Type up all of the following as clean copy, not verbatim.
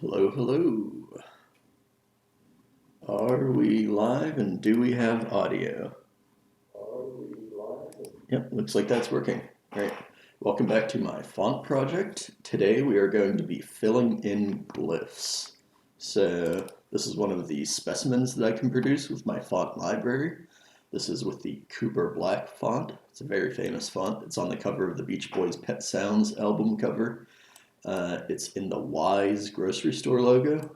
Hello, hello. Are we live and do we have audio? Yep, looks like that's working. Great. Welcome back to my font project. Today we are going to be filling in glyphs. So this is one of the specimens that I can produce with my font library. This is with the Cooper Black font. It's a very famous font. It's on the cover of the Beach Boys' Pet Sounds album cover. It's in the Wise grocery store logo.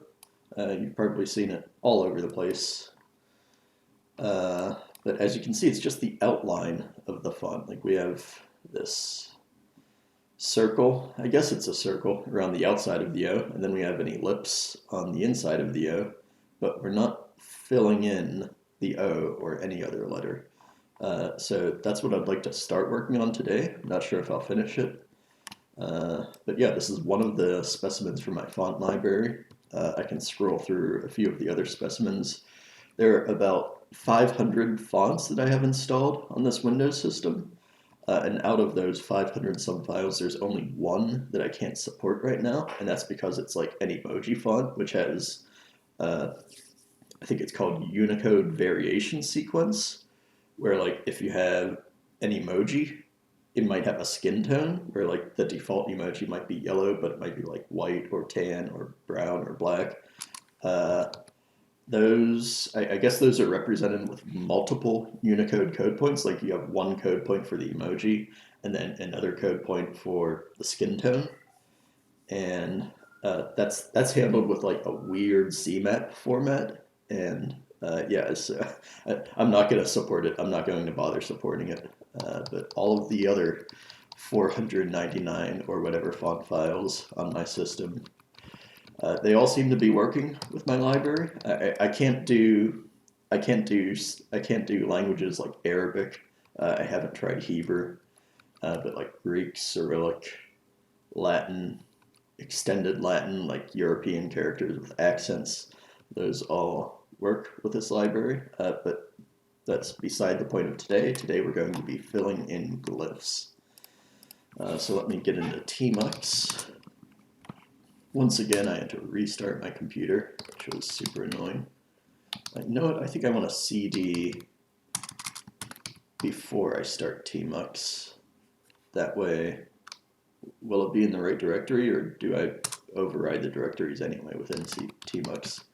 You've probably seen it all over the place. But as you can see, it's just the outline of the font. Like we have this circle, I guess it's a circle, around the outside of the O, and then we have an ellipse on the inside of the O, but we're not filling in the O or any other letter. So that's what I'd like to start working on today. I'm not sure if I'll finish it. But yeah, this is one of the specimens from my font library. I can scroll through a few of the other specimens. There are about 500 fonts that I have installed on this Windows system. And out of those 500 some files, there's only one that I can't support right now. And that's because it's like an emoji font, which has, I think it's called Unicode variation sequence, where like if you have an emoji, it might have a skin tone where like the default emoji might be yellow, but it might be like white or tan or brown or black. I guess those are represented with multiple Unicode code points. Like you have one code point for the emoji and then another code point for the skin tone. And that's handled with like a weird CMAP format. And yeah, so I'm not going to support it. I'm not going to bother supporting it. But all of the other 499 or whatever font files on my system, they all seem to be working with my library. I can't do languages like Arabic. I haven't tried Hebrew, but like Greek, Cyrillic, Latin, extended Latin, like European characters with accents, those all work with this library. But that's beside the point of today. Today we're going to be filling in glyphs. So let me get into tmux. Once again, I had to restart my computer, which was super annoying. You know what? I think I want a CD before I start tmux. That way, will it be in the right directory, or do I override the directories anyway within tmux?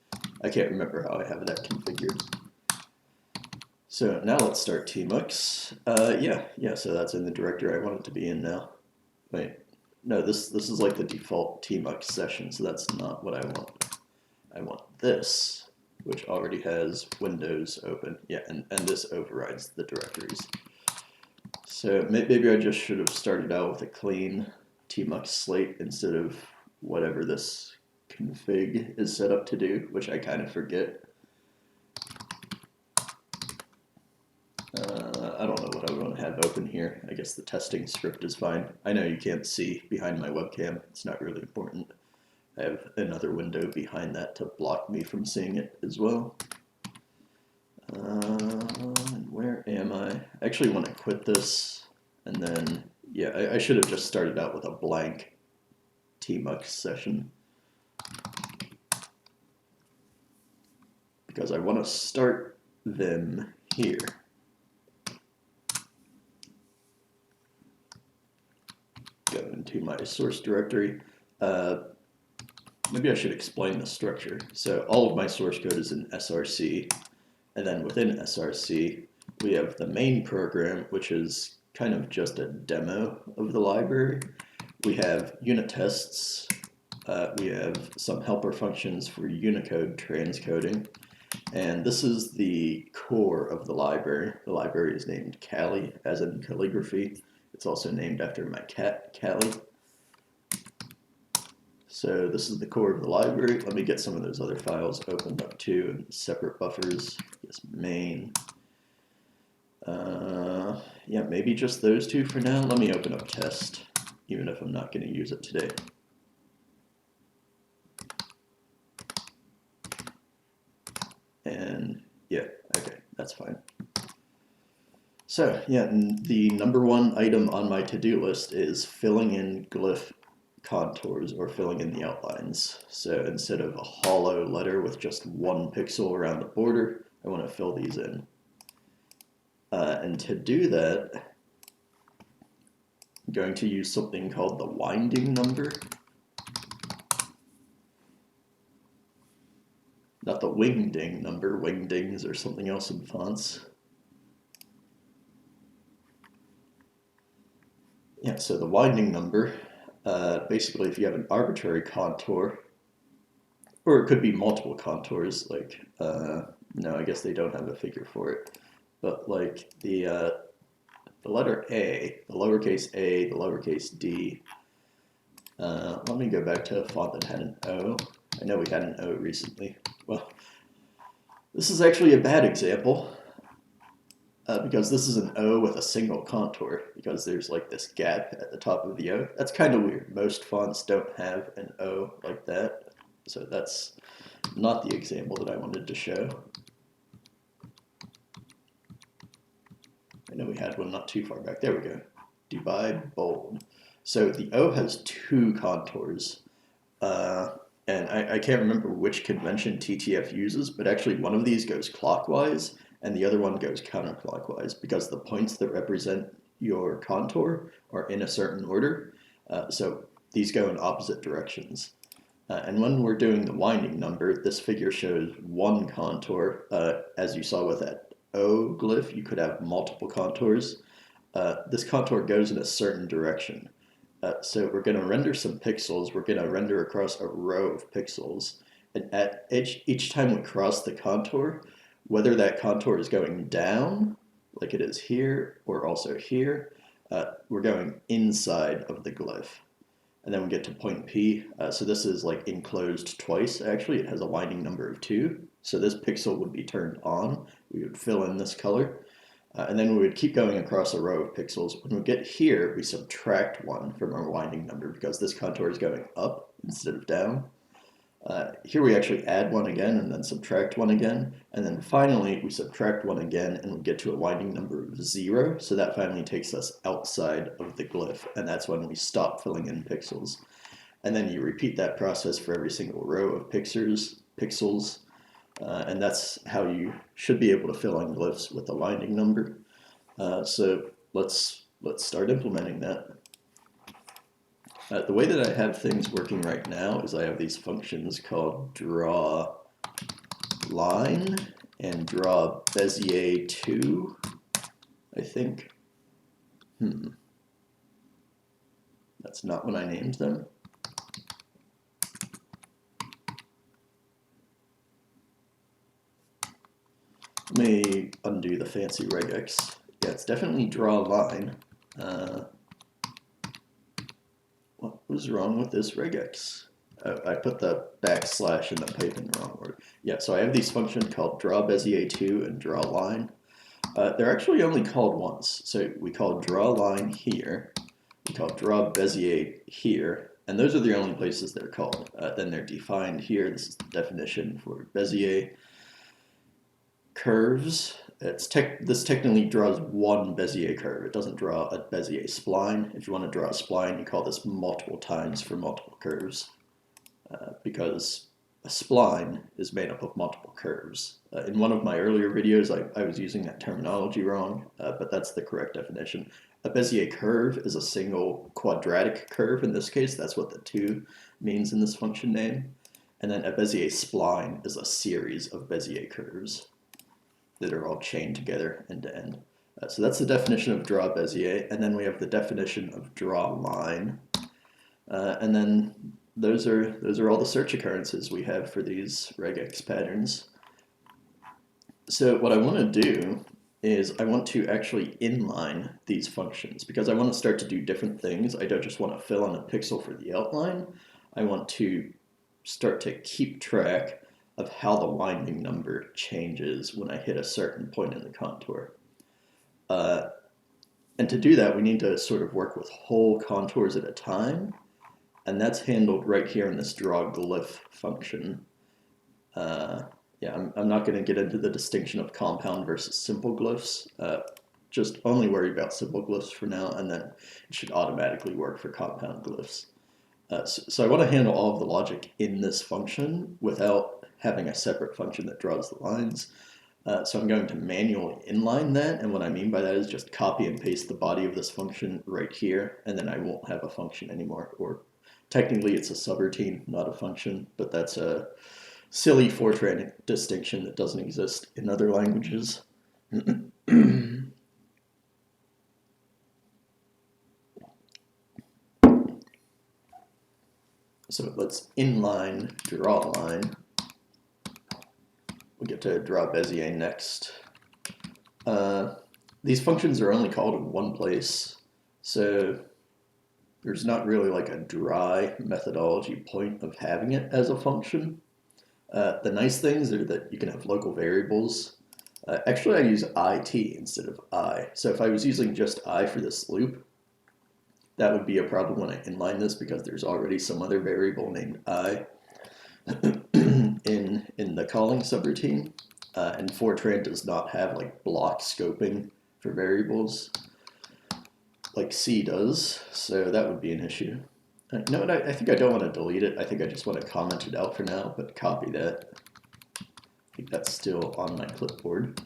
I can't remember how I have that configured. So now let's start tmux. Yeah, so that's in the directory I want it to be in now. Wait, no, this is like the default tmux session, so that's not what I want. I want this, which already has Windows open. Yeah, and this overrides the directories. So maybe I just should have started out with a clean tmux slate instead of whatever this config is set up to do, which I kind of forget. I don't know what I want to have open here. I guess the testing script is fine. I know you can't see behind my webcam. It's not really important. I have another window behind that to block me from seeing it as well. Where am I? I actually want to quit this, and then, yeah, I should have just started out with a blank tmux session, because I want to start them here. Go into my source directory. Maybe I should explain the structure. So all of my source code is in src, and then within src, we have the main program, which is kind of just a demo of the library. We have unit tests. We have some helper functions for Unicode transcoding. And this is the core of the library. The library is named Cali, as in calligraphy. It's also named after my cat, Cali. So this is the core of the library. Let me get some of those other files opened up too in separate buffers. Yes, main. Yeah, maybe just those two for now. Let me open up test, even if I'm not going to use it today. And yeah, okay, that's fine. So yeah, the number one item on my to-do list is filling in glyph contours or filling in the outlines. So instead of a hollow letter with just one pixel around the border, I want to fill these in. And to do that, I'm going to use something called the winding number. Not the wingding number. Wingdings are something else in fonts. Yeah, so the winding number, basically if you have an arbitrary contour, or it could be multiple contours, like, no, I guess they don't have a figure for it, but like the letter A, the lowercase a, the lowercase d, let me go back to a font that had an O. I know we had an O recently. Well, this is actually a bad example, because this is an O with a single contour, because there's like this gap at the top of the O. That's kind of weird. Most fonts don't have an O like that, so that's not the example that I wanted to show. I know we had one not too far back. There we go. Divide, bold. So the O has two contours, and I can't remember which convention TTF uses, but actually one of these goes clockwise, and the other one goes counterclockwise, because the points that represent your contour are in a certain order. So these go in opposite directions. And when we're doing the winding number, this figure shows one contour. As you saw with that O glyph, you could have multiple contours. This contour goes in a certain direction. So we're going to render some pixels. We're going to render across a row of pixels. And at each time we cross the contour, whether that contour is going down, like it is here, or also here, we're going inside of the glyph. And then we get to point P. So this is like enclosed twice. Actually, it has a winding number of 2. So this pixel would be turned on. We would fill in this color. And then we would keep going across a row of pixels. When we get here, we subtract 1 from our winding number because this contour is going up instead of down. Here we actually add 1 again and then subtract 1 again. And then finally, we subtract 1 again and we get to a winding number of 0. So that finally takes us outside of the glyph. And that's when we stop filling in pixels. And then you repeat that process for every single row of pixels. And that's how you should be able to fill in glyphs with a winding number. So let's start implementing that. The way that I have things working right now is I have these functions called draw line and draw Bezier 2, I think. That's not when I named them. Let me undo the fancy regex. Yeah, it's definitely draw line. What was wrong with this regex? I put the backslash in the pipe in the wrong word. Yeah, so I have these functions called draw Bezier 2 and draw line. They're actually only called once. So we call draw line here, we call draw Bezier here, and those are the only places they're called. Then they're defined here. This is the definition for Bezier. Curves. This technically draws one Bezier curve. It doesn't draw a Bezier spline. If you want to draw a spline, you call this multiple times for multiple curves, because a spline is made up of multiple curves. In one of my earlier videos, I was using that terminology wrong, but that's the correct definition. A Bezier curve is a single quadratic curve. In this case, that's what the 2 means in this function name. And then a Bezier spline is a series of Bezier curves that are all chained together end to end. So that's the definition of draw Bezier, and then we have the definition of draw line, and then those are all the search occurrences we have for these regex patterns. So what I want to do is I want to actually inline these functions because I want to start to do different things. I don't just want to fill in a pixel for the outline. I want to start to keep track of how the winding number changes when I hit a certain point in the contour. And to do that, we need to sort of work with whole contours at a time, and that's handled right here in this draw glyph function. Yeah, I'm not going to get into the distinction of compound versus simple glyphs. Just only worry about simple glyphs for now, and then it should automatically work for compound glyphs. So I want to handle all of the logic in this function without having a separate function that draws the lines. So I'm going to manually inline that, and what I mean by that is just copy and paste the body of this function right here, and then I won't have a function anymore. Or technically it's a subroutine, not a function, but that's a silly Fortran distinction that doesn't exist in other languages. So let's inline draw line. We'll get to draw Bezier next. These functions are only called in one place, so there's not really like a dry methodology point of having it as a function. The nice things are that you can have local variables. Actually, I use it instead of I. So if I was using just I for this loop, that would be a problem when I inline this because there's already some other variable named I in the calling subroutine. And Fortran does not have like block scoping for variables like C does, so that would be an issue. No, I think I don't want to delete it. I think I just want to comment it out for now, but copy that. I think that's still on my clipboard.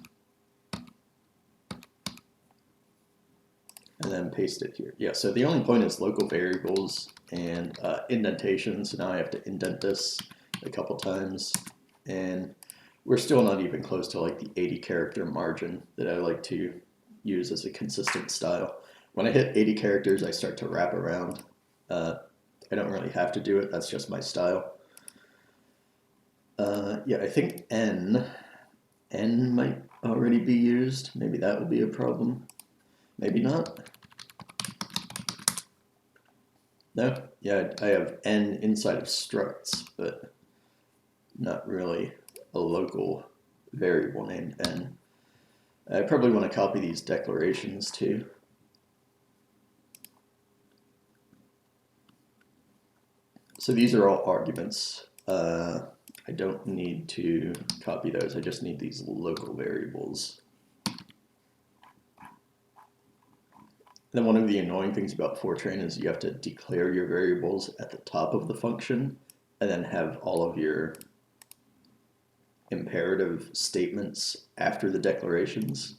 And then paste it here. Yeah, so the only point is local variables and indentation. So now I have to indent this a couple times. And we're still not even close to like the 80 character margin that I like to use as a consistent style. When I hit 80 characters, I start to wrap around. I don't really have to do it. That's just my style. Yeah, I think N might already be used. Maybe that would be a problem. Maybe not. No? Yeah, I have N inside of structs, but not really a local variable named N. I probably want to copy these declarations too. So these are all arguments. I don't need to copy those. I just need these local variables. Then one of the annoying things about Fortran is you have to declare your variables at the top of the function and then have all of your imperative statements after the declarations.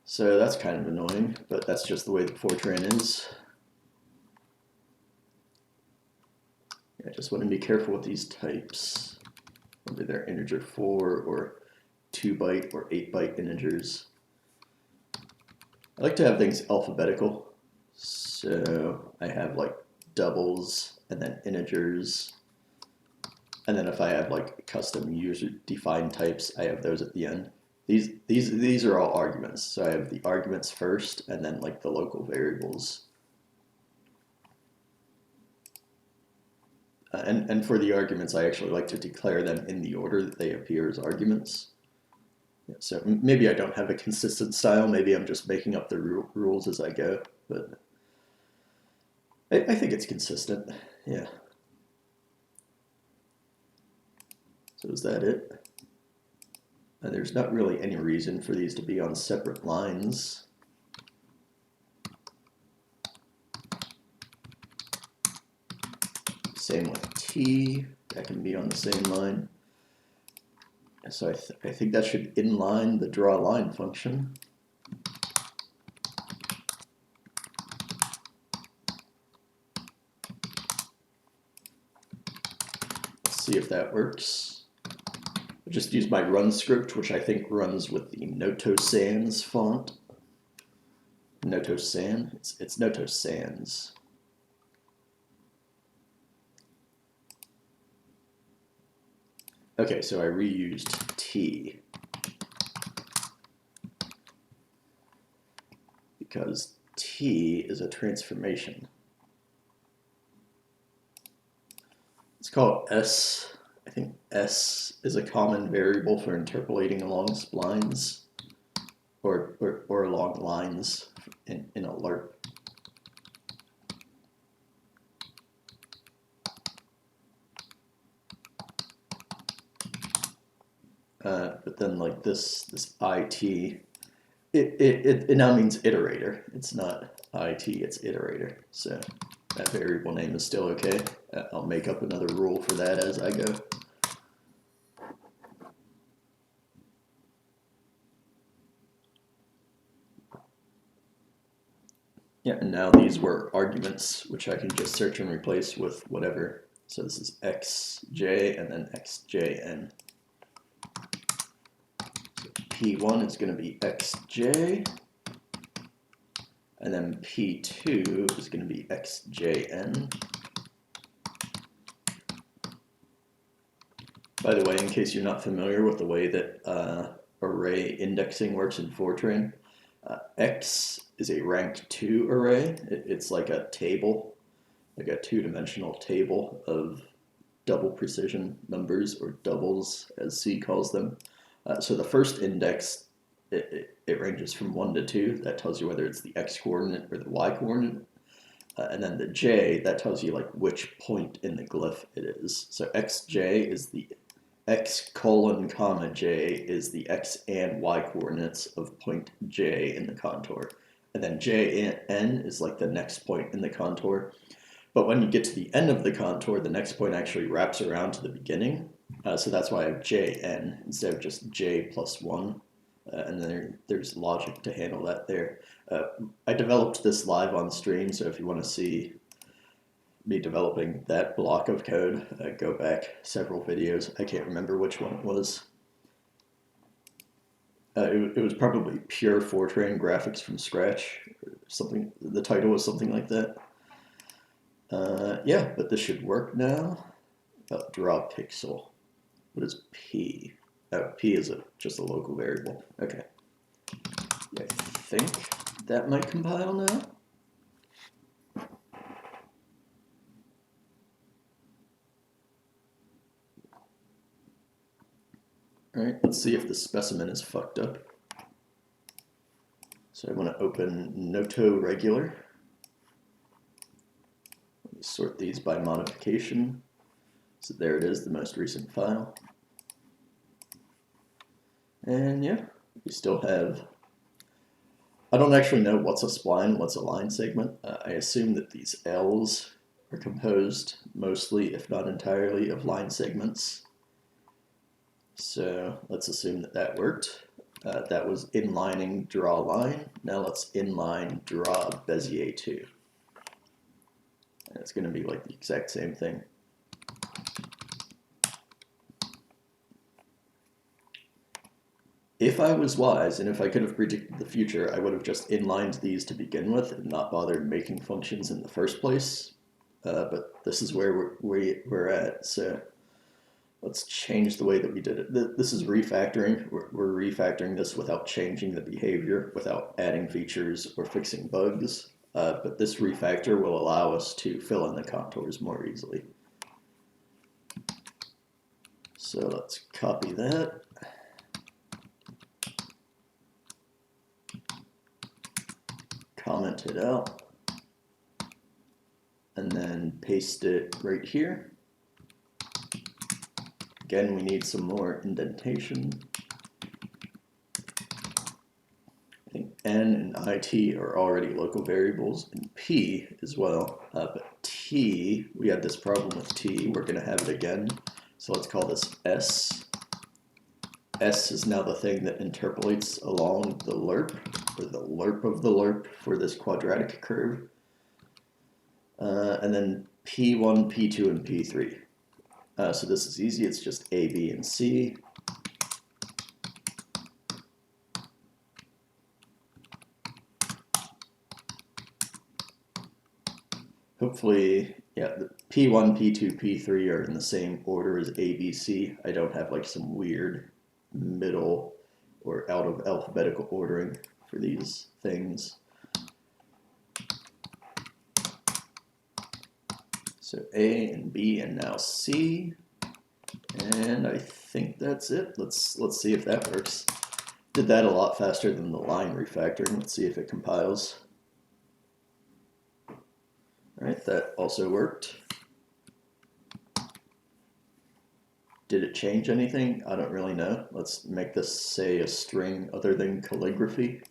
So that's kind of annoying, but that's just the way that Fortran is. I just want to be careful with these types, whether they're integer 4 or 2-byte or 8-byte integers. I like to have things alphabetical, so I have like doubles and then integers, and then if I have like custom user-defined types, I have those at the end. These are all arguments, so I have the arguments first, and then like the local variables. And for the arguments, I actually like to declare them in the order that they appear as arguments. Yeah, so maybe I don't have a consistent style. Maybe I'm just making up the rules as I go. But I think it's consistent. Yeah. So is that it? There's not really any reason for these to be on separate lines. Same with T, that can be on the same line. So I think that should inline the draw line function. Let's see if that works. I just use my run script, which I think runs with the Noto Sans font. Noto Sans? It's Noto Sans. Okay, so I reused T because T is a transformation. It's called S. I think S is a common variable for interpolating along splines or along lines in a LERP. But then like this IT, it now means iterator. It's not IT, it's iterator. So That variable name is still okay. I'll make up another rule for that as I go. Yeah, and now these were arguments, which I can just search and replace with whatever. So this is xj and then xjn. So P1 is going to be xj, and then P2 is going to be xjn. By the way, in case you're not familiar with the way that array indexing works in Fortran, X is a rank 2 array. It's like a table, like a two-dimensional table of double precision numbers, or doubles as C calls them. So the first index, it ranges from 1 to 2. That tells you whether it's the X coordinate or the Y coordinate. And then the J, that tells you like which point in the glyph it is. So XJ is the X colon comma J is the X and Y coordinates of point J in the contour. And then JN is like the next point in the contour. But when you get to the end of the contour, the next point actually wraps around to the beginning. So that's why I have JN instead of just J plus 1. And then there's logic to handle that there. I developed this live on stream, so if you want to see me developing that block of code, go back several videos. I can't remember which one it was. It was probably pure Fortran graphics from scratch, or something. The title was something like that. Yeah, but this should work now. Draw pixel. What is P? Oh, P is just a local variable. Okay. Yeah, I think that might compile now. All right, let's see if the specimen is fucked up. So I want to open Noto regular. Let me sort these by modification. So there it is, the most recent file. And yeah, we still have, I don't actually know what's a spline, what's a line segment. I assume that these L's are composed mostly, if not entirely, of line segments. So let's assume that that worked. That was inlining draw line. Now let's inline draw Bezier 2. And it's going to be like the exact same thing. If I was wise, and if I could have predicted the future, I would have just inlined these to begin with and not bothered making functions in the first place. But this is where we're at, so let's change the way that we did it. This is refactoring. We're refactoring this without changing the behavior, without adding features or fixing bugs. But this refactor will allow us to fill in the contours more easily. So let's copy that. Comment it out. And then paste it right here. Again, we need some more indentation. I think N and IT are already local variables, and P as well. But T, we had this problem with T. We're going to have it again. So let's call this S. S is now the thing that interpolates along the lerp, or the lerp of the lerp for this quadratic curve. And then P1, P2, and P3. So this is easy. It's just A, B, and C. Hopefully, yeah, the P1, P2, P3 are in the same order as A, B, C. I don't have like some weird middle or out of alphabetical ordering for these things. So A and B and now C. And I think that's it. Let's see if that works. Did that a lot faster than the line refactoring. Let's see if it compiles. All right, that also worked. Did it change anything? I don't really know. Let's make this say a string other than calligraphy.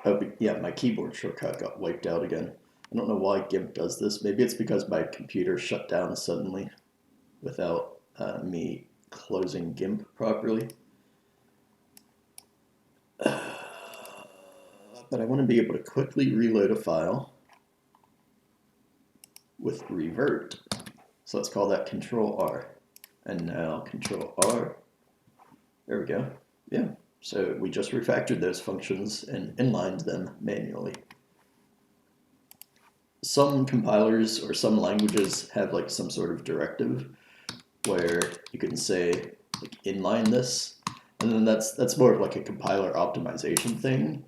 Oh, yeah, my keyboard shortcut got wiped out again. I don't know why GIMP does this. Maybe it's because my computer shut down suddenly without me closing GIMP properly. But I want to be able to quickly reload a file with revert. So let's call that Control R. And now Control R. There we go. Yeah. So we just refactored those functions and inlined them manually. Some compilers or some languages have like some sort of directive where you can say like inline this, and then that's more of like a compiler optimization thing.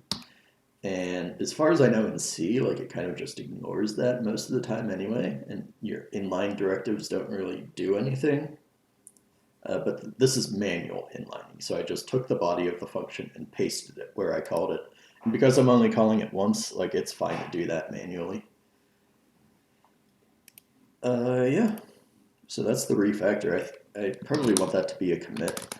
And as far as I know in C, like it kind of just ignores that most of the time anyway, and your inline directives don't really do anything. But this is manual inlining, so I just took the body of the function and pasted it where I called it. And because I'm only calling it once, like it's fine to do that manually. Yeah, so that's the refactor. I probably want that to be a commit.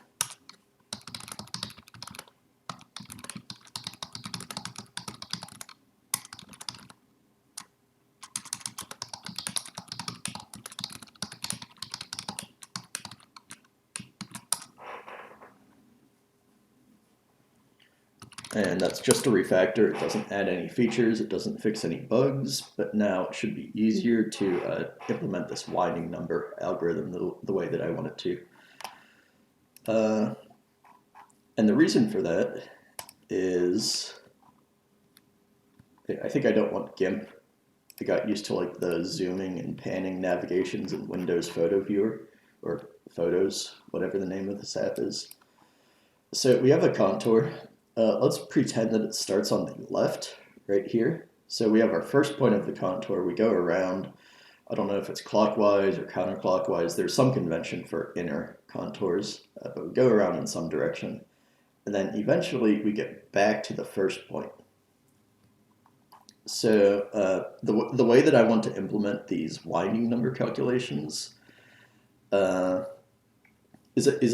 And that's just a refactor. It doesn't add any features, it doesn't fix any bugs, but now it should be easier to implement this winding number algorithm the way that I want it to. And the reason for that is I think I don't want GIMP. I got used to like the zooming and panning navigations in Windows Photo Viewer, or Photos, whatever the name of this app is. So we have a contour. Let's pretend that it starts on the left, right here. So we have our first point of the contour. We go around. I don't know if it's clockwise or counterclockwise. There's some convention for inner contours, but we go around in some direction. And then eventually we get back to the first point. So the way that I want to implement these winding number calculations is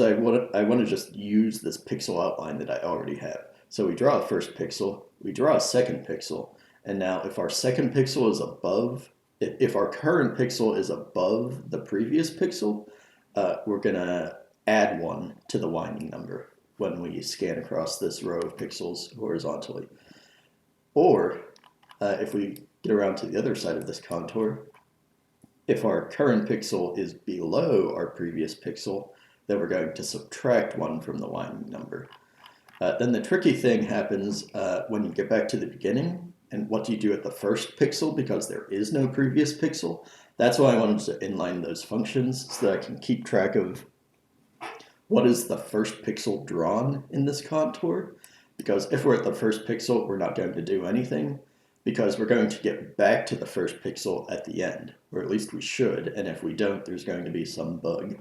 I want to just use this pixel outline that I already have. So we draw a first pixel, we draw a second pixel, and now if our second pixel is above, if our current pixel is above the previous pixel, we're going to add 1 to the winding number when we scan across this row of pixels horizontally. Or if we get around to the other side of this contour, if our current pixel is below our previous pixel, then we're going to subtract 1 from the winding number. Then the tricky thing happens when you get back to the beginning, and what do you do at the first pixel because there is no previous pixel? That's why I wanted to inline those functions so that I can keep track of what is the first pixel drawn in this contour. Because if we're at the first pixel, we're not going to do anything because we're going to get back to the first pixel at the end, or at least we should, and if we don't, there's going to be some bug.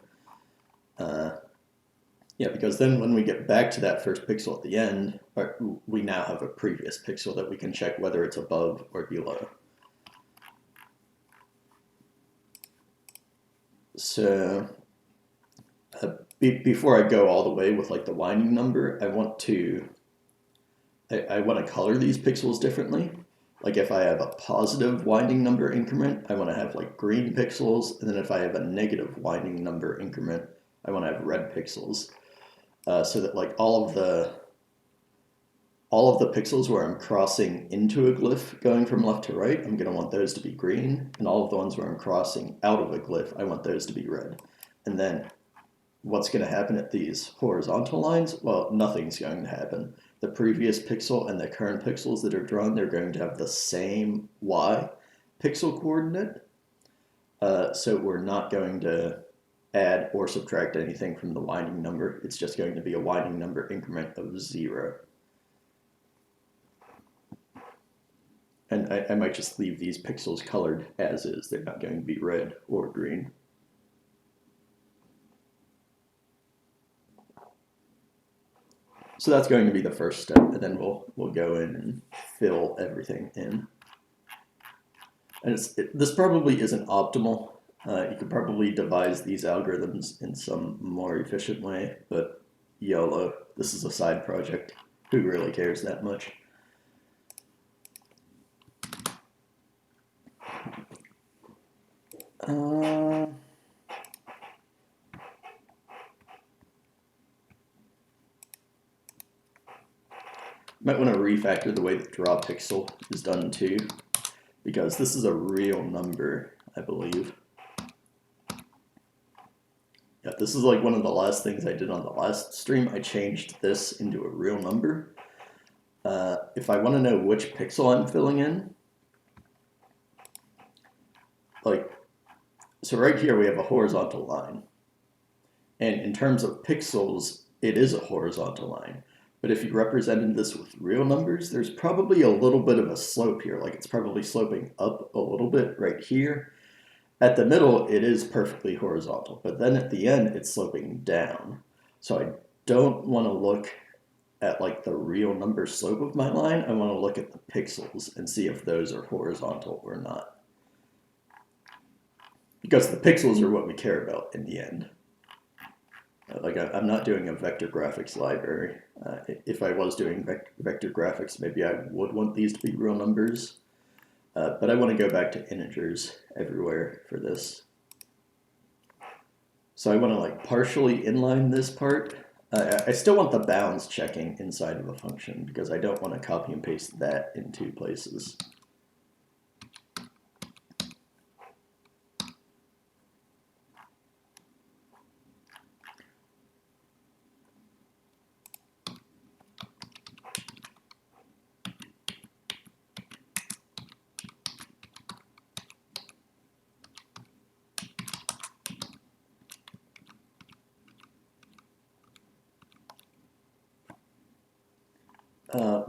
Yeah, because then when we get back to that first pixel at the end, we now have a previous pixel that we can check whether it's above or below. So before I go all the way with like the winding number, I want to color these pixels differently. Like if I have a positive winding number increment, I want to have like green pixels, and then if I have a negative winding number increment, I want to have red pixels. So that like all of the pixels where I'm crossing into a glyph going from left to right, I'm going to want those to be green, and all of the ones where I'm crossing out of a glyph, I want those to be red. And then what's going to happen at these horizontal lines? Well, nothing's going to happen. The previous pixel and the current pixels that are drawn, they're going to have the same y pixel coordinate. So we're not going to add or subtract anything from the winding number. It's just going to be a winding number increment of 0. And I might just leave these pixels colored as is. They're not going to be red or green. So that's going to be the first step, and then we'll go in and fill everything in. And this probably isn't optimal. You could probably devise these algorithms in some more efficient way, but YOLO, this is a side project. Who really cares that much? Might want to refactor the way that draw pixel is done too, because this is a real number, I believe. Yeah, this is like one of the last things I did on the last stream. I changed this into a real number. If I want to know which pixel I'm filling in, so right here we have a horizontal line. And in terms of pixels, it is a horizontal line. But if you represented this with real numbers, there's probably a little bit of a slope here. Like it's probably sloping up a little bit right here. At the middle, it is perfectly horizontal. But then at the end, it's sloping down. So I don't want to look at like the real number slope of my line. I want to look at the pixels and see if those are horizontal or not. Because the pixels are what we care about in the end. Like I'm not doing a vector graphics library. If I was doing vector graphics, maybe I would want these to be real numbers. But I want to go back to integers everywhere for this. So I want to like partially inline this part. I still want the bounds checking inside of a function because I don't want to copy and paste that in two places.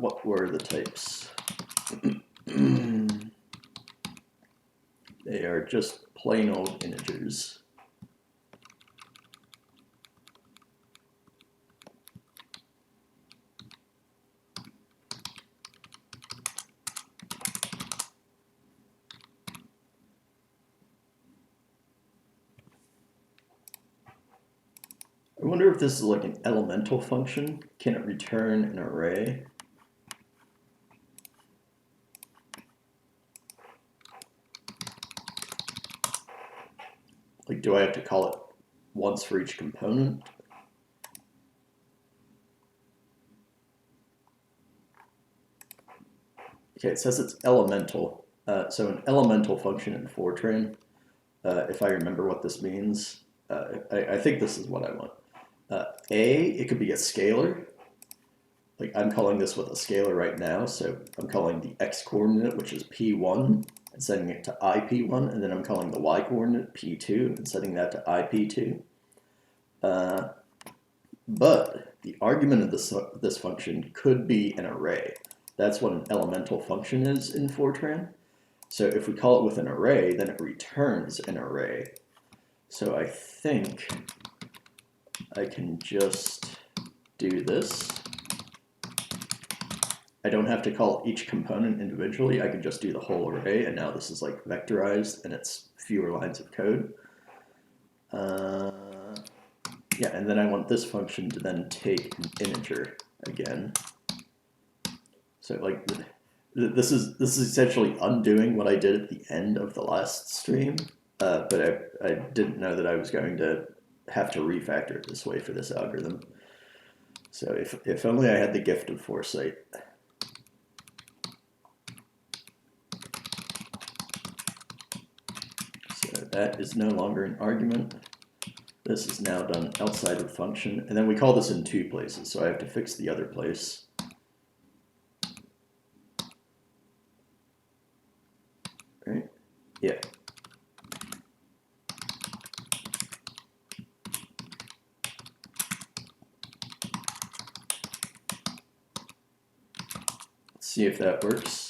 What were the types? They are just plain old integers. I wonder if this is like an elemental function. Can it return an array? Like, do I have to call it once for each component? Okay, it says it's elemental. So an elemental function in Fortran, if I remember what this means, I think this is what I want. It could be a scalar. Like I'm calling this with a scalar right now, so I'm calling the x coordinate, which is p1, and setting it to ip1, and then I'm calling the y coordinate p2 and setting that to ip2. But the argument of this function could be an array. That's what an elemental function is in Fortran. So if we call it with an array, then it returns an array. So I think I can just do this. I don't have to call each component individually. I can just do the whole array, and now this is like vectorized, and it's fewer lines of code. Yeah, and then I want this function to then take an integer again. So like this is essentially undoing what I did at the end of the last stream, but I didn't know that I was going to have to refactor it this way for this algorithm. So if only I had the gift of foresight. So that is no longer an argument. This is now done outside of the function, and then we call this in two places, so I have to fix the other place. Right? Yeah. Let's see if that works.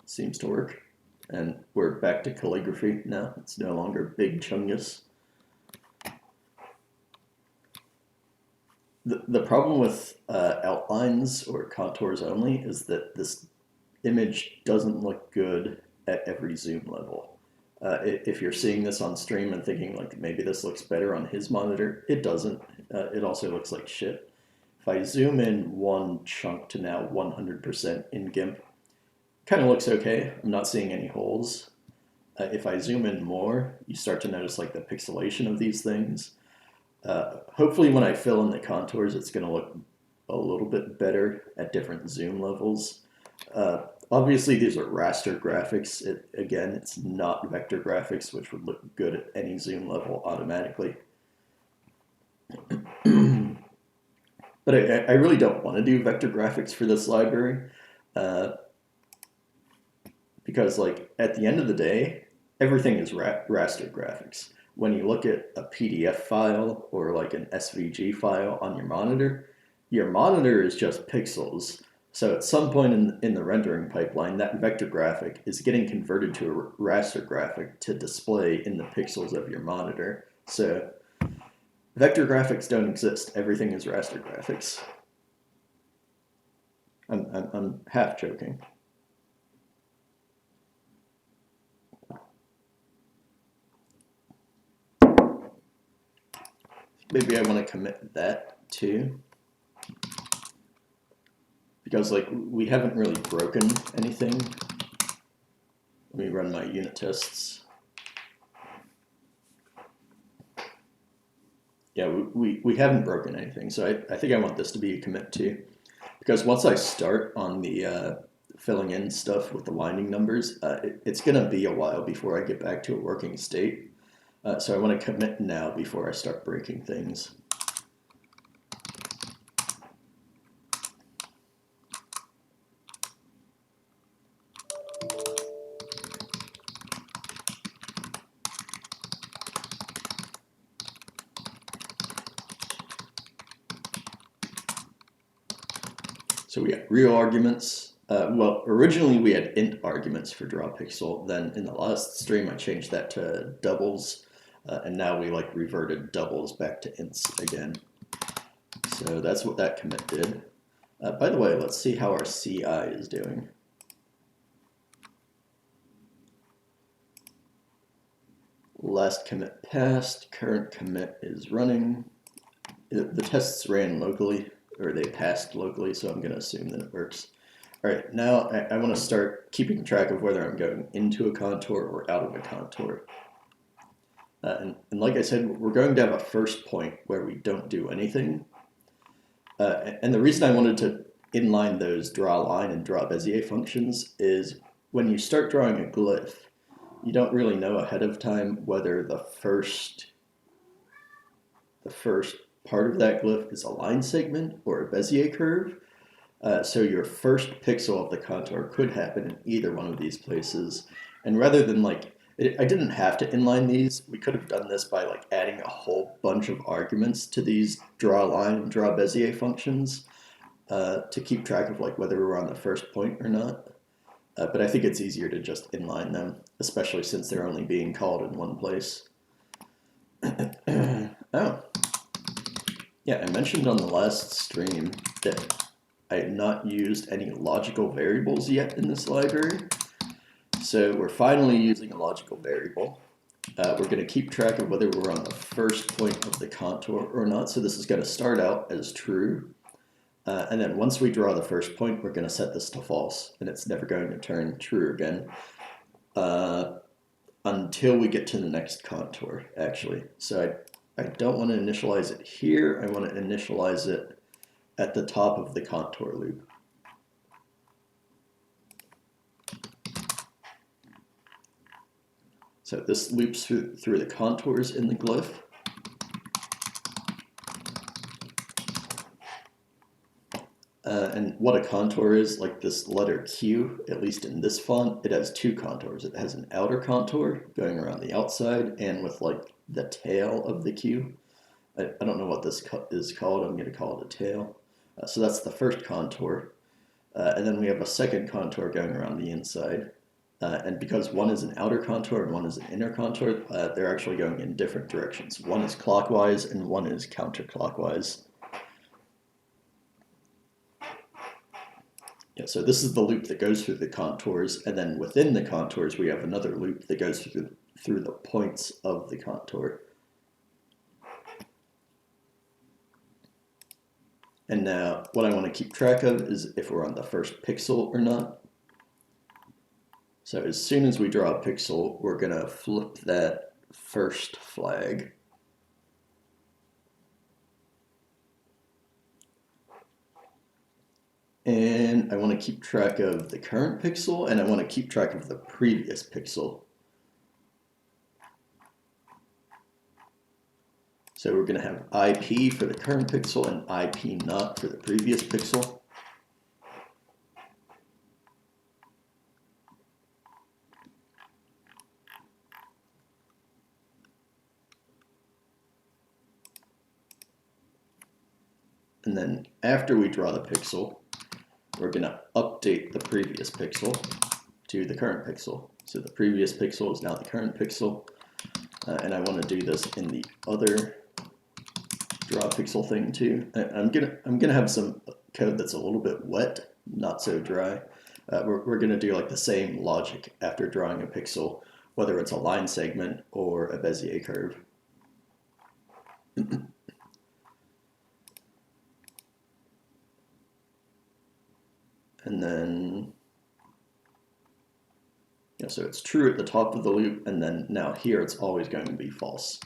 Seems to work. And we're back to calligraphy now. It's no longer big chungus. The problem with outlines or contours only is that this image doesn't look good at every zoom level. If you're seeing this on stream and thinking like maybe this looks better on his monitor, it doesn't. It also looks like shit. If I zoom in one chunk to now 100% in GIMP, kind of looks okay. I'm not seeing any holes. If I zoom in more, you start to notice like the pixelation of these things. Hopefully when I fill in the contours, it's going to look a little bit better at different zoom levels. Obviously, these are raster graphics. Again, it's not vector graphics, which would look good at any zoom level automatically. But I really don't want to do vector graphics for this library because like at the end of the day, everything is raster graphics. When you look at a PDF file or like an SVG file on your monitor is just pixels. So at some point in the rendering pipeline, that vector graphic is getting converted to a raster graphic to display in the pixels of your monitor. So vector graphics don't exist. Everything is raster graphics. I'm half joking. Maybe I want to commit that too. Because like we haven't really broken anything. Let me run my unit tests. Yeah, we haven't broken anything, so I think I want this to be a commit too. Because once I start on the filling in stuff with the winding numbers, it's going to be a while before I get back to a working state. So I want to commit now before I start breaking things. So we have real arguments. Well, originally we had int arguments for draw pixel. Then in the last stream, I changed that to doubles. And now we like reverted doubles back to ints again. So that's what that commit did. By the way, let's see how our CI is doing. Last commit passed, current commit is running. The tests ran locally, or they passed locally, so I'm going to assume that it works. All right, now I want to start keeping track of whether I'm going into a contour or out of a contour. And like I said, we're going to have a first point where we don't do anything. And the reason I wanted to inline those draw line and draw Bezier functions is when you start drawing a glyph, you don't really know ahead of time whether the first part of that glyph is a line segment or a Bezier curve. So your first pixel of the contour could happen in either one of these places. And rather than like, I didn't have to inline these. We could have done this by like adding a whole bunch of arguments to these draw line and draw Bezier functions to keep track of like whether we're on the first point or not. But I think it's easier to just inline them, especially since they're only being called in one place. Oh. Yeah, I mentioned on the last stream that I had not used any logical variables yet in this library. So we're finally using a logical variable. We're going to keep track of whether we're on the first point of the contour or not. So this is going to start out as true. And then once we draw the first point, we're going to set this to false. And it's never going to turn true again until we get to the next contour, actually. So I don't want to initialize it here. I want to initialize it at the top of the contour loop. So this loops through the contours in the glyph. And what a contour is, like this letter Q, at least in this font, it has two contours. It has an outer contour going around the outside and with like the tail of the Q. I don't know what this is called. I'm going to call it a tail. So that's the first contour. And then we have a second contour going around the inside. And because one is an outer contour and one is an inner contour, they're actually going in different directions. One is clockwise and one is counterclockwise. Yeah, so this is the loop that goes through the contours, and then within the contours we have another loop that goes through the points of the contour. And now what I want to keep track of is if we're on the first pixel or not. So as soon as we draw a pixel, we're going to flip that first flag. And I want to keep track of the current pixel, and I want to keep track of the previous pixel. So we're going to have IP for the current pixel and IP not for the previous pixel. And then after we draw the pixel, we're going to update the previous pixel to the current pixel. So the previous pixel is now the current pixel. And I want to do this in the other draw pixel thing too. I'm gonna have some code that's a little bit wet, not so dry. We're gonna do like the same logic after drawing a pixel, whether it's a line segment or a Bezier curve. And then, so it's true at the top of the loop, and then now here it's always going to be false.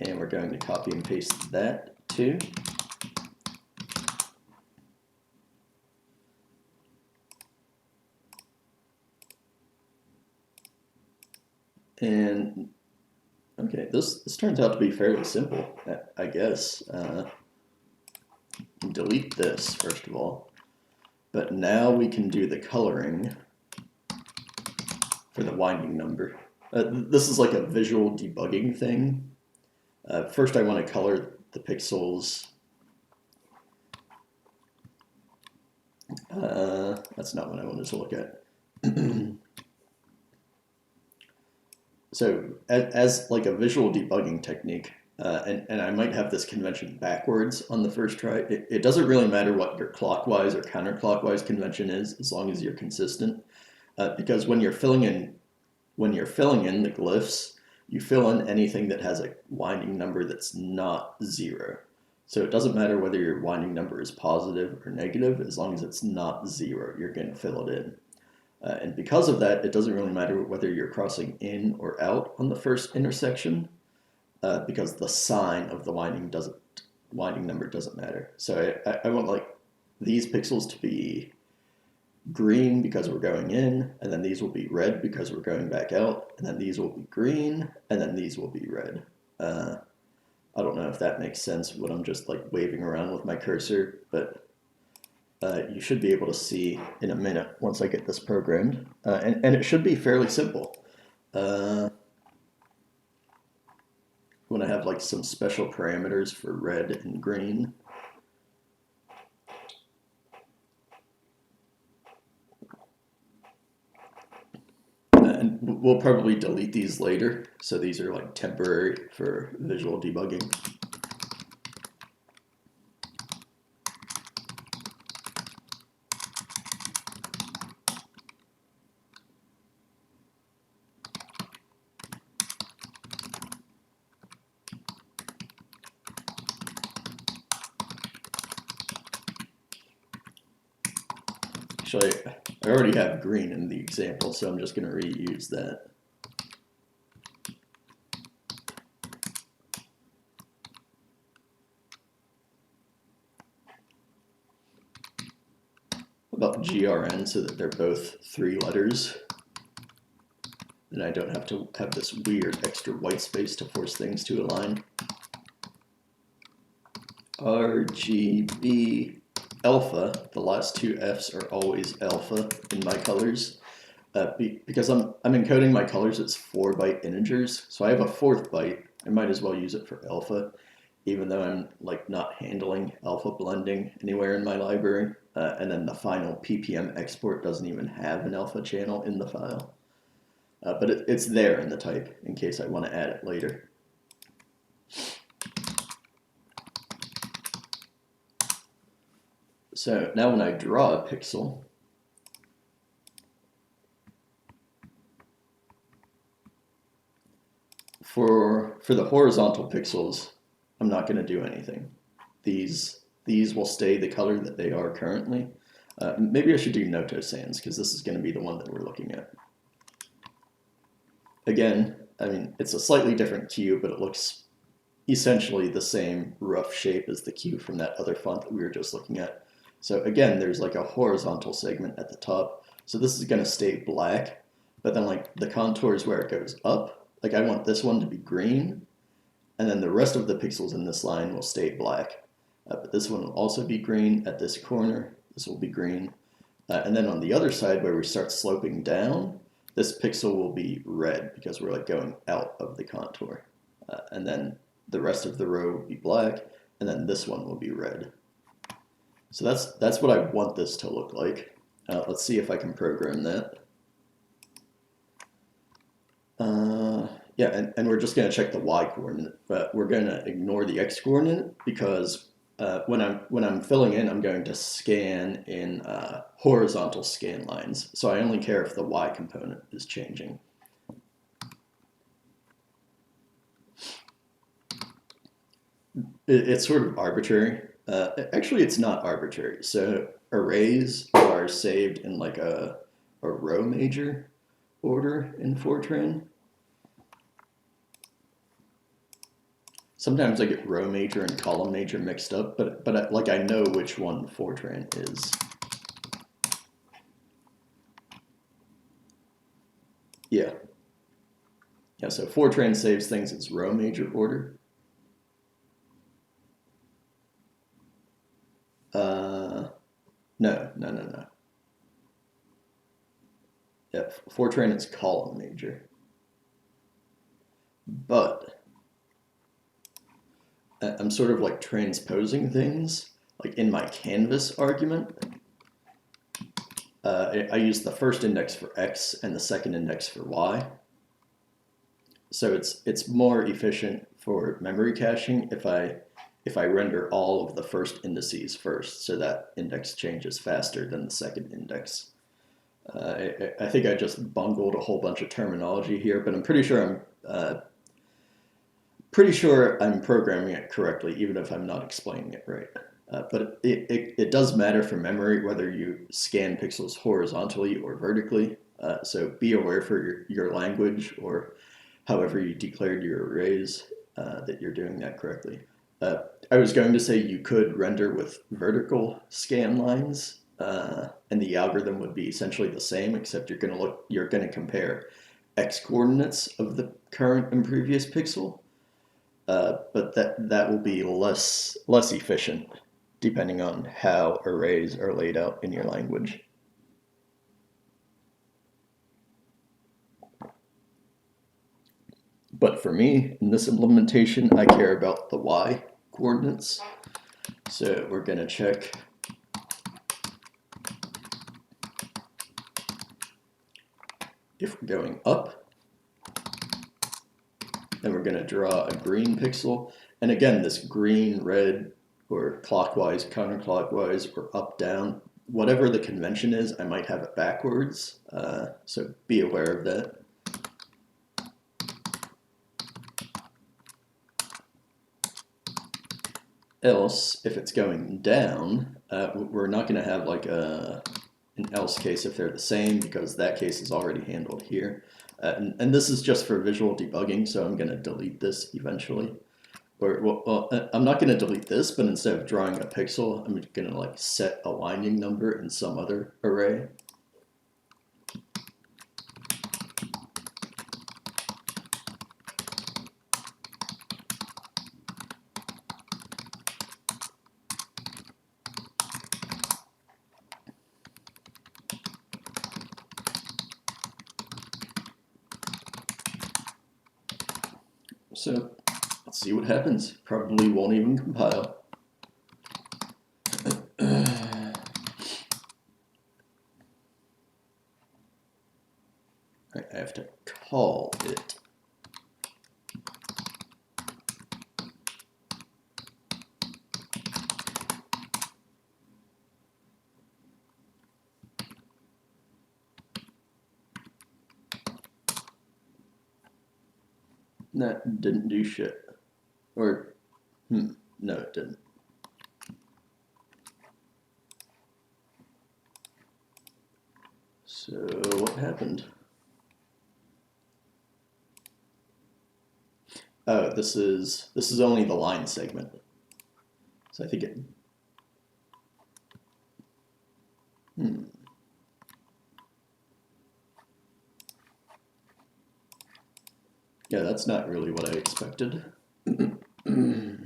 And we're going to copy and paste that too. And okay, this turns out to be fairly simple, I guess. Delete this first of all, but now we can do the coloring for the winding number. This is like a visual debugging thing. First I want to color the pixels. That's not what I wanted to look at. So as like a visual debugging technique, and I might have this convention backwards on the first try, it doesn't really matter what your clockwise or counterclockwise convention is, as long as you're consistent. Because when you're filling in the glyphs, you fill in anything that has a winding number that's not 0. So it doesn't matter whether your winding number is positive or negative, as long as it's not 0, you're going to fill it in. And because of that, it doesn't really matter whether you're crossing in or out on the first intersection, because the sign of the winding number doesn't matter. So I want like these pixels to be green because we're going in, and then these will be red because we're going back out, and then these will be green, and then these will be red. I don't know if that makes sense when I'm just like waving around with my cursor, but you should be able to see in a minute once I get this programmed, and it should be fairly simple. When I have like some special parameters for red and green. And we'll probably delete these later, so these are like temporary for visual debugging. Actually, I already have green in the example, so I'm just going to reuse that. About GRN so that they're both 3 letters. And I don't have to have this weird extra white space to force things to align. RGB alpha, the last 2 F's are always alpha in my colors. Because I'm encoding my colors as 4-byte integers, so I have a 4th byte. I might as well use it for alpha, even though I'm like not handling alpha blending anywhere in my library. And then the final ppm export doesn't even have an alpha channel in the file. But it's there in the type in case I want to add it later. So now when I draw a pixel, For the horizontal pixels, I'm not going to do anything. These will stay the color that they are currently. Maybe I should do Noto Sans because this is going to be the one that we're looking at. Again, I mean, it's a slightly different Q, but it looks essentially the same rough shape as the Q from that other font that we were just looking at. So again, there's like a horizontal segment at the top. So this is going to stay black, but then like the contours where it goes up, like I want this one to be green, and then the rest of the pixels in this line will stay black. But this one will also be green at this corner. This will be green. And then on the other side where we start sloping down, this pixel will be red because we're like going out of the contour. And then the rest of the row will be black, and then this one will be red. So that's what I want this to look like. Let's see if I can program that. Yeah, and we're just going to check the y coordinate, but we're going to ignore the x coordinate because when I'm filling in, I'm going to scan in horizontal scan lines. So I only care if the y component is changing. It's sort of arbitrary. Actually, it's not arbitrary. So arrays are saved in like a row major order in Fortran. Sometimes I get row major and column major mixed up, but like I know which one Fortran is. Yeah. Yeah, so Fortran saves things as row major order. No. Yeah, Fortran is column major. But I'm sort of like transposing things. Like in my canvas argument, I use the first index for x and the second index for y. So it's more efficient for memory caching if I render all of the first indices first, so that index changes faster than the second index. I think I just bungled a whole bunch of terminology here, but I'm pretty sure I'm programming it correctly, even if I'm not explaining it right. But it does matter for memory whether you scan pixels horizontally or vertically. So be aware for your language or however you declared your arrays that you're doing that correctly. I was going to say you could render with vertical scan lines, and the algorithm would be essentially the same, except you're going to compare x coordinates of the current and previous pixel. But that will be less efficient depending on how arrays are laid out in your language. But for me, in this implementation, I care about the y coordinates. So we're going to check if we're going up, then we're going to draw a green pixel. And again, this green, red, or clockwise, counterclockwise, or up, down, whatever the convention is, I might have it backwards. So be aware of that. Else, if it's going down, we're not going to have like an else case if they're the same, because that case is already handled here. And this is just for visual debugging, so I'm going to delete this eventually. Well, I'm not going to delete this, but instead of drawing a pixel, I'm going to like set a winding number in some other array. So let's see what happens. Probably won't even compile. I have to call it. That didn't do shit. Or, no, it didn't. So what happened? Oh, this is only the line segment. So I think it. Yeah, that's not really what I expected. Because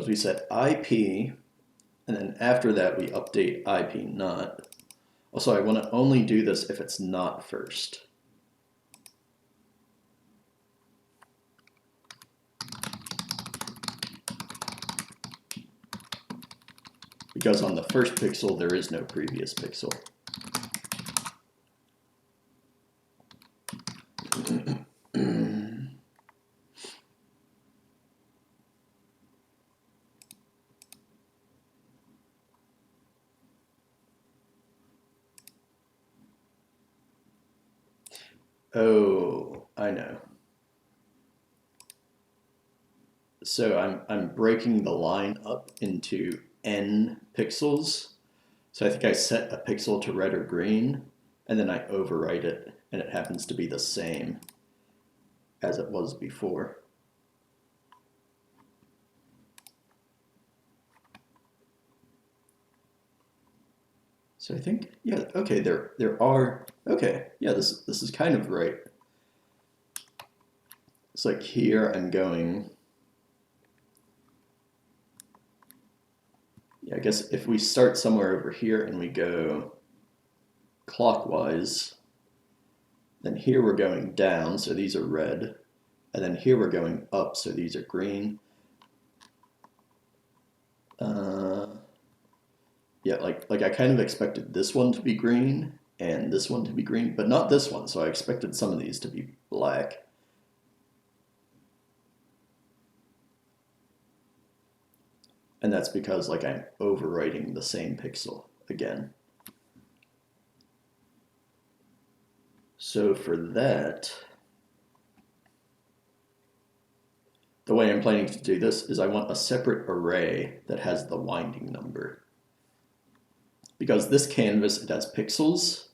we set IP, and then after that we update IP not. Also, I want to only do this if it's not first. Because on the first pixel, there is no previous pixel. Oh, I know. So I'm breaking the line up into n pixels. So I think I set a pixel to red or green, and then I overwrite it, and it happens to be the same as it was before. So I think, yeah, okay, there are, okay, yeah, this is kind of right. It's like here I'm going, yeah, I guess if we start somewhere over here and we go clockwise, then here we're going down, so these are red, and then here we're going up, so these are green. Yeah, like I kind of expected this one to be green and this one to be green, but not this one, so I expected some of these to be black. And that's because like I'm overwriting the same pixel again. So for that, the way I'm planning to do this is I want a separate array that has the winding number. Because this canvas, it has pixels,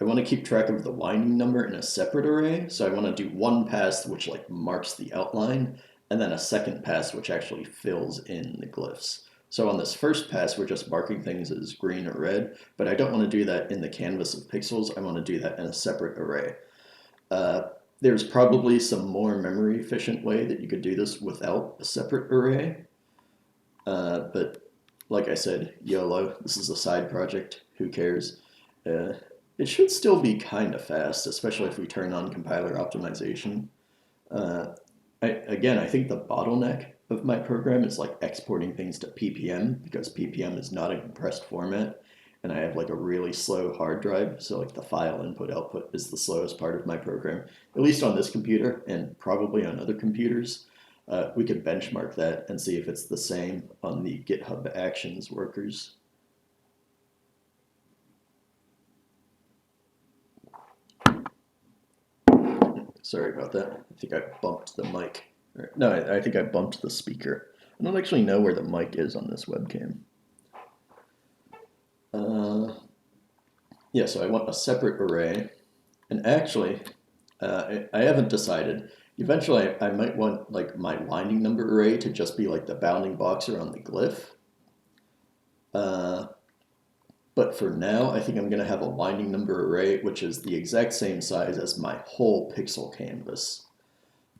I want to keep track of the winding number in a separate array. So I want to do one pass which like marks the outline, and then a second pass which actually fills in the glyphs. So on this first pass, we're just marking things as green or red, but I don't want to do that in the canvas of pixels. I want to do that in a separate array. There's probably some more memory efficient way that you could do this without a separate array. But like I said, YOLO, this is a side project, who cares? It should still be kind of fast, especially if we turn on compiler optimization. Again, I think the bottleneck of my program is like exporting things to PPM, because PPM is not a compressed format, and I have like a really slow hard drive, so like the file input output is the slowest part of my program, at least on this computer and probably on other computers. We could benchmark that and see if it's the same on the GitHub Actions workers. Sorry about that. I think I bumped the mic. No, I think I bumped the speaker. I don't actually know where the mic is on this webcam. Yeah, so I want a separate array. And actually, I haven't decided. Eventually, I might want like my winding number array to just be like the bounding box around the glyph. But for now, I think I'm going to have a winding number array, which is the exact same size as my whole pixel canvas.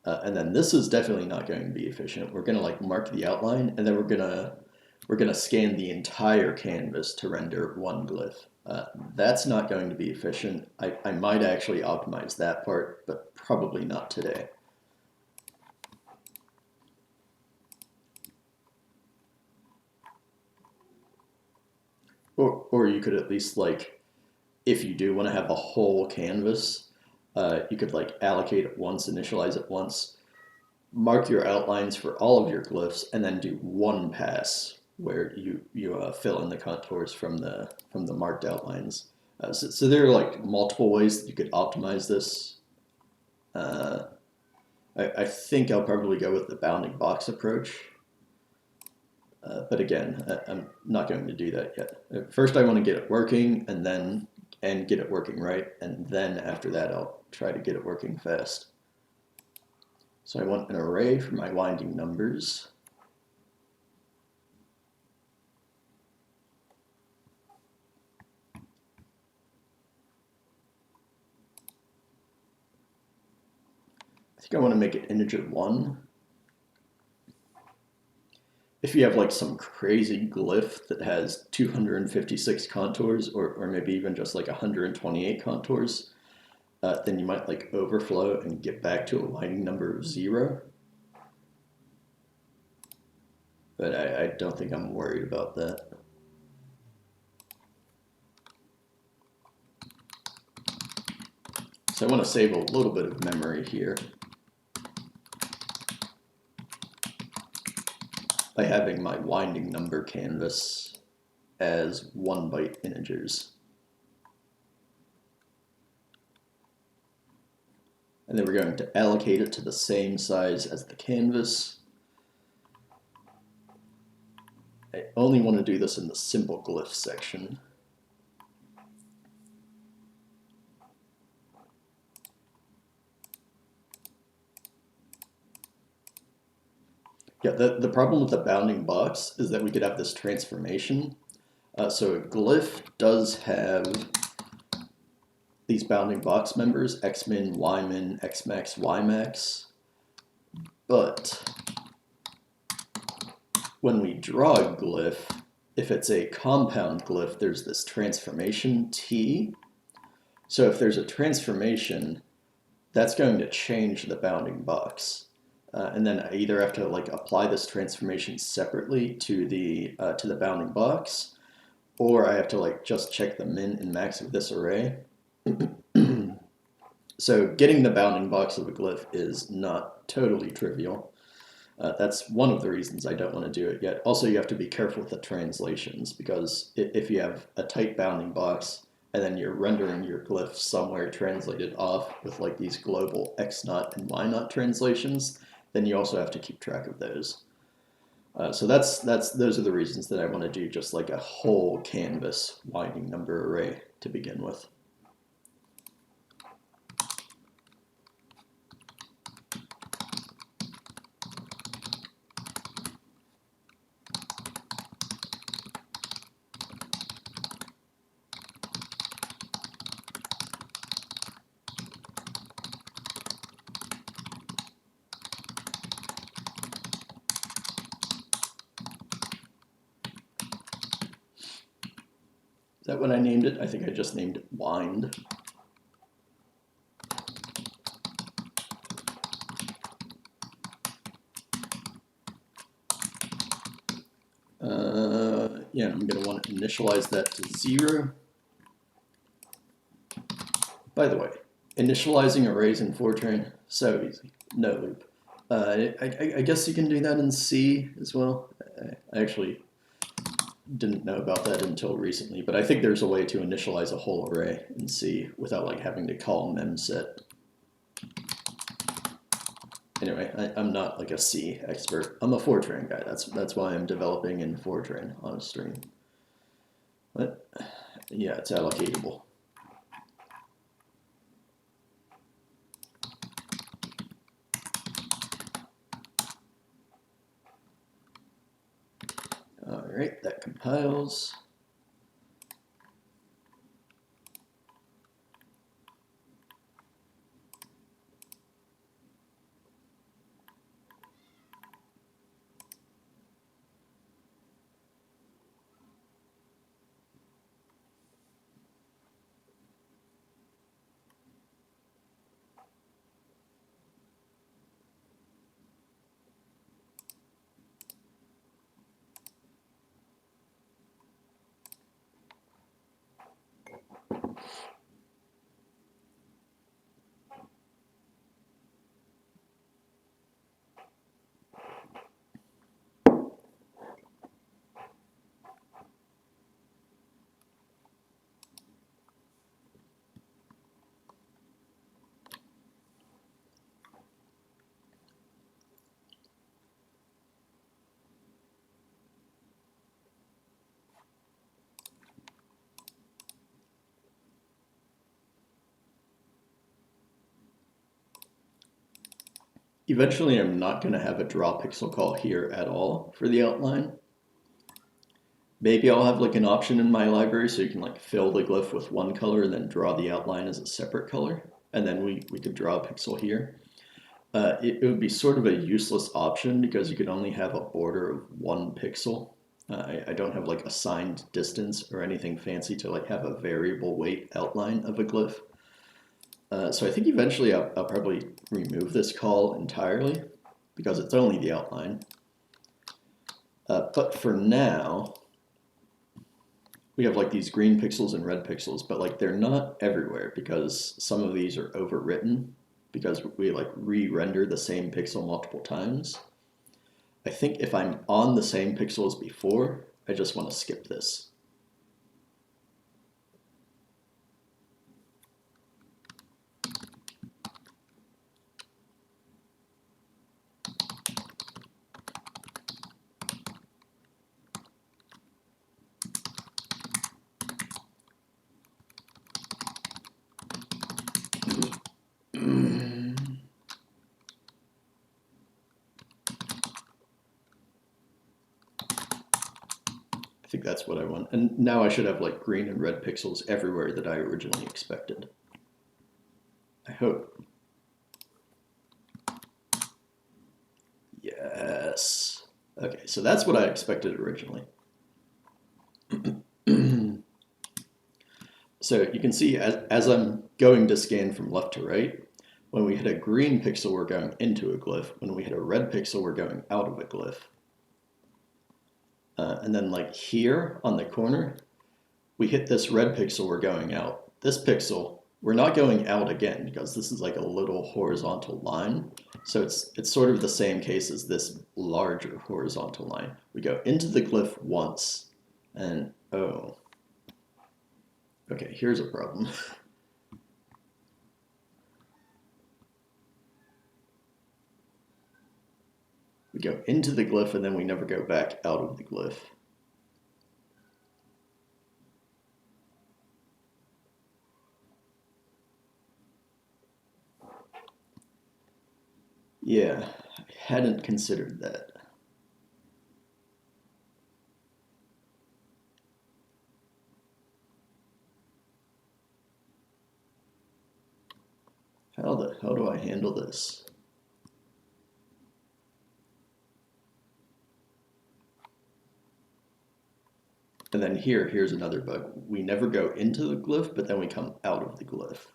And then this is definitely not going to be efficient. We're going to like mark the outline, and then we're gonna scan the entire canvas to render one glyph. That's not going to be efficient. I might actually optimize that part, but probably not today. Or you could at least like, if you do want to have a whole canvas, you could like allocate it once, initialize it once, mark your outlines for all of your glyphs, and then do one pass where you fill in the contours from the marked outlines. So there are like multiple ways that you could optimize this. I think I'll probably go with the bounding box approach. But again, I'm not going to do that yet. First, I want to get it working and get it working right. And then after that, I'll try to get it working fast. So I want an array for my winding numbers. I think I want to make it integer 1. If you have like some crazy glyph that has 256 contours or maybe even just like 128 contours, then you might like overflow and get back to a winding number of 0. But I don't think I'm worried about that. So I want to save a little bit of memory here by having my winding number canvas as 1 byte integers. And then we're going to allocate it to the same size as the canvas. I only want to do this in the simple glyph section. Yeah, the problem with the bounding box is that we could have this transformation. So a glyph does have these bounding box members, xmin, ymin, xmax, ymax, but when we draw a glyph, if it's a compound glyph, there's this transformation t. So if there's a transformation, that's going to change the bounding box. And then I either have to like apply this transformation separately to the bounding box, or I have to like just check the min and max of this array. So getting the bounding box of a glyph is not totally trivial. That's one of the reasons I don't want to do it yet. Also, you have to be careful with the translations, because if you have a tight bounding box and then you're rendering your glyph somewhere translated off with like these global x0 and y0 translations, then you also have to keep track of those. So those are the reasons that I want to do just like a whole canvas winding number array to begin with. Is that what I named it? I think I just named it wind. Yeah, I'm going to want to initialize that to 0. By the way, initializing arrays in Fortran, so easy, no loop. I guess you can do that in C as well. I actually didn't know about that until recently, but I think there's a way to initialize a whole array in C without like having to call memset. Anyway, I'm not like a C expert. I'm a Fortran guy. That's why I'm developing in Fortran on a stream. But yeah, it's allocatable. All right, that compiles. Eventually, I'm not going to have a draw pixel call here at all for the outline. Maybe I'll have like an option in my library so you can like fill the glyph with one color and then draw the outline as a separate color. And then we could draw a pixel here. It would be sort of a useless option because you could only have a border of 1 pixel. I don't have like assigned distance or anything fancy to like have a variable weight outline of a glyph. So I think eventually I'll probably remove this call entirely because it's only the outline. But for now, we have like these green pixels and red pixels, but like they're not everywhere because some of these are overwritten because we like re-render the same pixel multiple times. I think if I'm on the same pixel as before, I just want to skip this. I think that's what I want. And now I should have like green and red pixels everywhere that I originally expected. I hope. Yes. Okay, so that's what I expected originally. So you can see as I'm going to scan from left to right, when we hit a green pixel, we're going into a glyph. When we hit a red pixel, we're going out of a glyph. And then like here on the corner, we hit this red pixel, we're going out. This pixel, we're not going out again because this is like a little horizontal line. So it's sort of the same case as this larger horizontal line. We go into the glyph once and oh, okay, here's a problem. We go into the glyph and then we never go back out of the glyph. Yeah, I hadn't considered that. How the hell do I handle this? And then here's another bug. We never go into the glyph, but then we come out of the glyph.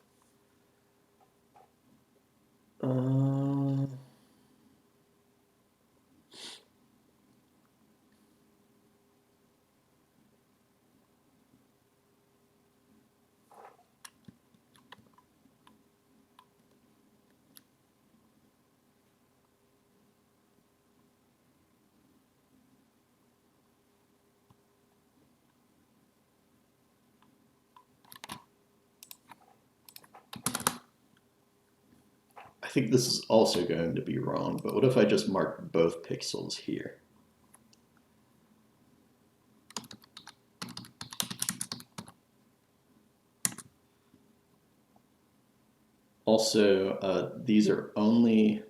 I think this is also going to be wrong, but what if I just mark both pixels here? Also, these are only,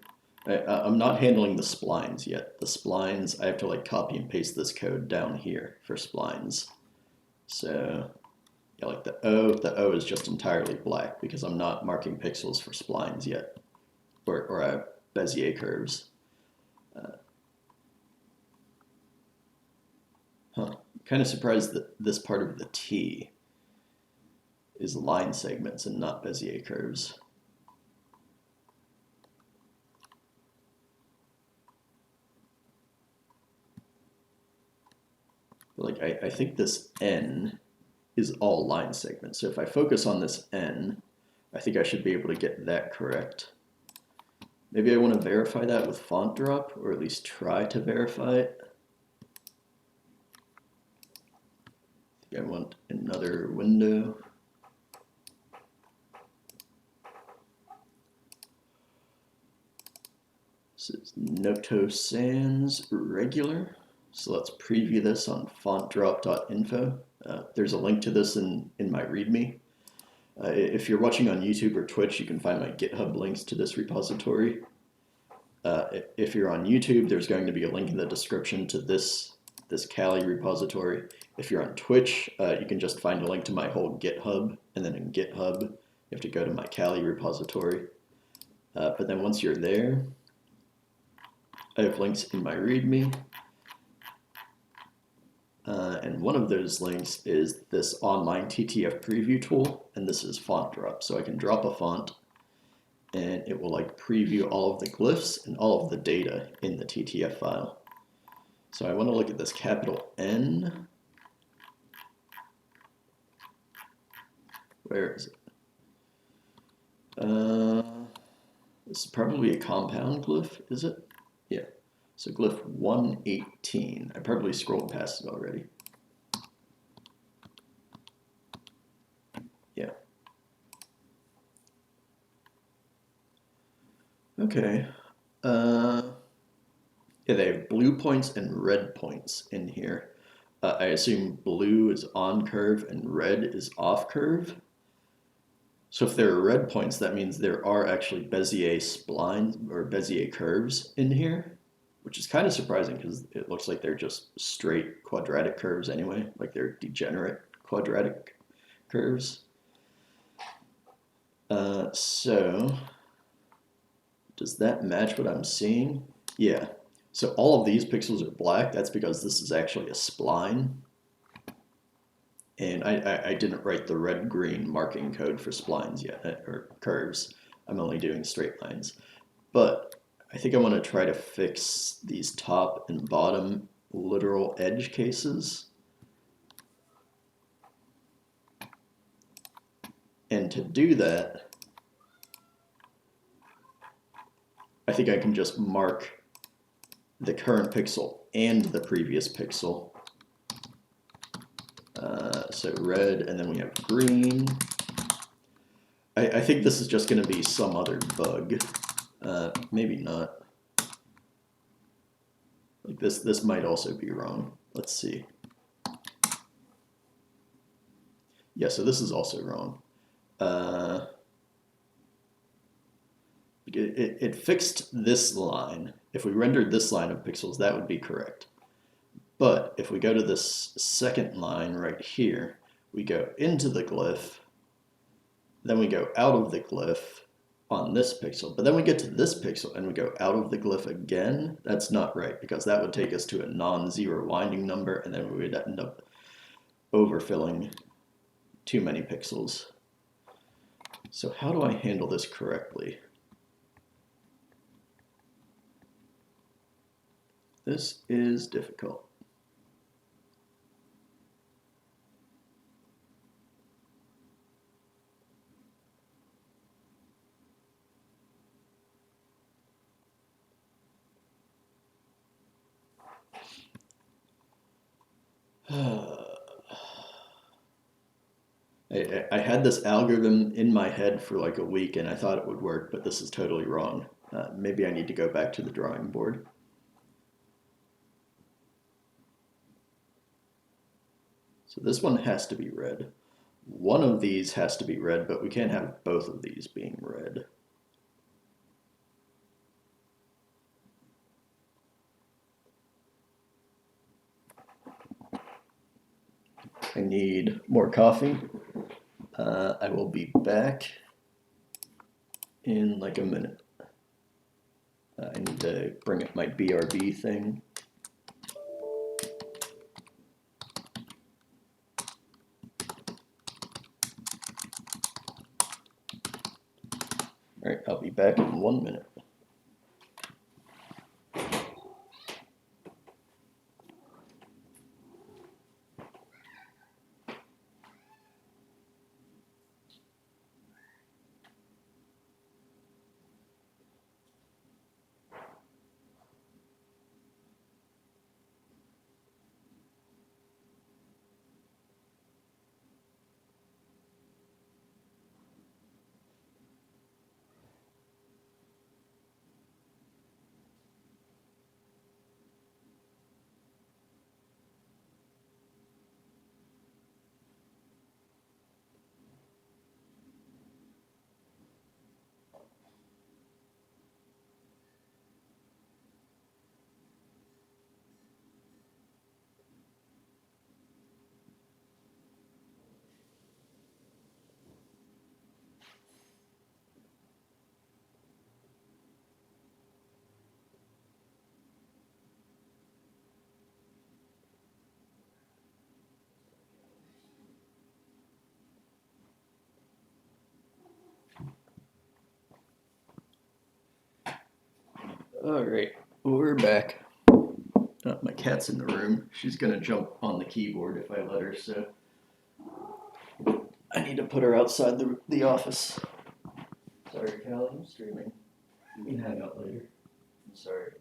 I'm not handling the splines yet. The splines, I have to like copy and paste this code down here for splines. So yeah, like the O is just entirely black because I'm not marking pixels for splines yet, or Bezier curves. I'm kind of surprised that this part of the T is line segments and not Bezier curves. Like I think this N is all line segments. So if I focus on this N, I think I should be able to get that correct. Maybe I want to verify that with font drop, or at least try to verify it. I think I want another window. This is Noto Sans regular. So let's preview this on fontdrop.info. There's a link to this in my README. If you're watching on YouTube or Twitch, you can find my GitHub links to this repository. If you're on YouTube, there's going to be a link in the description to this cali repository. If you're on Twitch, you can just find a link to my whole GitHub, and then in GitHub, you have to go to my cali repository. But then once you're there, I have links in my README. And one of those links is this online TTF preview tool, and this is font drop. So I can drop a font, and it will like preview all of the glyphs and all of the data in the TTF file. So I want to look at this capital N. Where is it? This is probably a compound glyph, is it? Yeah. So glyph 118. I probably scrolled past it already. Yeah. Okay. Yeah, they have blue points and red points in here. I assume blue is on curve and red is off curve. So if there are red points, that means there are actually Bezier splines or Bezier curves in here, which is kind of surprising because it looks like they're just straight quadratic curves anyway, like they're degenerate quadratic curves. So does that match what I'm seeing? Yeah. So all of these pixels are black. That's because this is actually a spline. And I didn't write the red-green marking code for splines yet, or curves. I'm only doing straight lines. But I think I want to try to fix these top and bottom literal edge cases. And to do that, I think I can just mark the current pixel and the previous pixel. So red, and then we have green. I think this is just going to be some other bug. Maybe not. Like this might also be wrong. Let's see. Yeah, so this is also wrong. It fixed this line. If we rendered this line of pixels, that would be correct. But if we go to this second line right here, we go into the glyph, then we go out of the glyph on this pixel, but then we get to this pixel and we go out of the glyph again. That's not right, because that would take us to a non-zero winding number, and then we would end up overfilling too many pixels. So how do I handle this correctly? This is difficult. I had this algorithm in my head for like a week and I thought it would work, but this is totally wrong. Maybe I need to go back to the drawing board. So this one has to be red. One of these has to be red, but we can't have both of these being red. I need more coffee. I will be back in like a minute. I need to bring up my BRB thing. All right, I'll be back in 1 minute. All right, we're back. My cat's in the room. She's gonna jump on the keyboard if I let her, so I need to put her outside the office. Sorry, Callie, I'm streaming. We can hang out later. I'm sorry.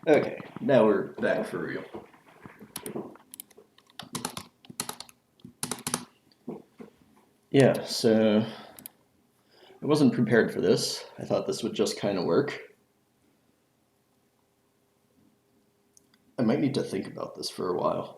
Okay, now we're back for real. Yeah, so I wasn't prepared for this. I thought this would just kind of work. I might need to think about this for a while.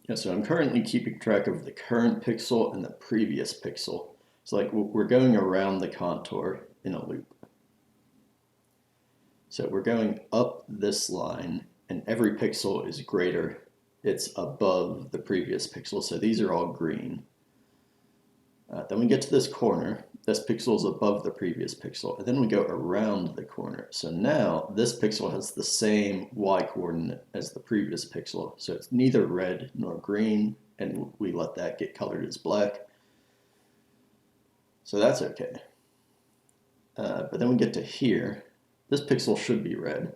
Yeah, so I'm currently keeping track of the current pixel and the previous pixel. So like we're going around the contour in a loop. So we're going up this line and every pixel is greater. It's above the previous pixel. So these are all green. Then we get to this corner. This pixel is above the previous pixel. And then we go around the corner. So now this pixel has the same y coordinate as the previous pixel. So it's neither red nor green. And we let that get colored as black. So that's okay. But then we get to here. This pixel should be red.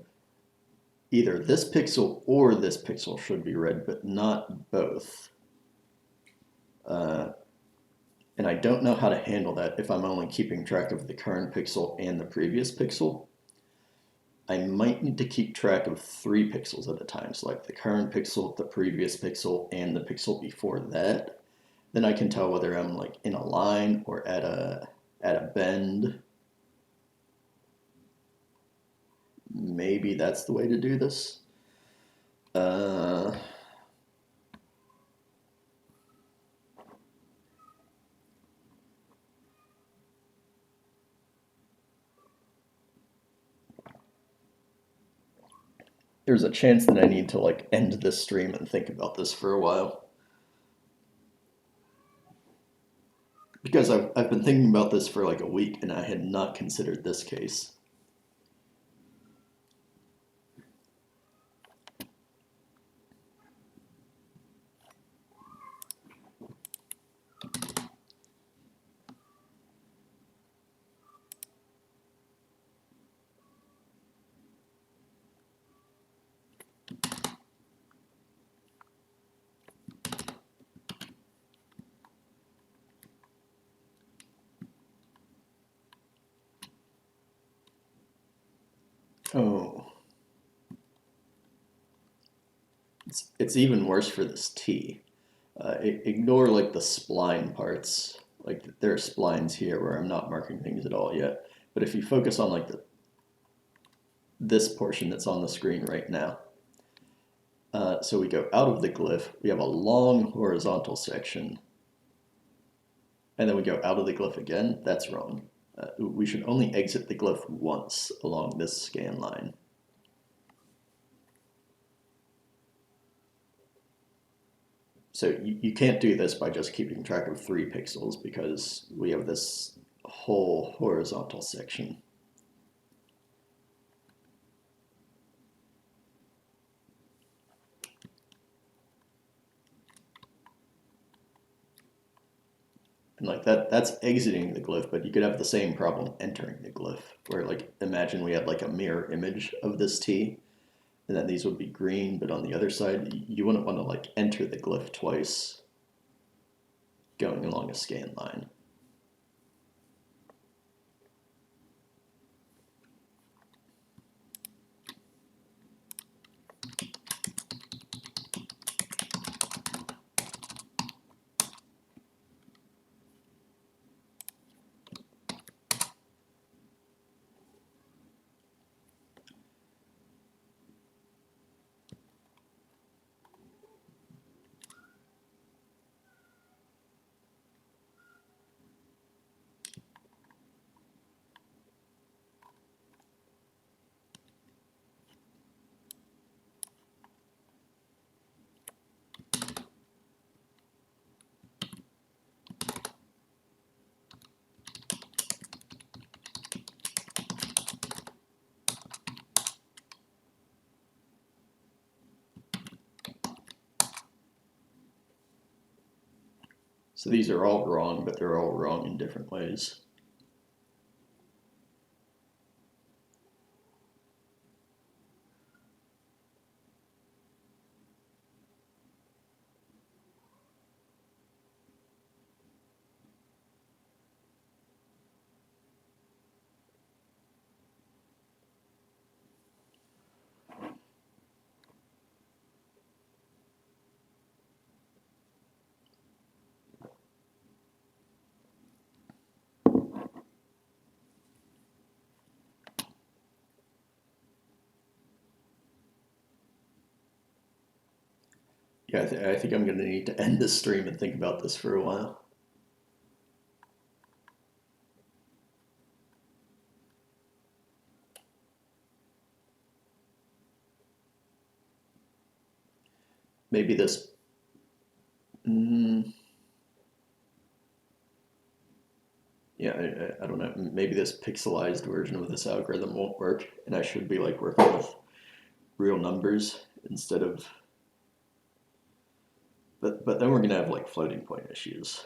Either this pixel or this pixel should be red, but not both. And I don't know how to handle that if I'm only keeping track of the current pixel and the previous pixel. I might need to keep track of 3 pixels at a time, so like the current pixel, the previous pixel, and the pixel before that. Then I can tell whether I'm like in a line or at a bend. Maybe that's the way to do this. There's a chance that I need to like end this stream and think about this for a while. Because I've been thinking about this for like a week and I had not considered this case. Oh. It's even worse for this T. Ignore like the spline parts. Like there are splines here where I'm not marking things at all yet. But if you focus on like this portion that's on the screen right now. So we go out of the glyph, we have a long horizontal section, and then we go out of the glyph again. That's wrong. We should only exit the glyph once along this scan line. So you can't do this by just keeping track of 3 pixels because we have this whole horizontal section. And like that's exiting the glyph, but you could have the same problem entering the glyph, where like imagine we had like a mirror image of this T, and then these would be green, but on the other side, you wouldn't want to like enter the glyph twice going along a scan line. So these are all wrong, but they're all wrong in different ways. Yeah, I think I'm going to need to end this stream and think about this for a while. Maybe this... yeah, I don't know. Maybe this pixelized version of this algorithm won't work, and I should be like working with real numbers instead of... But then we're going to have like floating point issues.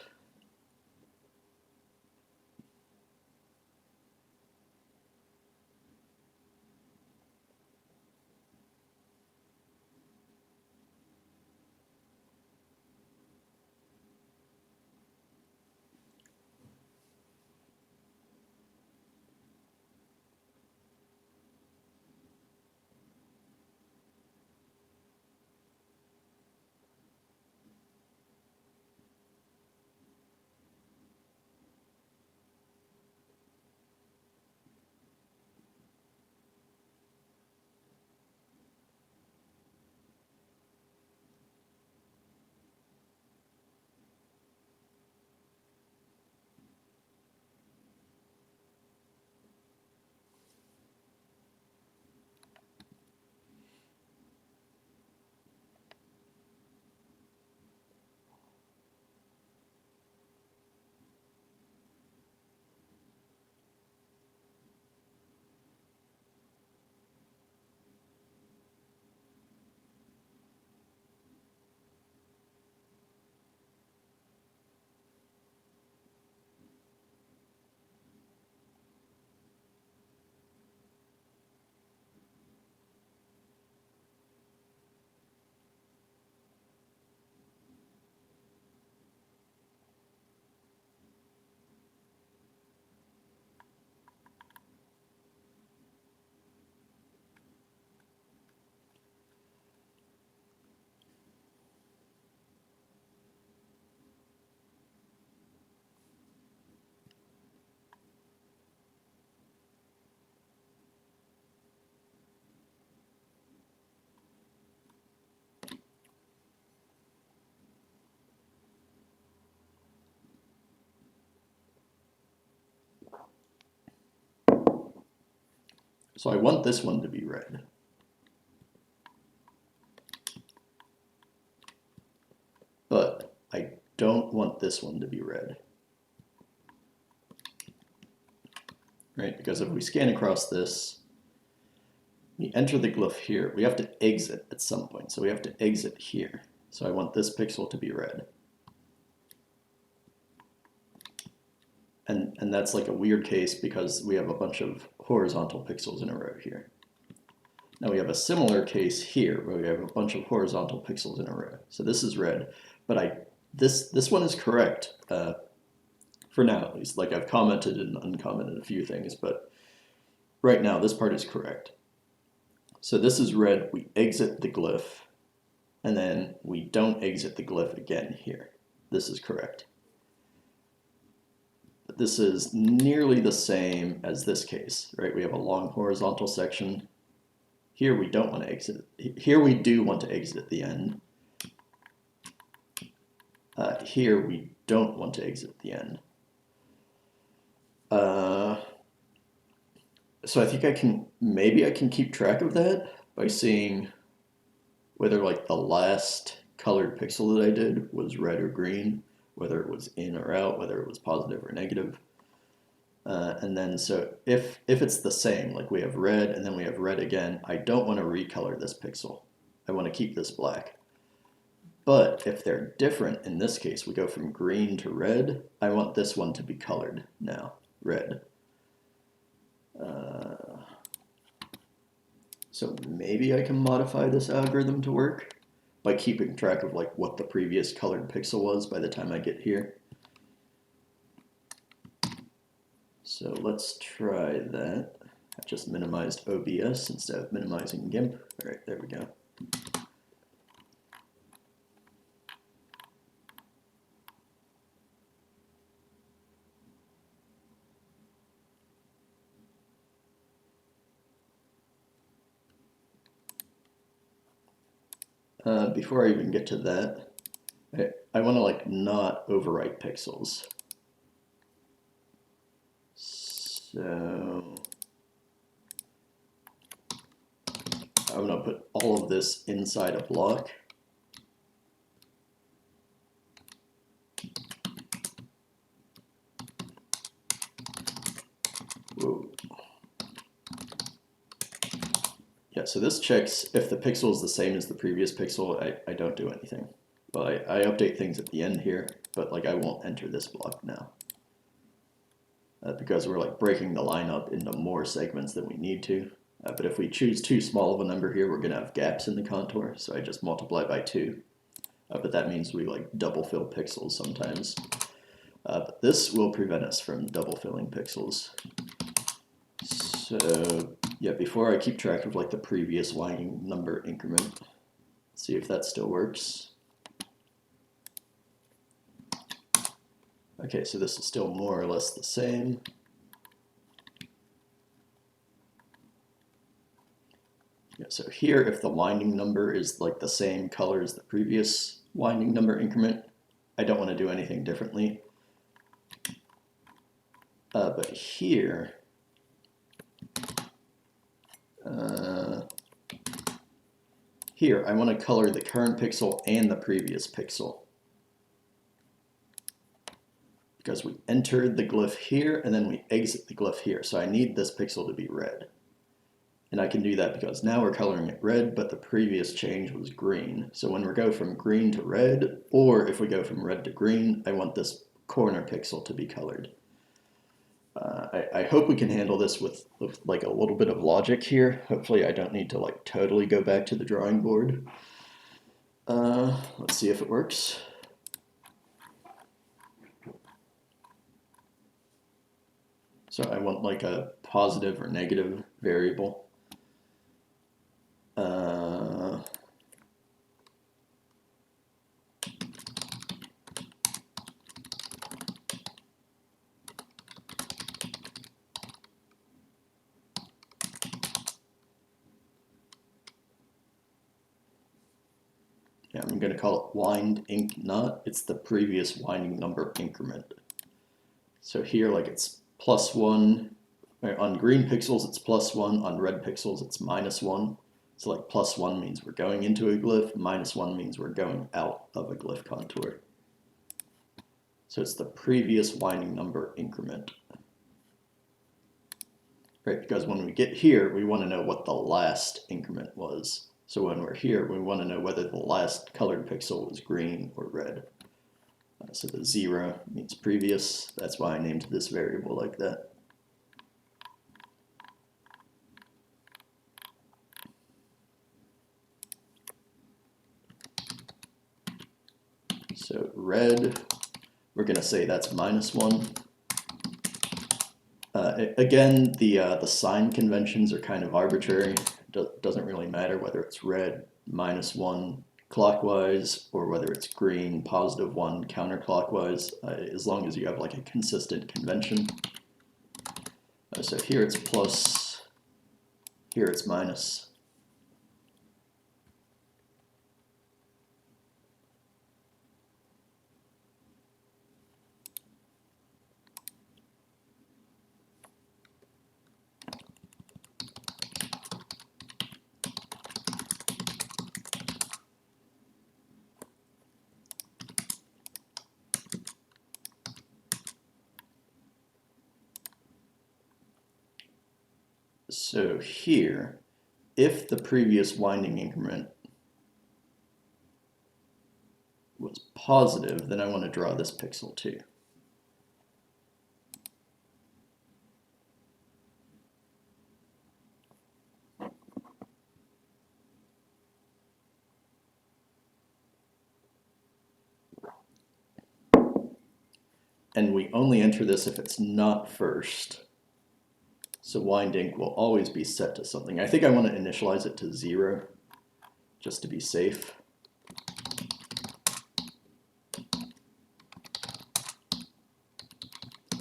So I want this one to be red. But I don't want this one to be red. Right? Because if we scan across this, we enter the glyph here, we have to exit at some point. So we have to exit here. So I want this pixel to be red. And that's like a weird case because we have a bunch of horizontal pixels in a row here. Now we have a similar case here where we have a bunch of horizontal pixels in a row. So this is red, but this one is correct for now at least. Like I've commented and uncommented a few things, but right now this part is correct. So this is red, we exit the glyph, and then we don't exit the glyph again here. This is correct. But this is nearly the same as this case, right? We have a long horizontal section. Here we don't want to exit. Here we do want to exit at the end. Here we don't want to exit at the end. So I think maybe I can keep track of that by seeing whether like the last colored pixel that I did was red or green, whether it was in or out, whether it was positive or negative. And then so if it's the same, like we have red and then we have red again, I don't want to recolor this pixel. I want to keep this black. But if they're different, in this case, we go from green to red, I want this one to be colored now, red. So maybe I can modify this algorithm to work by keeping track of like what the previous colored pixel was by the time I get here. So let's try that. I just minimized OBS instead of minimizing GIMP. All right, there we go. Before I even get to that, I want to like not overwrite pixels. So I'm going to put all of this inside a block. Whoa. Yeah, so this checks if the pixel is the same as the previous pixel, I don't do anything. Well, I update things at the end here, but like I won't enter this block now. Because we're like breaking the line up into more segments than we need to. But if we choose too small of a number here, we're going to have gaps in the contour, so I just multiply by 2. But that means we like double fill pixels sometimes. But this will prevent us from double filling pixels. So yeah, before I keep track of like the previous winding number increment, let's see if that still works. Okay, so this is still more or less the same. Yeah, so here, if the winding number is like the same color as the previous winding number increment, I don't want to do anything differently. But here, I want to color the current pixel and the previous pixel. Because we entered the glyph here and then we exit the glyph here. So I need this pixel to be red. And I can do that because now we're coloring it red, but the previous change was green. So when we go from green to red, or if we go from red to green, I want this corner pixel to be colored. I hope we can handle this with like a little bit of logic here. Hopefully I don't need to like totally go back to the drawing board. Let's see if it works. So I want like a positive or negative variable. Yeah, I'm going to call it wind inc not. It's the previous winding number increment. So here, like it's +1. On green pixels, it's +1. On red pixels, it's -1. So like +1 means we're going into a glyph. -1 means we're going out of a glyph contour. So it's the previous winding number increment. Right, because when we get here, we want to know what the last increment was. So when we're here, we want to know whether the last colored pixel was green or red. So the 0 means previous. That's why I named this variable like that. So red, we're going to say that's -1. Again, the sign conventions are kind of arbitrary. Doesn't really matter whether it's red -1 clockwise or whether it's green +1 counterclockwise, as long as you have like a consistent convention. So here it's plus, here it's minus. So here, if the previous winding increment positive, then I want to draw this pixel too. And we only enter this if it's not first. So wind ink will always be set to something. I think I want to initialize it to 0, just to be safe.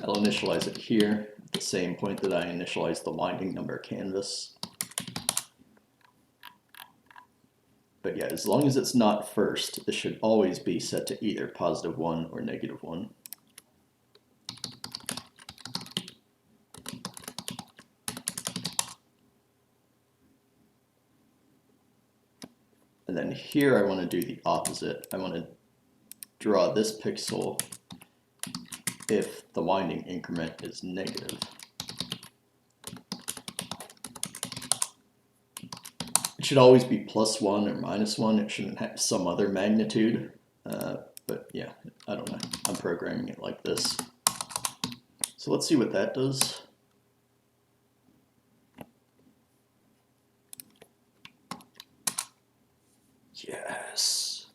I'll initialize it here at the same point that I initialize the winding number canvas. But yeah, as long as it's not first, this should always be set to either +1 or -1. And then here I want to do the opposite. I want to draw this pixel if the winding increment is negative. It should always be +1 or -1. It shouldn't have some other magnitude. But yeah, I don't know. I'm programming it like this. So let's see what that does. Yes.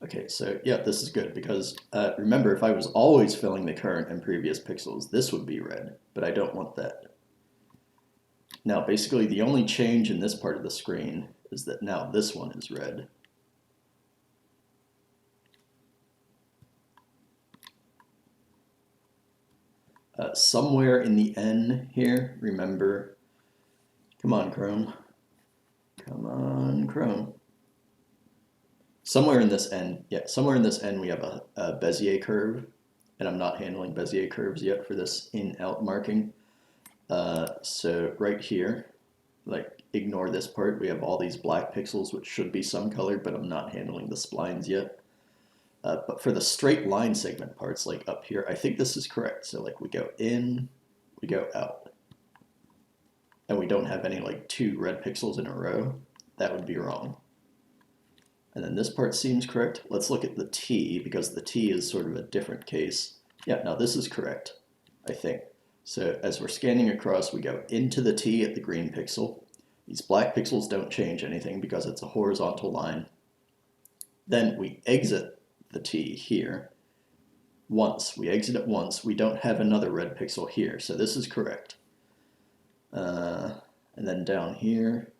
Okay, so yeah, this is good because remember, if I was always filling the current and previous pixels, this would be red, but I don't want that. Now, basically, the only change in this part of the screen is that now this one is red. Somewhere in the N here, remember, come on, Chrome. Come on, Chrome. Somewhere in this N, we have a Bezier curve, and I'm not handling Bezier curves yet for this in-out marking. So right here, like ignore this part, we have all these black pixels which should be some colored, but I'm not handling the splines yet. But for the straight line segment parts, like up here, I think this is correct. So like we go in, we go out. And we don't have any like 2 red pixels in a row. That would be wrong. And then this part seems correct. Let's look at the T, because the T is sort of a different case. Yeah, now this is correct, I think. So as we're scanning across, we go into the T at the green pixel. These black pixels don't change anything because it's a horizontal line. Then we exit the T here once. We exit it once. We don't have another red pixel here, so this is correct. And then down here,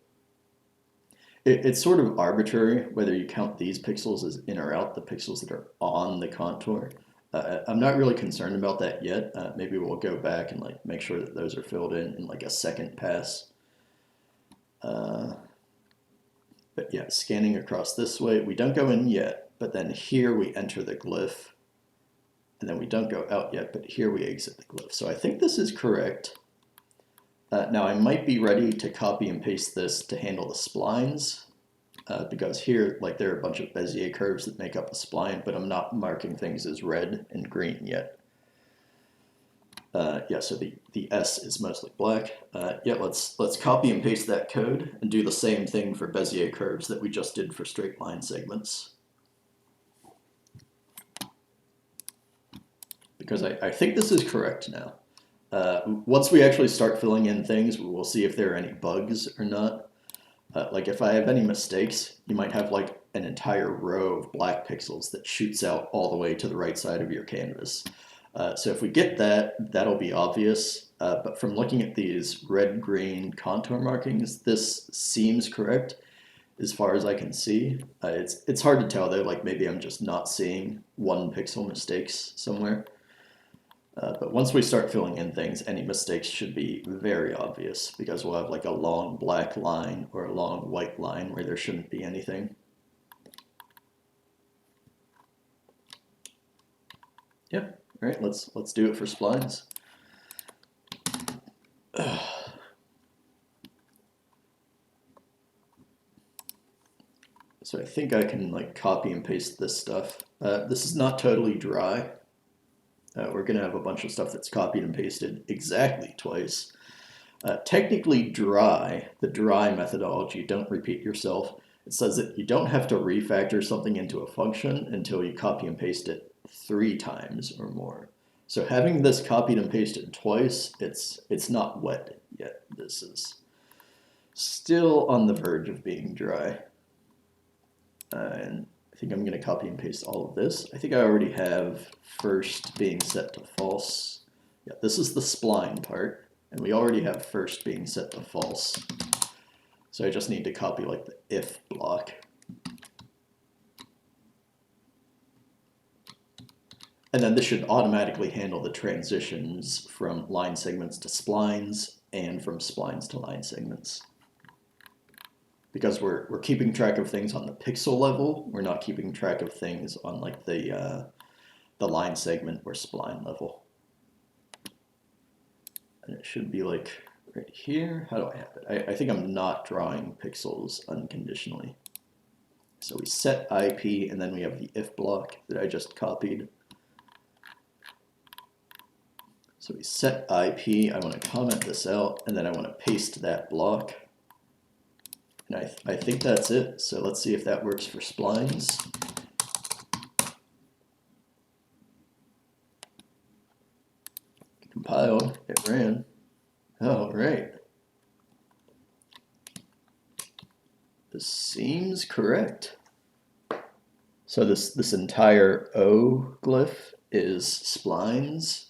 it's sort of arbitrary whether you count these pixels as in or out, the pixels that are on the contour. I'm not really concerned about that yet. Maybe we'll go back and like make sure that those are filled in like a second pass. But yeah, scanning across this way, we don't go in yet, but then here we enter the glyph, and then we don't go out yet, but here we exit the glyph. So I think this is correct. Now I might be ready to copy and paste this to handle the splines, because here, like, there are a bunch of Bezier curves that make up a spline, but I'm not marking things as red and green yet. Yeah, so the S is mostly black. Yeah, let's copy and paste that code and do the same thing for Bezier curves that we just did for straight line segments. Because I think this is correct now. Once we actually start filling in things, we'll see if there are any bugs or not. Like if I have any mistakes, you might have like an entire row of black pixels that shoots out all the way to the right side of your canvas. So if we get that, that'll be obvious. But from looking at these red-green contour markings, this seems correct as far as I can see. It's hard to tell though, like maybe I'm just not seeing 1 pixel mistakes somewhere. But once we start filling in things, any mistakes should be very obvious because we'll have like a long black line or a long white line where there shouldn't be anything. Yep, all right, let's do it for splines. So I think I can like copy and paste this stuff. This is not totally dry. We're going to have a bunch of stuff that's copied and pasted exactly twice. Technically dry, the dry methodology, don't repeat yourself, it says that you don't have to refactor something into a function until you copy and paste it 3 times or more. So having this copied and pasted twice, it's not wet yet. This is still on the verge of being dry. And I think I'm going to copy and paste all of this. I think I already have first being set to false. Yeah, this is the spline part, and we already have first being set to false. So I just need to copy like the if block. And then this should automatically handle the transitions from line segments to splines and from splines to line segments. Because we're keeping track of things on the pixel level, we're not keeping track of things on like the line segment or spline level. And it should be like right here. How do I have it? I think I'm not drawing pixels unconditionally. So we set IP, and then we have the if block that I just copied. So we set IP, I want to comment this out, and then I want to paste that block. And I think that's it. So let's see if that works for splines. Compiled, it ran. Oh, right. This seems correct. So this entire O glyph is splines.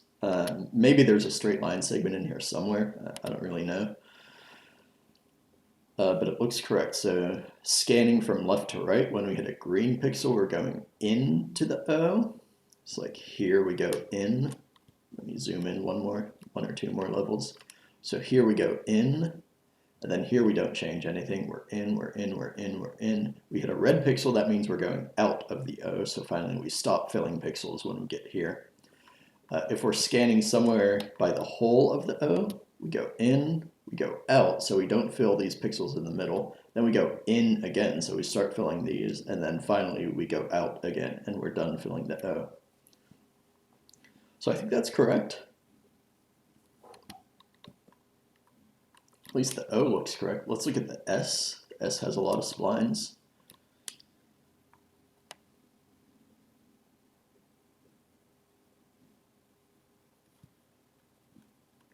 Maybe there's a straight line segment in here somewhere. I don't really know. But it looks correct. So scanning from left to right, when we hit a green pixel, we're going into the O. It's like here we go in. Let me zoom in one or two more levels. So here we go in, and then here we don't change anything. We're in, we're in, we're in, we're in. We hit a red pixel, that means we're going out of the O. So finally we stop filling pixels when we get here. If we're scanning somewhere by the whole of the O, we go in, we go out, so we don't fill these pixels in the middle. Then we go in again, so we start filling these, and then finally we go out again, and we're done filling the O. So I think that's correct. At least the O looks correct. Let's look at the S. The S has a lot of splines.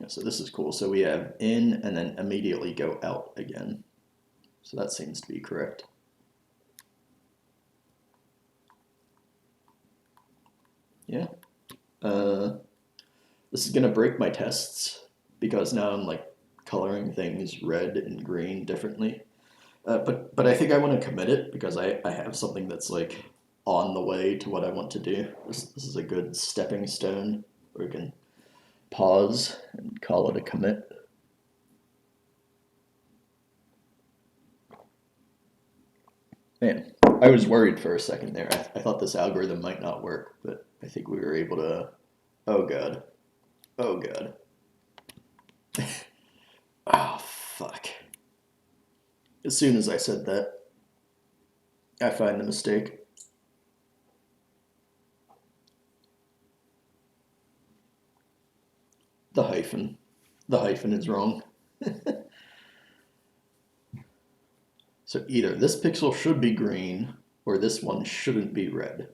So this is cool. So we have in and then immediately go out again. So that seems to be correct. Yeah. This is going to break my tests because now I'm like coloring things red and green differently. But I think I want to commit it because I have something that's like on the way to what I want to do. This is a good stepping stone where we can pause and call it a commit. Man, I was worried for a second there. I thought this algorithm might not work, but I think we were able to. Oh god. Oh god. Oh fuck. As soon as I said that, I find the mistake. The hyphen. The hyphen is wrong. So either this pixel should be green or this one shouldn't be red.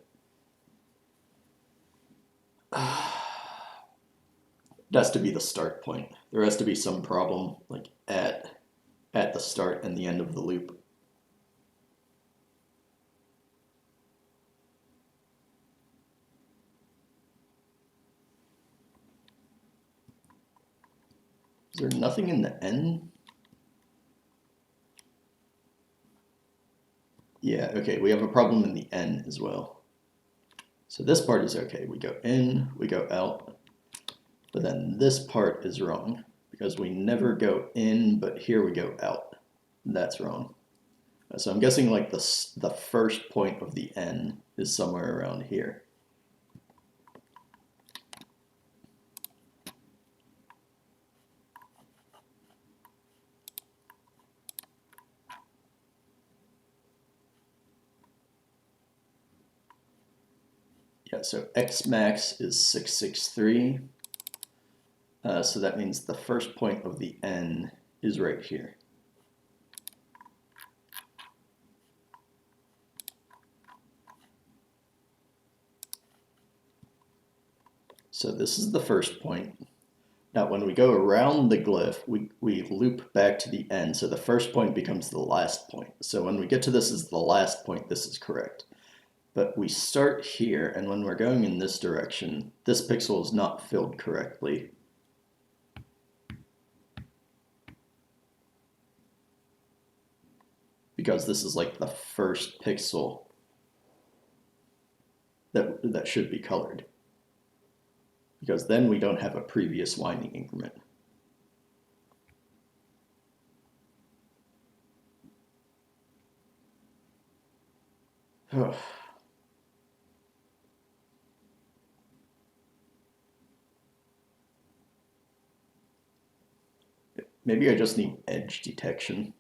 It has to be the start point. There has to be some problem like at the start and the end of the loop. Is there nothing in the end? Yeah, okay, we have a problem in the N as well. So this part is okay. We go in, we go out, but then this part is wrong because we never go in, but here we go out. That's wrong. So I'm guessing like the first point of the N is somewhere around here. Yeah, so X max is 663. So that means the first point of the N is right here. So this is the first point. Now when we go around the glyph, we loop back to the end. So the first point becomes the last point. So when we get to this as the last point, this is correct. But we start here, and when we're going in this direction, this pixel is not filled correctly. Because this is like the first pixel that should be colored. Because then we don't have a previous winding increment. Maybe I just need edge detection.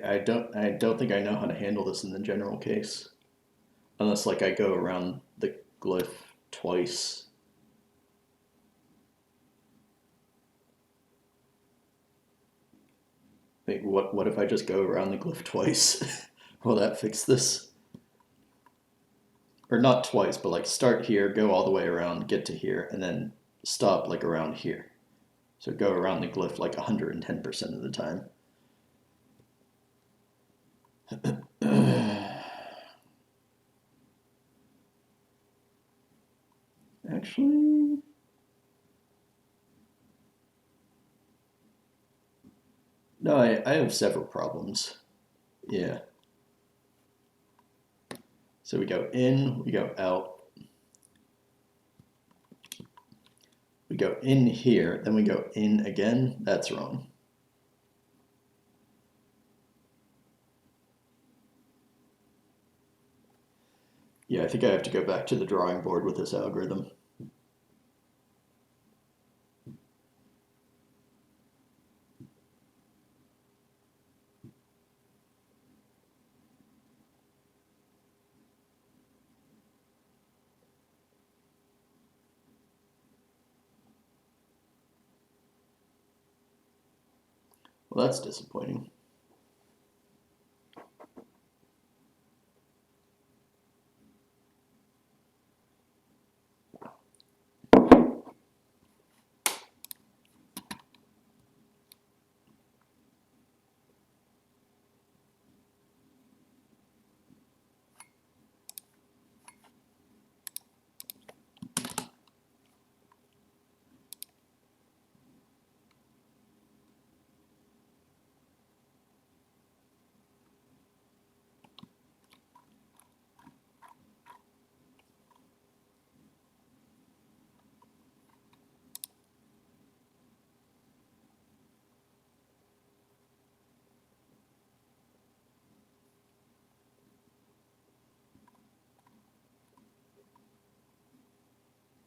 I don't think I know how to handle this in the general case. Unless like I go around the glyph twice. Wait, what if I just go around the glyph twice? Will that fix this? Or not twice, but like start here, go all the way around, get to here, and then stop like around here. So go around the glyph like 110% of the time. Actually, no, I have several problems. Yeah. So we go in, we go out. We go in here, then we go in again. That's wrong. Yeah, I think I have to go back to the drawing board with this algorithm. Well, that's disappointing.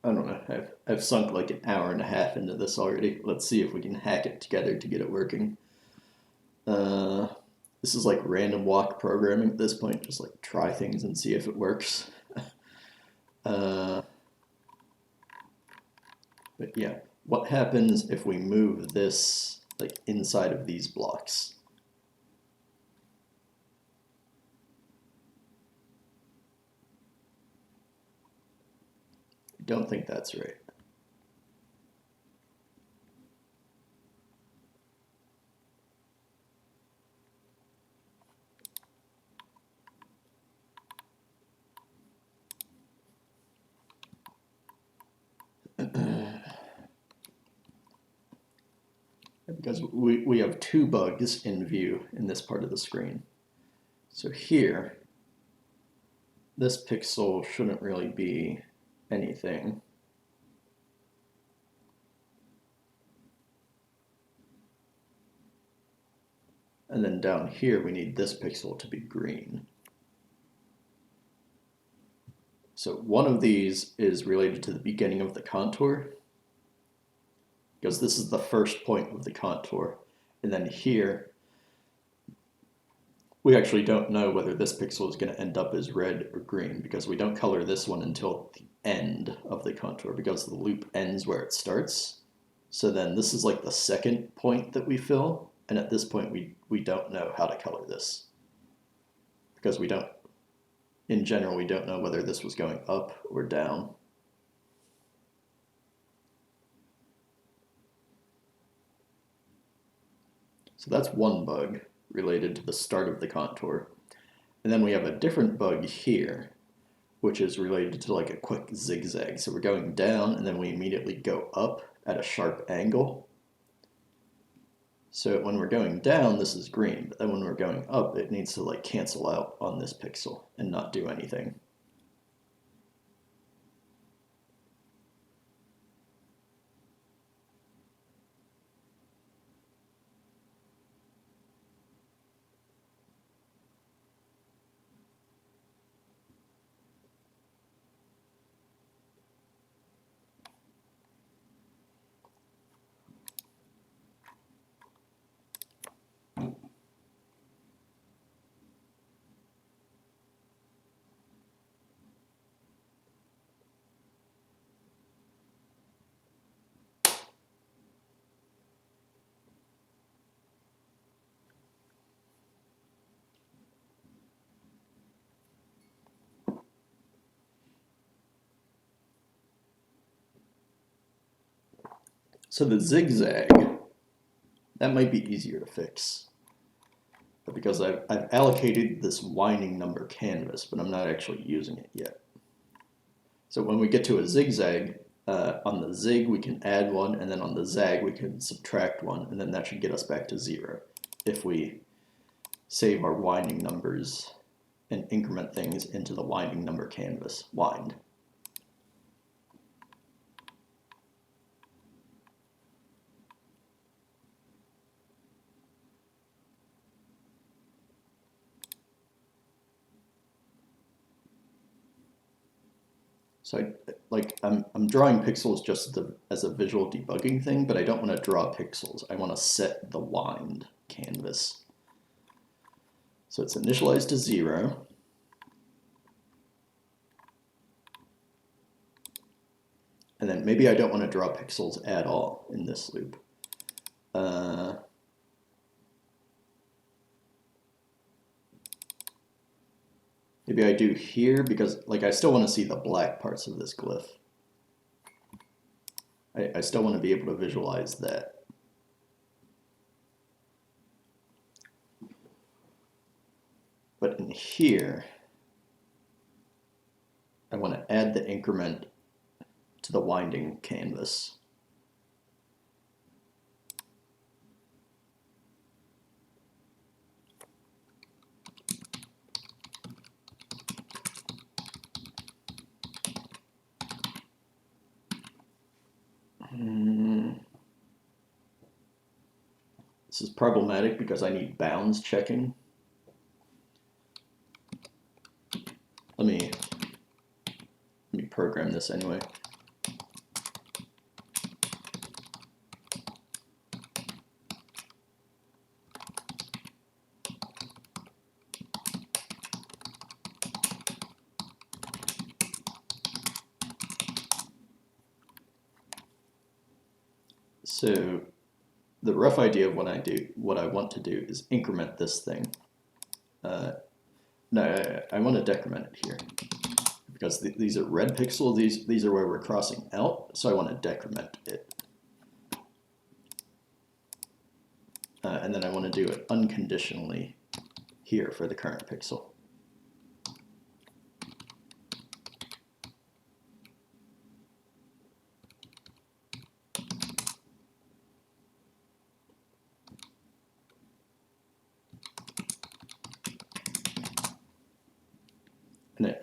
I don't know. I've sunk like an hour and a half into this already. Let's see if we can hack it together to get it working. This is like random walk programming at this point. Just like try things and see if it works. But yeah, what happens if we move this like inside of these blocks? I don't think that's right. Because we have two bugs in view in this part of the screen. So here, this pixel shouldn't really be anything. And then down here, we need this pixel to be green. So one of these is related to the beginning of the contour, because this is the first point of the contour. And then here, we actually don't know whether this pixel is going to end up as red or green, because we don't color this one until the end of the contour, because the loop ends where it starts. So then this is like the second point that we fill, and at this point we don't know how to color this, because we don't, in general, we don't know whether this was going up or down. So that's one bug related to the start of the contour. And then we have a different bug here, which is related to like a quick zigzag. So we're going down and then we immediately go up at a sharp angle. So when we're going down, this is green, but then when we're going up, it needs to like cancel out on this pixel and not do anything. So the zigzag, that might be easier to fix, but because I've allocated this winding number canvas, but I'm not actually using it yet. So when we get to a zigzag, on the zig we can add one, and then on the zag we can subtract one, and then that should get us back to 0 if we save our winding numbers and increment things into the winding number canvas, wind. So I'm drawing pixels just as a visual debugging thing, but I don't want to draw pixels. I want to set the wind canvas. So it's initialized to 0. And then maybe I don't want to draw pixels at all in this loop. Maybe I do here because like I still want to see the black parts of this glyph. I still want to be able to visualize that. But in here, I want to add the increment to the winding canvas. This is problematic because I need bounds checking. Let me program this anyway. So the rough idea of what I want to do is increment this thing. No, I want to decrement it here because these are red pixels. These are where we're crossing out, so I want to decrement it. And then I want to do it unconditionally here for the current pixel. And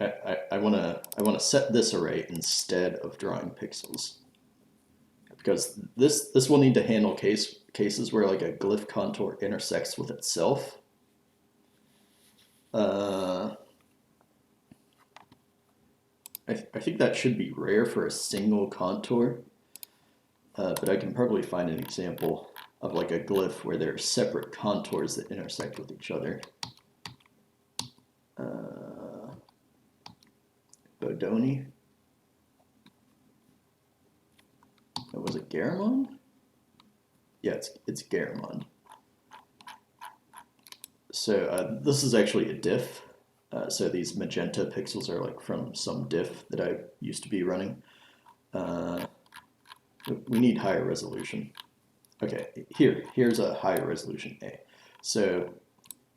I want to set this array instead of drawing pixels, because this will need to handle cases where like a glyph contour intersects with itself. I think that should be rare for a single contour, but I can probably find an example of like a glyph where there are separate contours that intersect with each other. Bodoni. Oh, was it Garamond? Yeah, it's Garamond. So this is actually a diff. So these magenta pixels are like from some diff that I used to be running. We need higher resolution. Okay, here's a higher resolution A. So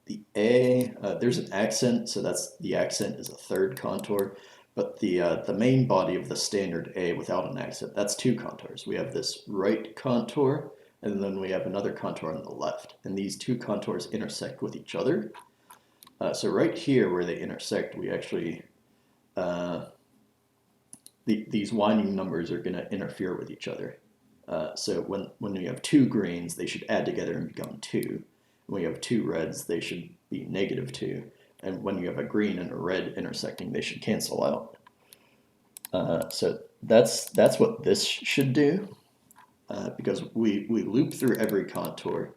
the A, there's an accent, so the accent is a third contour, but the main body of the standard A without an accent, that's two contours. We have this right contour, and then we have another contour on the left, and these two contours intersect with each other. So right here where they intersect, we actually, these winding numbers are going to interfere with each other. So when we have two greens, they should add together and become 2. When we have two reds, they should be -2. And when you have a green and a red intersecting, they should cancel out. So that's what this should do, because we loop through every contour,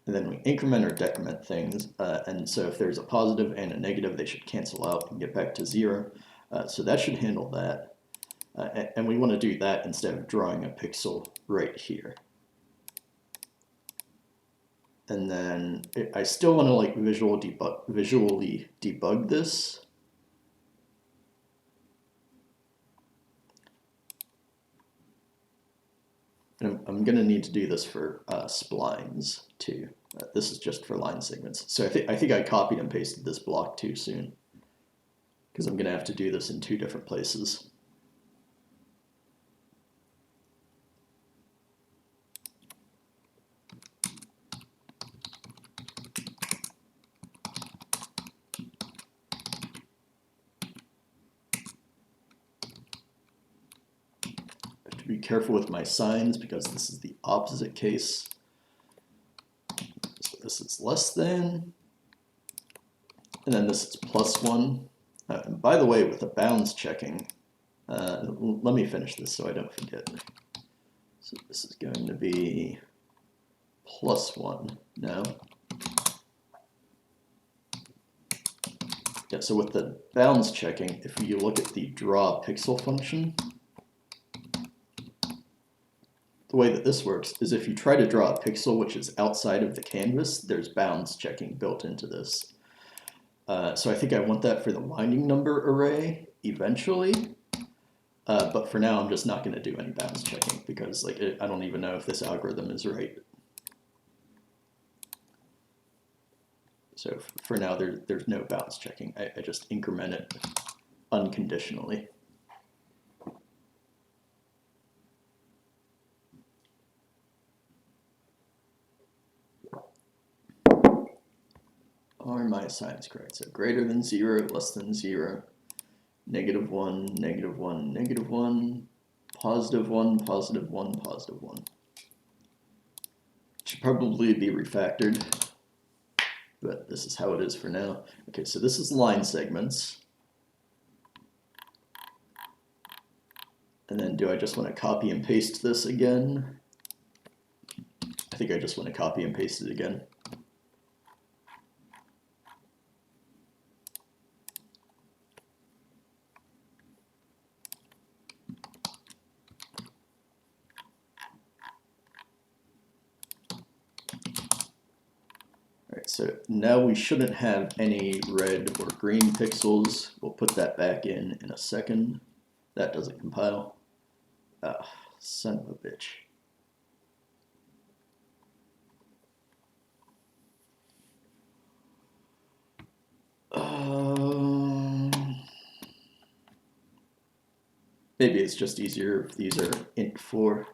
and then we increment or decrement things. And so if there's a positive and a negative, they should cancel out and get back to 0. So that should handle that. And we want to do that instead of drawing a pixel right here. And then I still want to like visually debug this. And I'm going to need to do this for splines too. This is just for line segments. So I think I copied and pasted this block too soon, because I'm going to have to do this in 2 different places. Be careful with my signs because this is the opposite case. So this is less than, and then this is +1. And by the way, with the bounds checking, let me finish this so I don't forget. So this is going to be +1 now. Yeah, so with the bounds checking, if you look at the draw pixel function, the way that this works is if you try to draw a pixel which is outside of the canvas, there's bounds checking built into this. So I think I want that for the winding number array eventually, but for now I'm just not going to do any bounds checking because like I don't even know if this algorithm is right. So for now there's no bounds checking. I just increment it unconditionally. Are my signs correct? So greater than 0, less than 0, -1, -1, -1, +1, +1, +1. Should probably be refactored, but this is how it is for now. Okay, so this is line segments. And then do I just want to copy and paste this again? I think I just want to copy and paste it again. So now we shouldn't have any red or green pixels. We'll put that back in a second. That doesn't compile. Ah, son of a bitch. Maybe it's just easier if these are int4.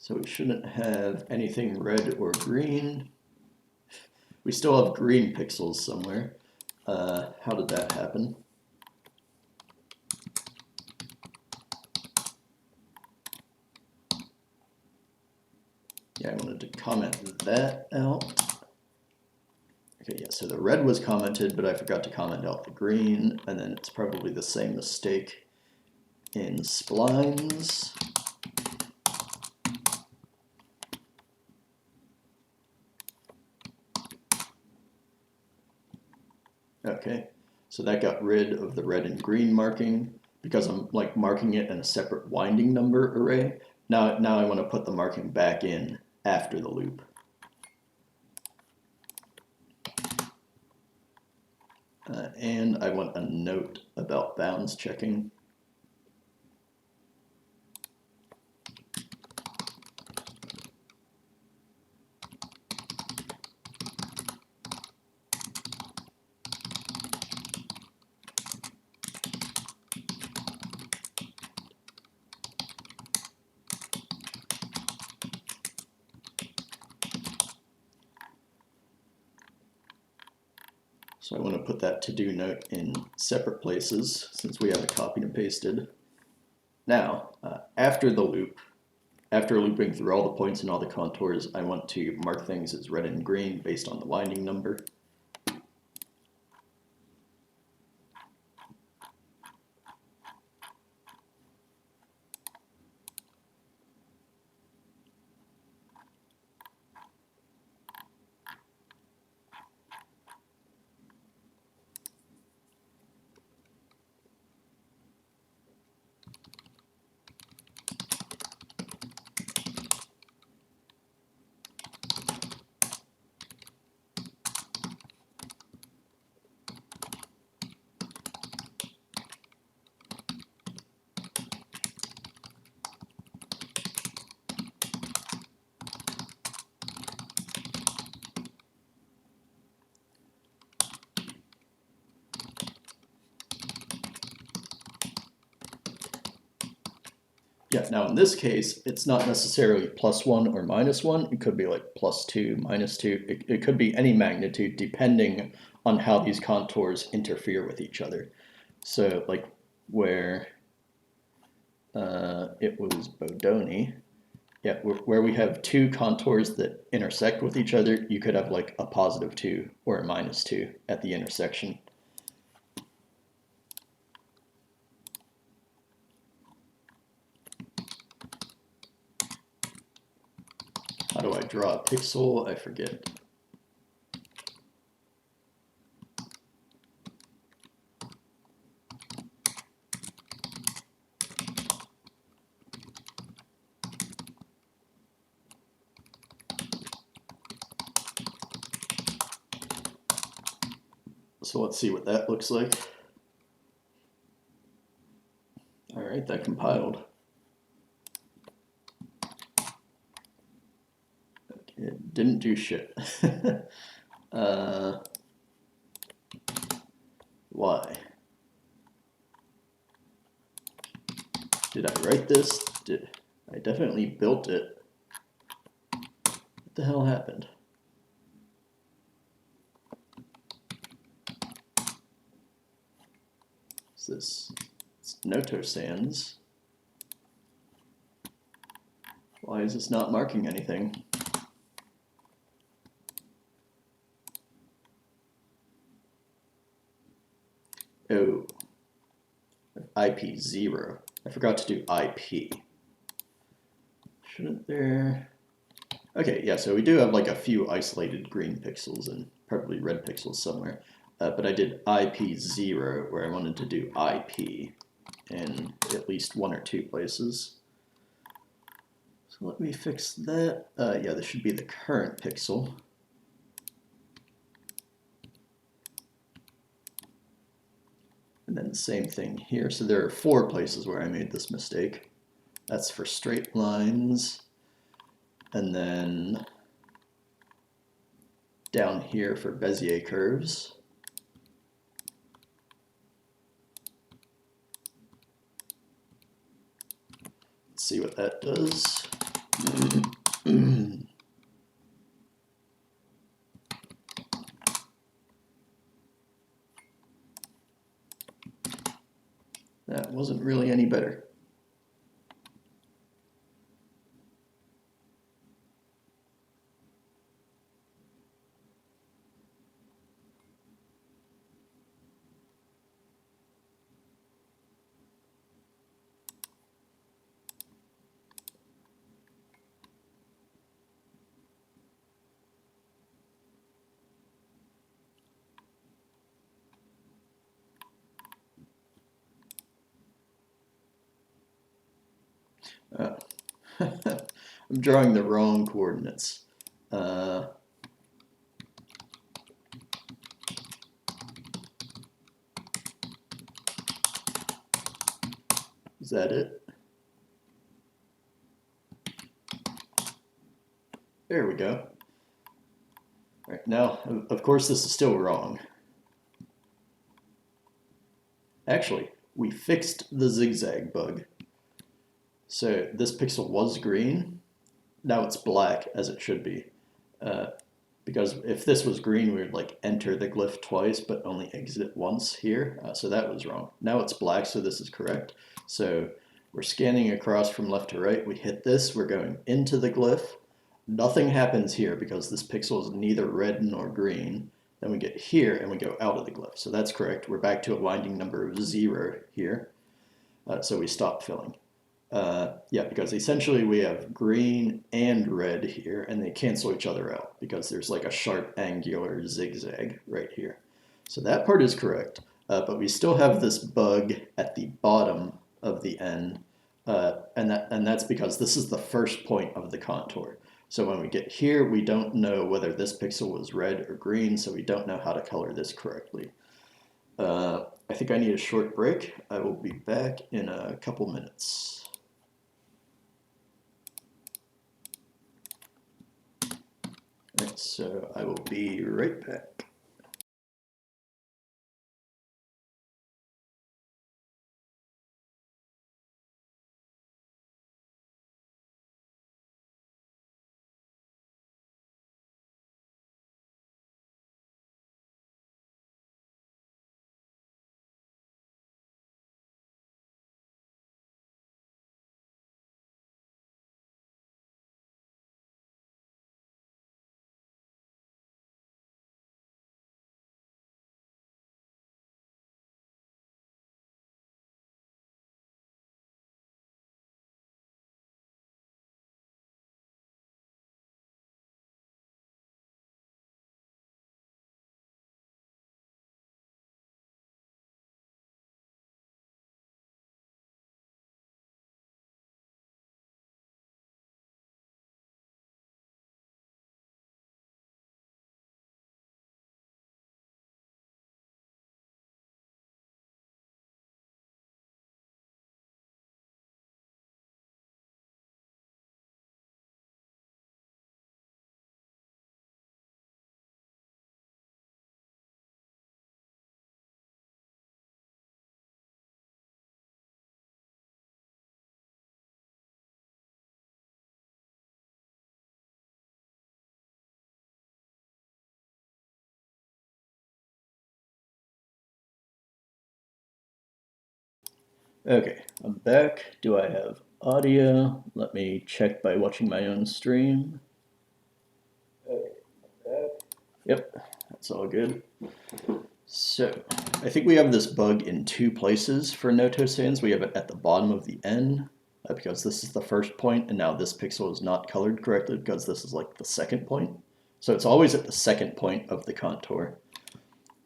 So we shouldn't have anything red or green. We still have green pixels somewhere. How did that happen? Yeah, I wanted to comment that out. Okay, yeah, so the red was commented, but I forgot to comment out the green, and then it's probably the same mistake in splines. Okay, so that got rid of the red and green marking because I'm like marking it in a separate winding number array. Now I want to put the marking back in after the loop. And I want a note about bounds checking. So I want to put that to-do note in separate places since we have it copied and pasted. Now, after the loop, after looping through all the points and all the contours, I want to mark things as red and green based on the winding number. Yeah, now in this case, it's not necessarily +1 or -1. It could be like +2, -2. It could be any magnitude depending on how these contours interfere with each other. So like where it was Bodoni, yeah, where we have two contours that intersect with each other, you could have like a +2 or a -2 at the intersection. How do I draw a pixel? I forget. So let's see what that looks like. All right, that compiled. It didn't do shit. Why? Did I write this? I definitely built it. What the hell happened? What's this? It's Noto Sans. Why is this not marking anything? Oh, IP0. I forgot to do IP. Shouldn't there? Okay, yeah, so we do have like a few isolated green pixels and probably red pixels somewhere. But I did IP0 where I wanted to do IP in at least one or two places. So let me fix that. Yeah, this should be the current pixel. And then the same thing here. So there are 4 places where I made this mistake. That's for straight lines. And then down here for Bezier curves. Let's see what that does. That wasn't really any better. I'm drawing the wrong coordinates. Is that it? There we go. All right, now, of course, this is still wrong. Actually, we fixed the zigzag bug. So this pixel was green. Now it's black, as it should be. Because if this was green, we would like enter the glyph twice, but only exit once here. So that was wrong. Now it's black, so this is correct. So we're scanning across from left to right. We hit this, we're going into the glyph. Nothing happens here because this pixel is neither red nor green. Then we get here and we go out of the glyph. So that's correct. We're back to a winding number of 0 here. So we stop filling. Yeah, because essentially we have green and red here, and they cancel each other out because there's like a sharp angular zigzag right here. So that part is correct, but we still have this bug at the bottom of the N, and that's because this is the first point of the contour. So when we get here, we don't know whether this pixel was red or green, so we don't know how to color this correctly. I think I need a short break. I will be back in a couple minutes. All right, so I will be right back. Okay, I'm back. Do I have audio? Let me check by watching my own stream. Okay, I'm back. Yep, that's all good. So, I think we have this bug in 2 places for Noto Sans. We have it at the bottom of the N, because this is the first point, and now this pixel is not colored correctly because this is like the second point. So it's always at the second point of the contour.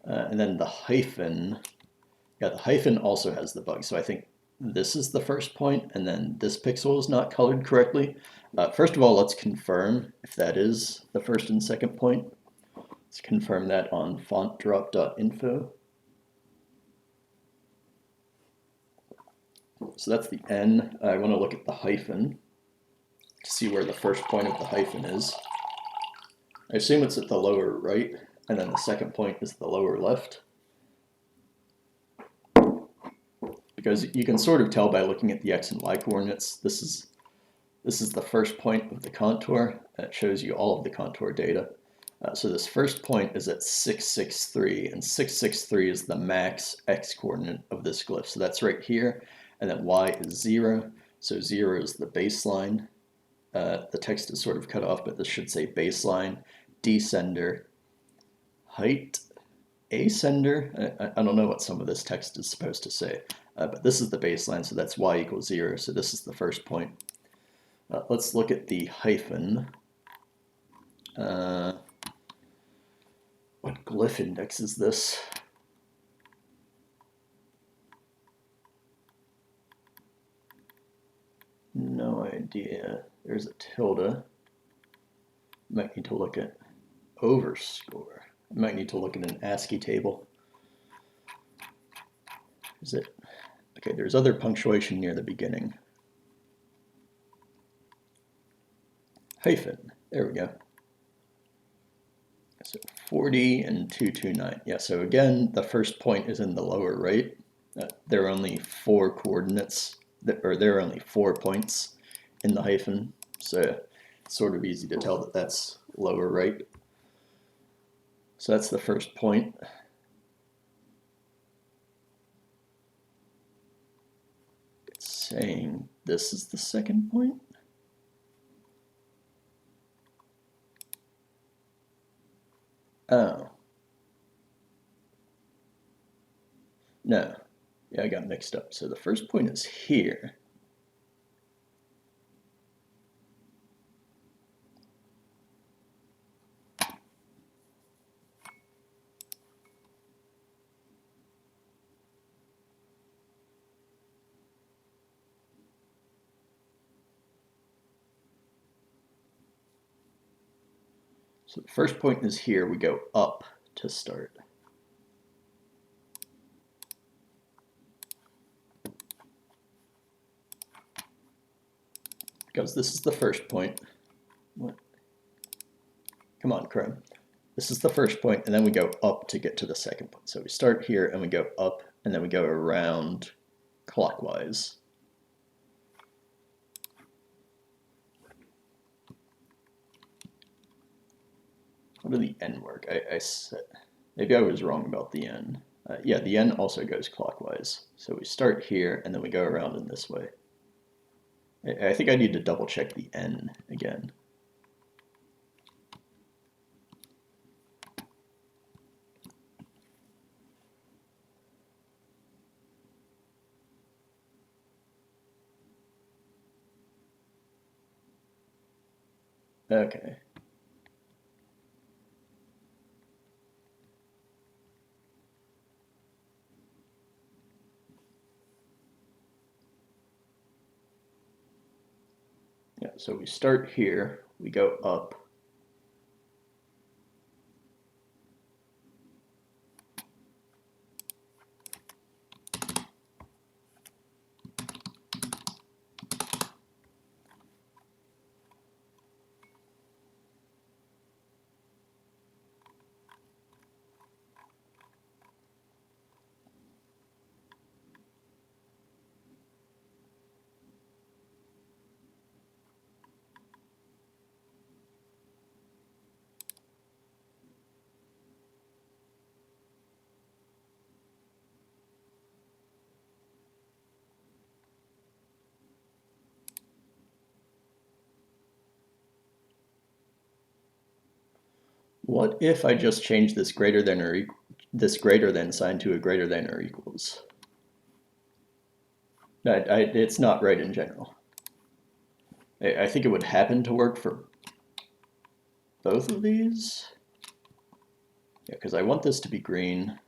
And then the hyphen, yeah, the hyphen also has the bug. So I think this is the first point, and then this pixel is not colored correctly. First of all, let's confirm if that is the first and second point. Let's confirm that on fontdrop.info. So that's the N. I want to look at the hyphen to see where the first point of the hyphen is. I assume it's at the lower right, and then the second point is the lower left. Because you can sort of tell by looking at the X and Y coordinates, this is the first point of the contour, and it shows you all of the contour data. So this first point is at 663, and 663 is the max x-coordinate of this glyph. So that's right here, and then y is 0. So 0 is the baseline. The text is sort of cut off, but this should say baseline, descender, height, ascender. I don't know what some of this text is supposed to say, but this is the baseline, so that's y equals 0. So this is the first point. Let's look at the hyphen. What glyph index is this? No idea. There's a tilde. Might need to look at overscore. I might need to look at an ASCII table. Is it? Okay, there's other punctuation near the beginning. Hyphen. There we go. So 40 and 229. Yeah, so again, the first point is in the lower right. There are only 4 coordinates, or there are only 4 points in the hyphen. So it's sort of easy to tell that that's lower right. So that's the first point. It's saying this is the second point. Oh. No. Yeah, I got mixed up. So the first point is here. So the first point is here. We go up to start. Because this is the first point. What? Come on, Chrome. This is the first point, and then we go up to get to the second point. So we start here, and we go up, and then we go around clockwise. How did the n work? I said, maybe I was wrong about the n. Yeah, the n also goes clockwise. So we start here, and then we go around in this way. I think I need to double check the n again. Okay. Yeah, so we start here, we go up. What if I just change this greater than or this greater than sign to a greater than or equals? It's not right in general. I think it would happen to work for both of these. Yeah, because I want this to be green,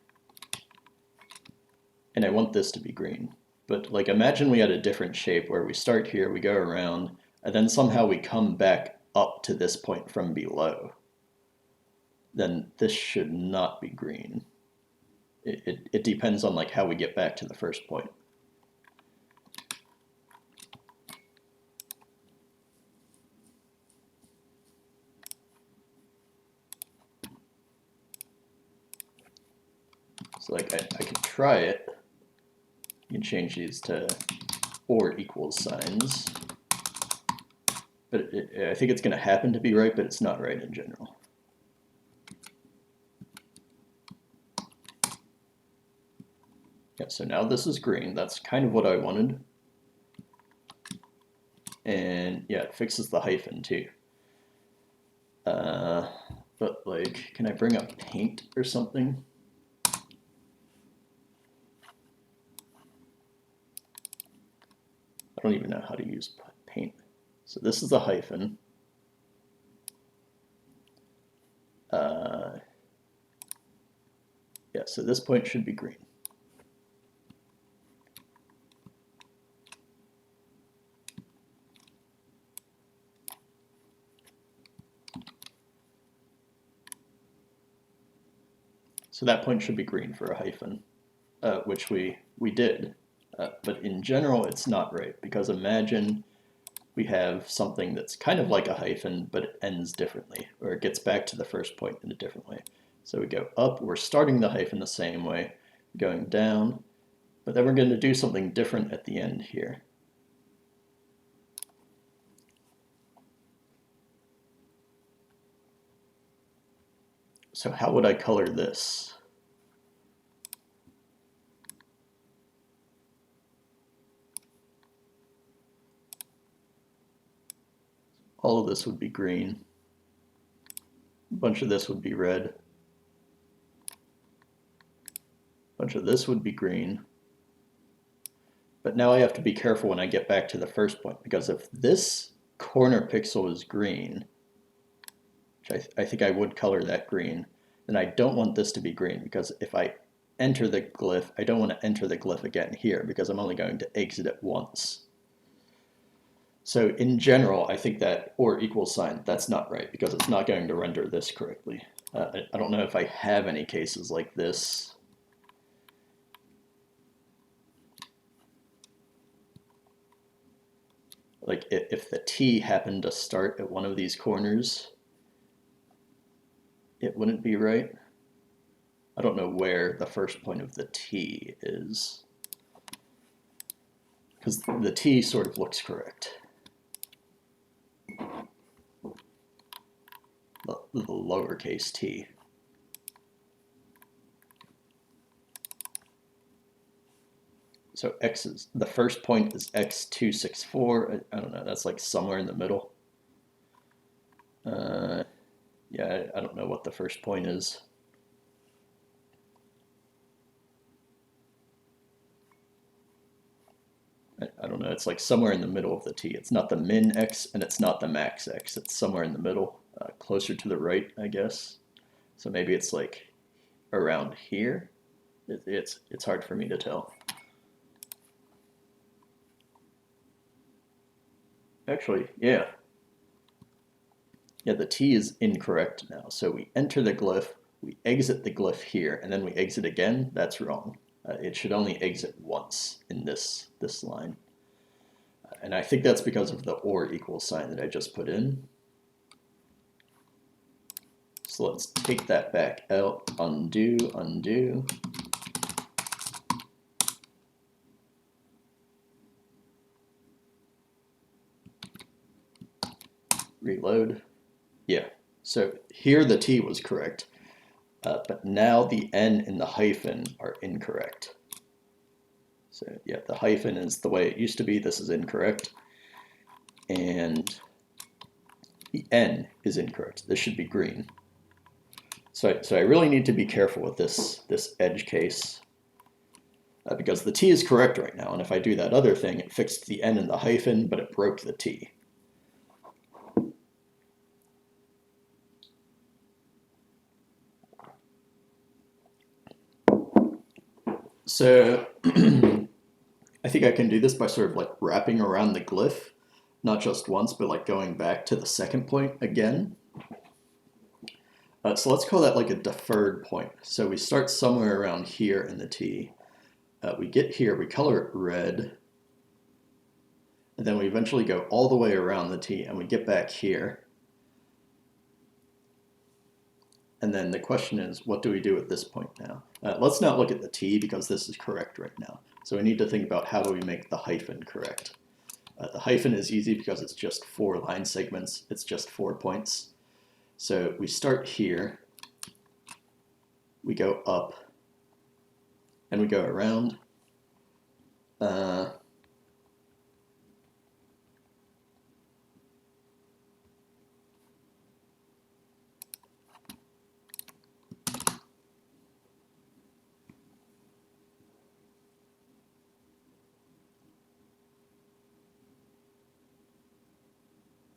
and I want this to be green. But like, imagine we had a different shape where we start here, we go around, and then somehow we come back up to this point from below. Then this should not be green. It depends on like how we get back to the first point. So like I could try it. You can change these to or equals signs. But I think it's going to happen to be right, but it's not right in general. Yeah, so now this is green. That's kind of what I wanted. And yeah, it fixes the hyphen too. But like, can I bring up paint or something? I don't even know how to use paint. So this is the hyphen. Yeah, so this point should be green. So that point should be green for a hyphen, which we did. But in general, it's not right, because imagine we have something that's kind of like a hyphen, but it ends differently, or it gets back to the first point in a different way. So we go up, we're starting the hyphen the same way, going down, but then we're going to do something different at the end here. So how would I color this? All of this would be green. A bunch of this would be red. A bunch of this would be green. But now I have to be careful when I get back to the first point, because if this corner pixel is green, which I think I would color that green, then I don't want this to be green, because if I enter the glyph, I don't want to enter the glyph again here, because I'm only going to exit it once. So in general, I think that or equals sign, that's not right, because it's not going to render this correctly. I don't know if I have any cases like this. Like if the T happened to start at one of these corners, it wouldn't be right. I don't know where the first point of the T is, because the T sort of looks correct. The lowercase t. So x is, the first point is x264. I don't know, that's like somewhere in the middle. Yeah, I don't know what the first point is. I don't know, it's like somewhere in the middle of the t. It's not the min x and it's not the max x. It's somewhere in the middle, closer to the right, I guess. So maybe it's like around here. It's hard for me to tell. Actually, yeah. Yeah, the T is incorrect now. So we enter the glyph, we exit the glyph here, and then we exit again. That's wrong. It should only exit once in this line. And I think that's because of the or equals sign that I just put in. So let's take that back out, undo, undo. Reload. Yeah, so here the T was correct, but now the N and the hyphen are incorrect. So yeah, the hyphen is the way it used to be. This is incorrect. And the N is incorrect. This should be green. So I really need to be careful with this edge case, because the T is correct right now. And if I do that other thing, it fixed the N and the hyphen, but it broke the T. So I think I can do this by sort of like wrapping around the glyph, not just once, but like going back to the second point again. So let's call that like a deferred point. So we start somewhere around here in the T. We get here, we color it red, and then we eventually go all the way around the T and we get back here. And then the question is, what do we do at this point now? Let's not look at the T because this is correct right now. So we need to think about how do we make the hyphen correct. The hyphen is easy because it's just 4 line segments. It's just 4 points. So we start here, we go up, and we go around,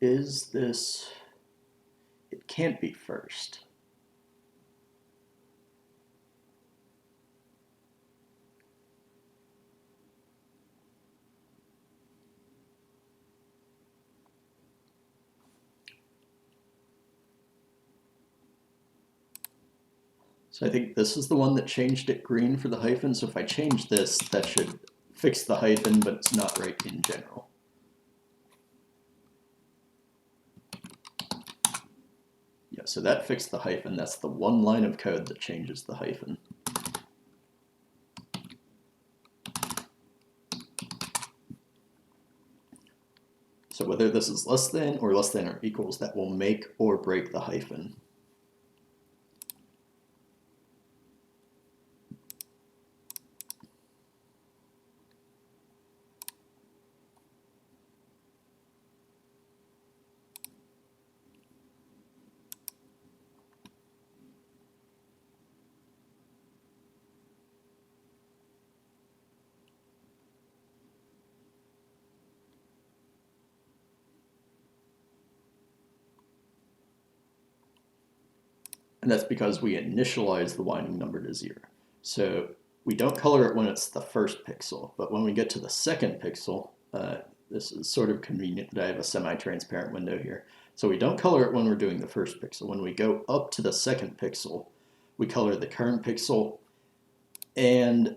is this, it can't be first. So I think this is the one that changed it green for the hyphen. So if I change this, that should fix the hyphen, but it's not right in general. Yeah, so that fixed the hyphen. That's the one line of code that changes the hyphen. So whether this is less than or equals, that will make or break the hyphen. And that's because we initialize the winding number to 0. So we don't color it when it's the first pixel, but when we get to the second pixel, this is sort of convenient that I have a semi-transparent window here. So we don't color it when we're doing the first pixel. When we go up to the second pixel, we color the current pixel and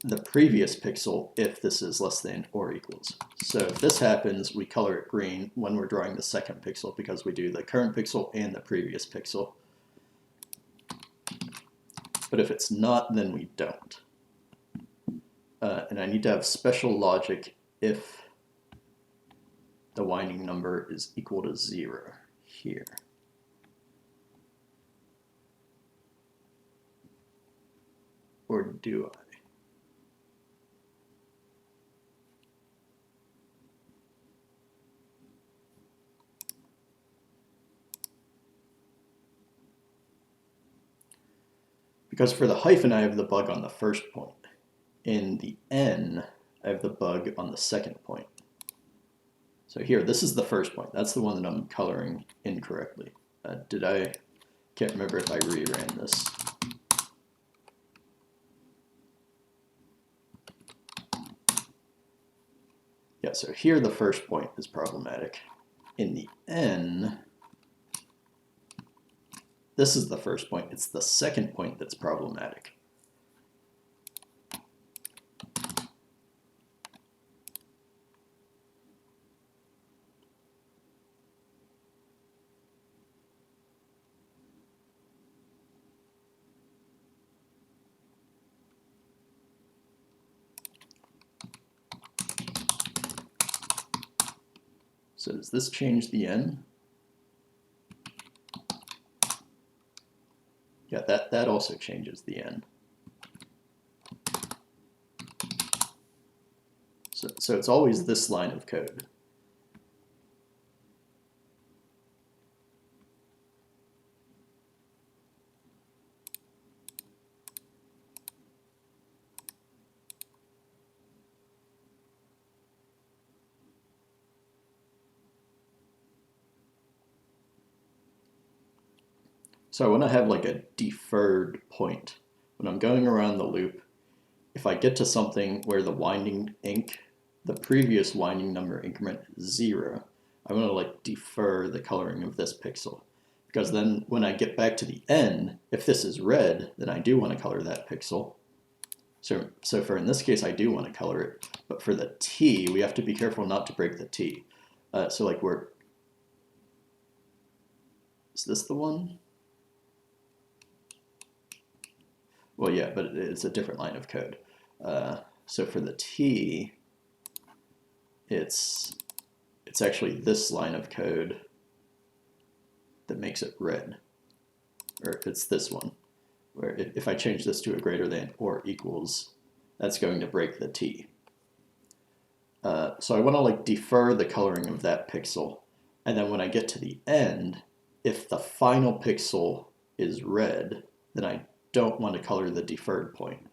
the previous pixel if this is less than or equals. So if this happens, we color it green when we're drawing the second pixel because we do the current pixel and the previous pixel. But if it's not, then we don't. And I need to have special logic if the winding number is equal to 0 here. Or do I? Because for the hyphen, I have the bug on the first point. In the N, I have the bug on the second point. So here, this is the first point. That's the one that I'm coloring incorrectly. Can't remember if I reran this. Yeah, so here the first point is problematic. In the N, this is the first point. It's the second point that's problematic. So does this change the N? Yeah, that also changes the N. So it's always this line of code. So I want to have like a deferred point. When I'm going around the loop, if I get to something where the previous winding number increment is 0, I want to like defer the coloring of this pixel. Because then when I get back to the N, if this is red, then I do want to color that pixel. So for in this case, I do want to color it. But for the T, we have to be careful not to break the T. So like is this the one? Well, yeah, but it's a different line of code. So for the T, it's actually this line of code that makes it red. Or it's this one, where if I change this to a greater than or equals, that's going to break the T. So I want to like defer the coloring of that pixel. And then when I get to the end, if the final pixel is red, then I don't want to color the deferred point.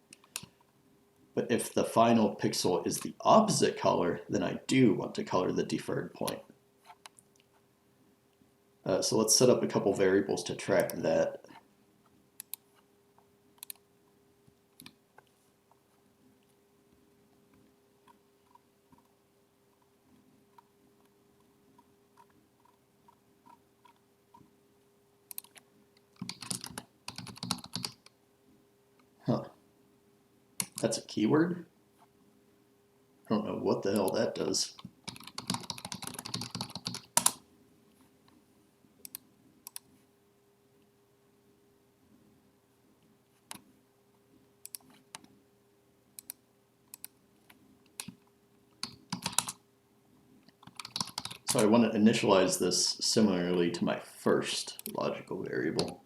But if the final pixel is the opposite color, then I do want to color the deferred point. So let's set up a couple variables to track that. Huh. That's a keyword? I don't know what the hell that does. So I want to initialize this similarly to my first logical variable.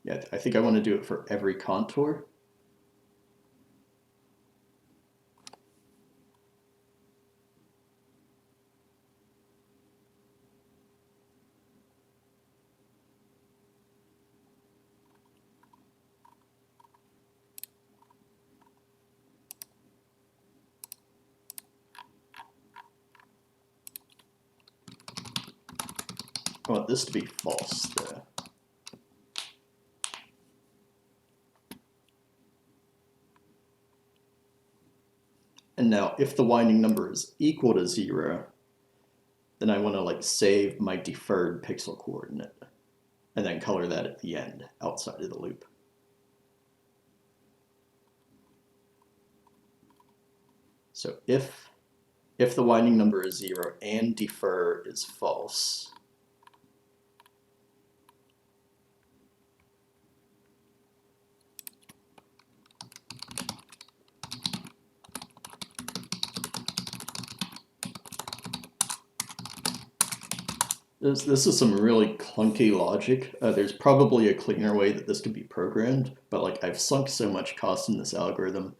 Yeah, I think I want to do it for every contour. I want this to be false though. And now if the winding number is equal to 0, then I want to like save my deferred pixel coordinate and then color that at the end outside of the loop. So if the winding number is 0 and defer is false, this is some really clunky logic. There's probably a cleaner way that this could be programmed, but like I've sunk so much cost in this algorithm,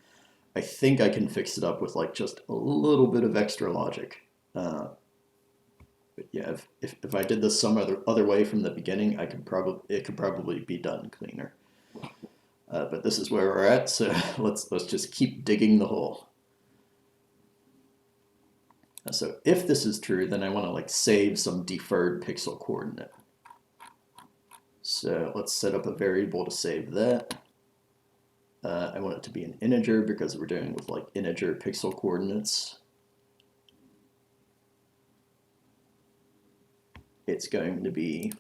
I think I can fix it up with like just a little bit of extra logic. But yeah, if I did this some other way from the beginning, it could probably be done cleaner. But this is where we're at, so let's just keep digging the hole. So if this is true, then I want to like save some deferred pixel coordinate. So let's set up a variable to save that. I want it to be an integer because we're dealing with like integer pixel coordinates. It's going to be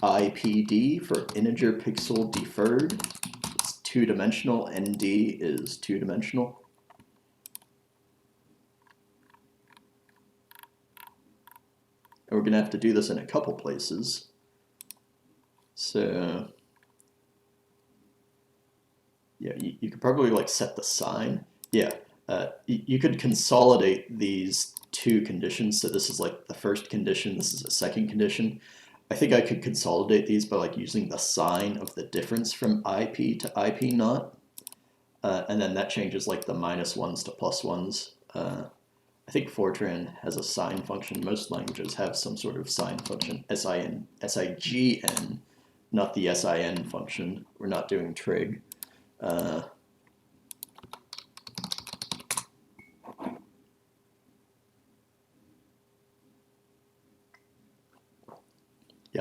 IPD for integer pixel deferred. It's two-dimensional, ND is two-dimensional. And we're going to have to do this in a couple places. So yeah, you could probably like set the sign. Yeah, you could consolidate these two conditions. So this is like the first condition, this is a second condition. I think I could consolidate these by like using the sign of the difference from IP to IP naught. And then that changes like the -1s to +1s. I think Fortran has a sign function. Most languages have some sort of sign function, SIGN, not the SIN function. We're not doing trig. Yeah,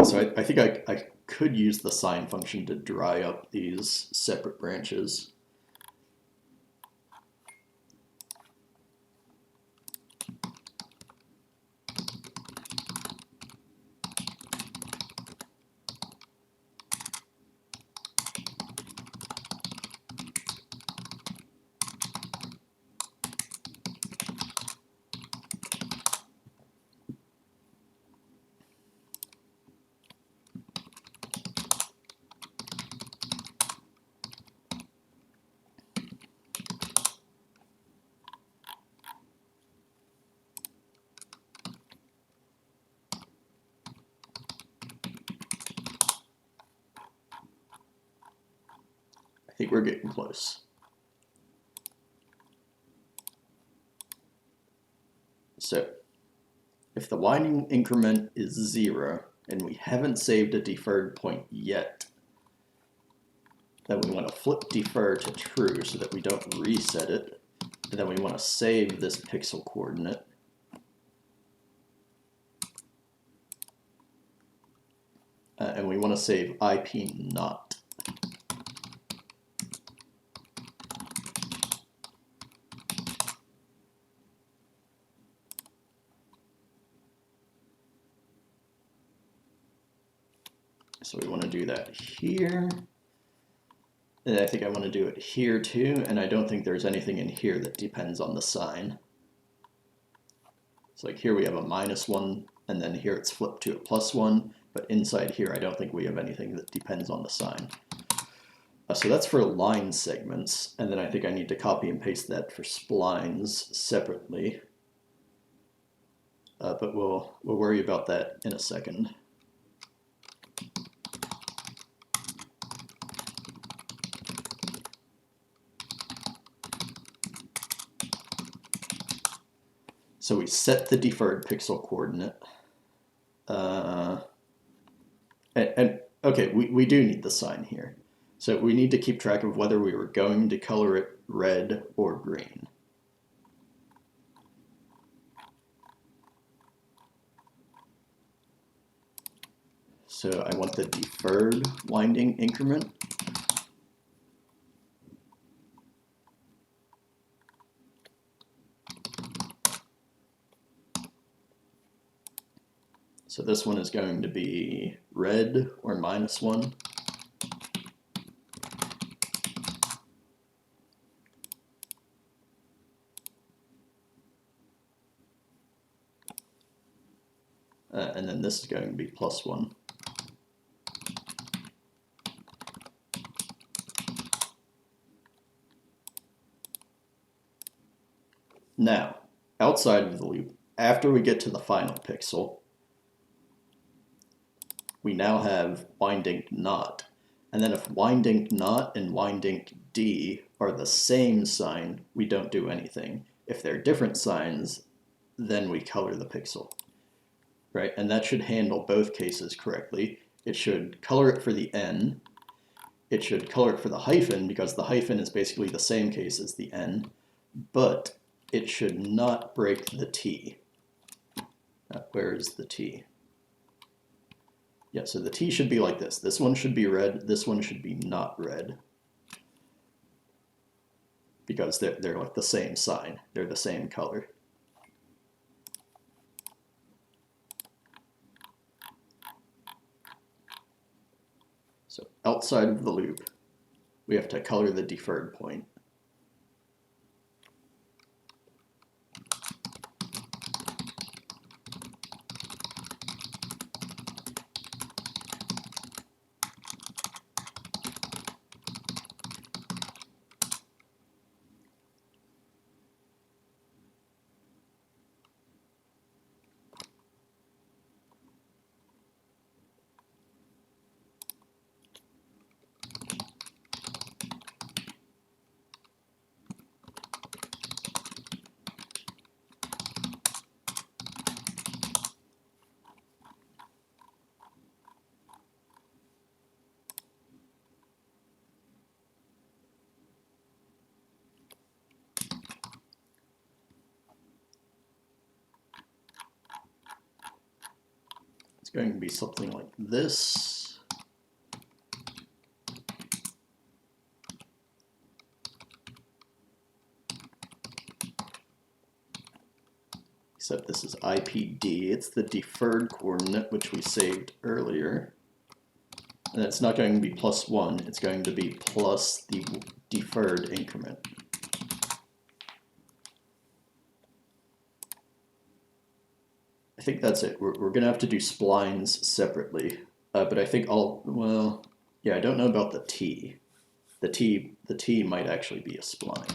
so I think I could use the sign function to dry up these separate branches. think we're getting close. So if the winding increment is 0 and we haven't saved a deferred point yet, then we want to flip defer to true so that we don't reset it. And then we want to save this pixel coordinate. And we want to save IP not. So we want to do that here. And I think I want to do it here too, and I don't think there's anything in here that depends on the sign. So like here we have a -1, and then here it's flipped to a +1, but inside here I don't think we have anything that depends on the sign. So that's for line segments, and then I think I need to copy and paste that for splines separately. But we'll worry about that in a second. So we set the deferred pixel coordinate. Okay, we do need the sign here. So we need to keep track of whether we were going to color it red or green. So I want the deferred winding increment. So this one is going to be red or -1. And then this is going to be +1. Now, outside of the loop, after we get to the final pixel, we now have winding not. And then if winding not and winding D are the same sign, we don't do anything. If they're different signs, then we color the pixel, right? And that should handle both cases correctly. It should color it for the N. It should color it for the hyphen, because the hyphen is basically the same case as the N, but it should not break the T. Where is the T? Yeah, so the T should be like this. This one should be red, this one should be not red. Because they're like the same sign, they're the same color. So outside of the loop, we have to color the deferred point. It's going to be something like this. Except this is IPD, it's the deferred coordinate which we saved earlier. And it's not going to be +1, it's going to be plus the deferred increment. I think that's it. We're going to have to do splines separately. But I think well, yeah, I don't know about the T. The T might actually be a spline.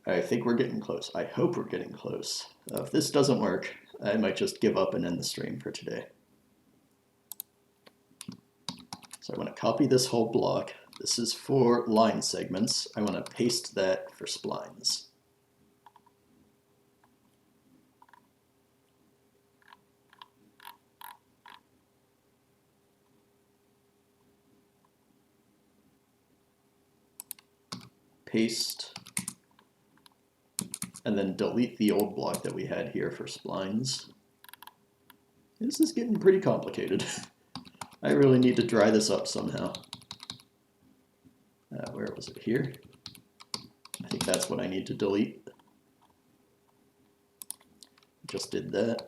I think we're getting close. I hope we're getting close. If this doesn't work, I might just give up and end the stream for today. So I want to copy this whole block. This is for line segments. I want to paste that for splines. Paste. And then delete the old block that we had here for splines. This is getting pretty complicated. I really need to dry this up somehow. Where was it? Here? I think that's what I need to delete. Just did that.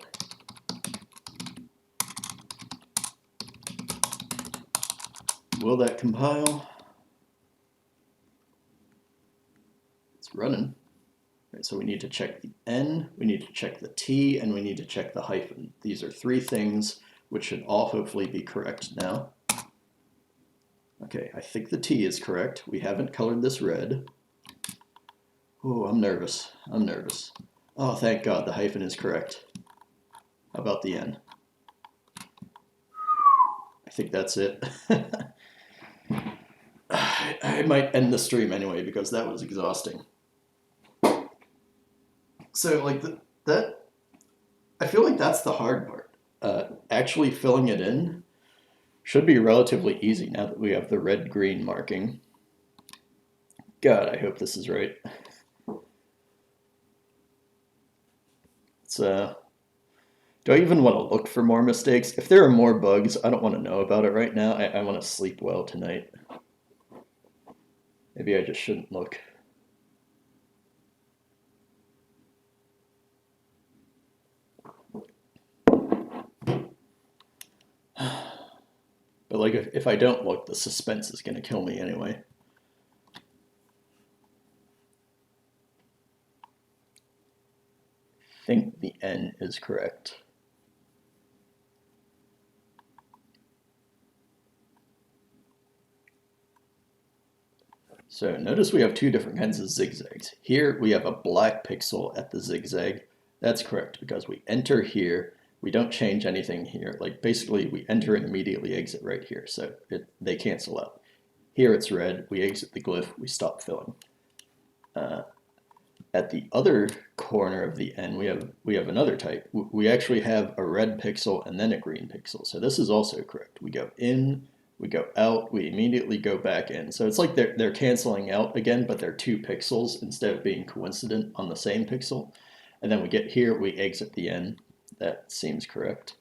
Will that compile? It's running. Right, so we need to check the N, we need to check the T, and we need to check the hyphen. These are three things which should all hopefully be correct now. Okay, I think the T is correct. We haven't colored this red. Oh, I'm nervous. I'm nervous. Oh, thank God the hyphen is correct. How about the N? I think that's it. I might end the stream anyway because that was exhausting. So like that, I feel like that's the hard part. Actually filling it in should be relatively easy now that we have the red-green marking. God, I hope this is right. Do I even want to look for more mistakes? If there are more bugs, I don't want to know about it right now. I want to sleep well tonight. Maybe I just shouldn't look. But like, if I don't look, the suspense is going to kill me anyway. I think the N is correct. So notice we have two different kinds of zigzags. Here we have a black pixel at the zigzag. That's correct because we enter here. We don't change anything here. Like basically we enter and immediately exit right here. So they cancel out. Here it's red. We exit the glyph. We stop filling. At the other corner of the N, we have another type. We actually have a red pixel and then a green pixel. So this is also correct. We go in, we go out, we immediately go back in. So it's like they're canceling out again, but they're two pixels instead of being coincident on the same pixel. And then we get here, we exit the N. That seems correct.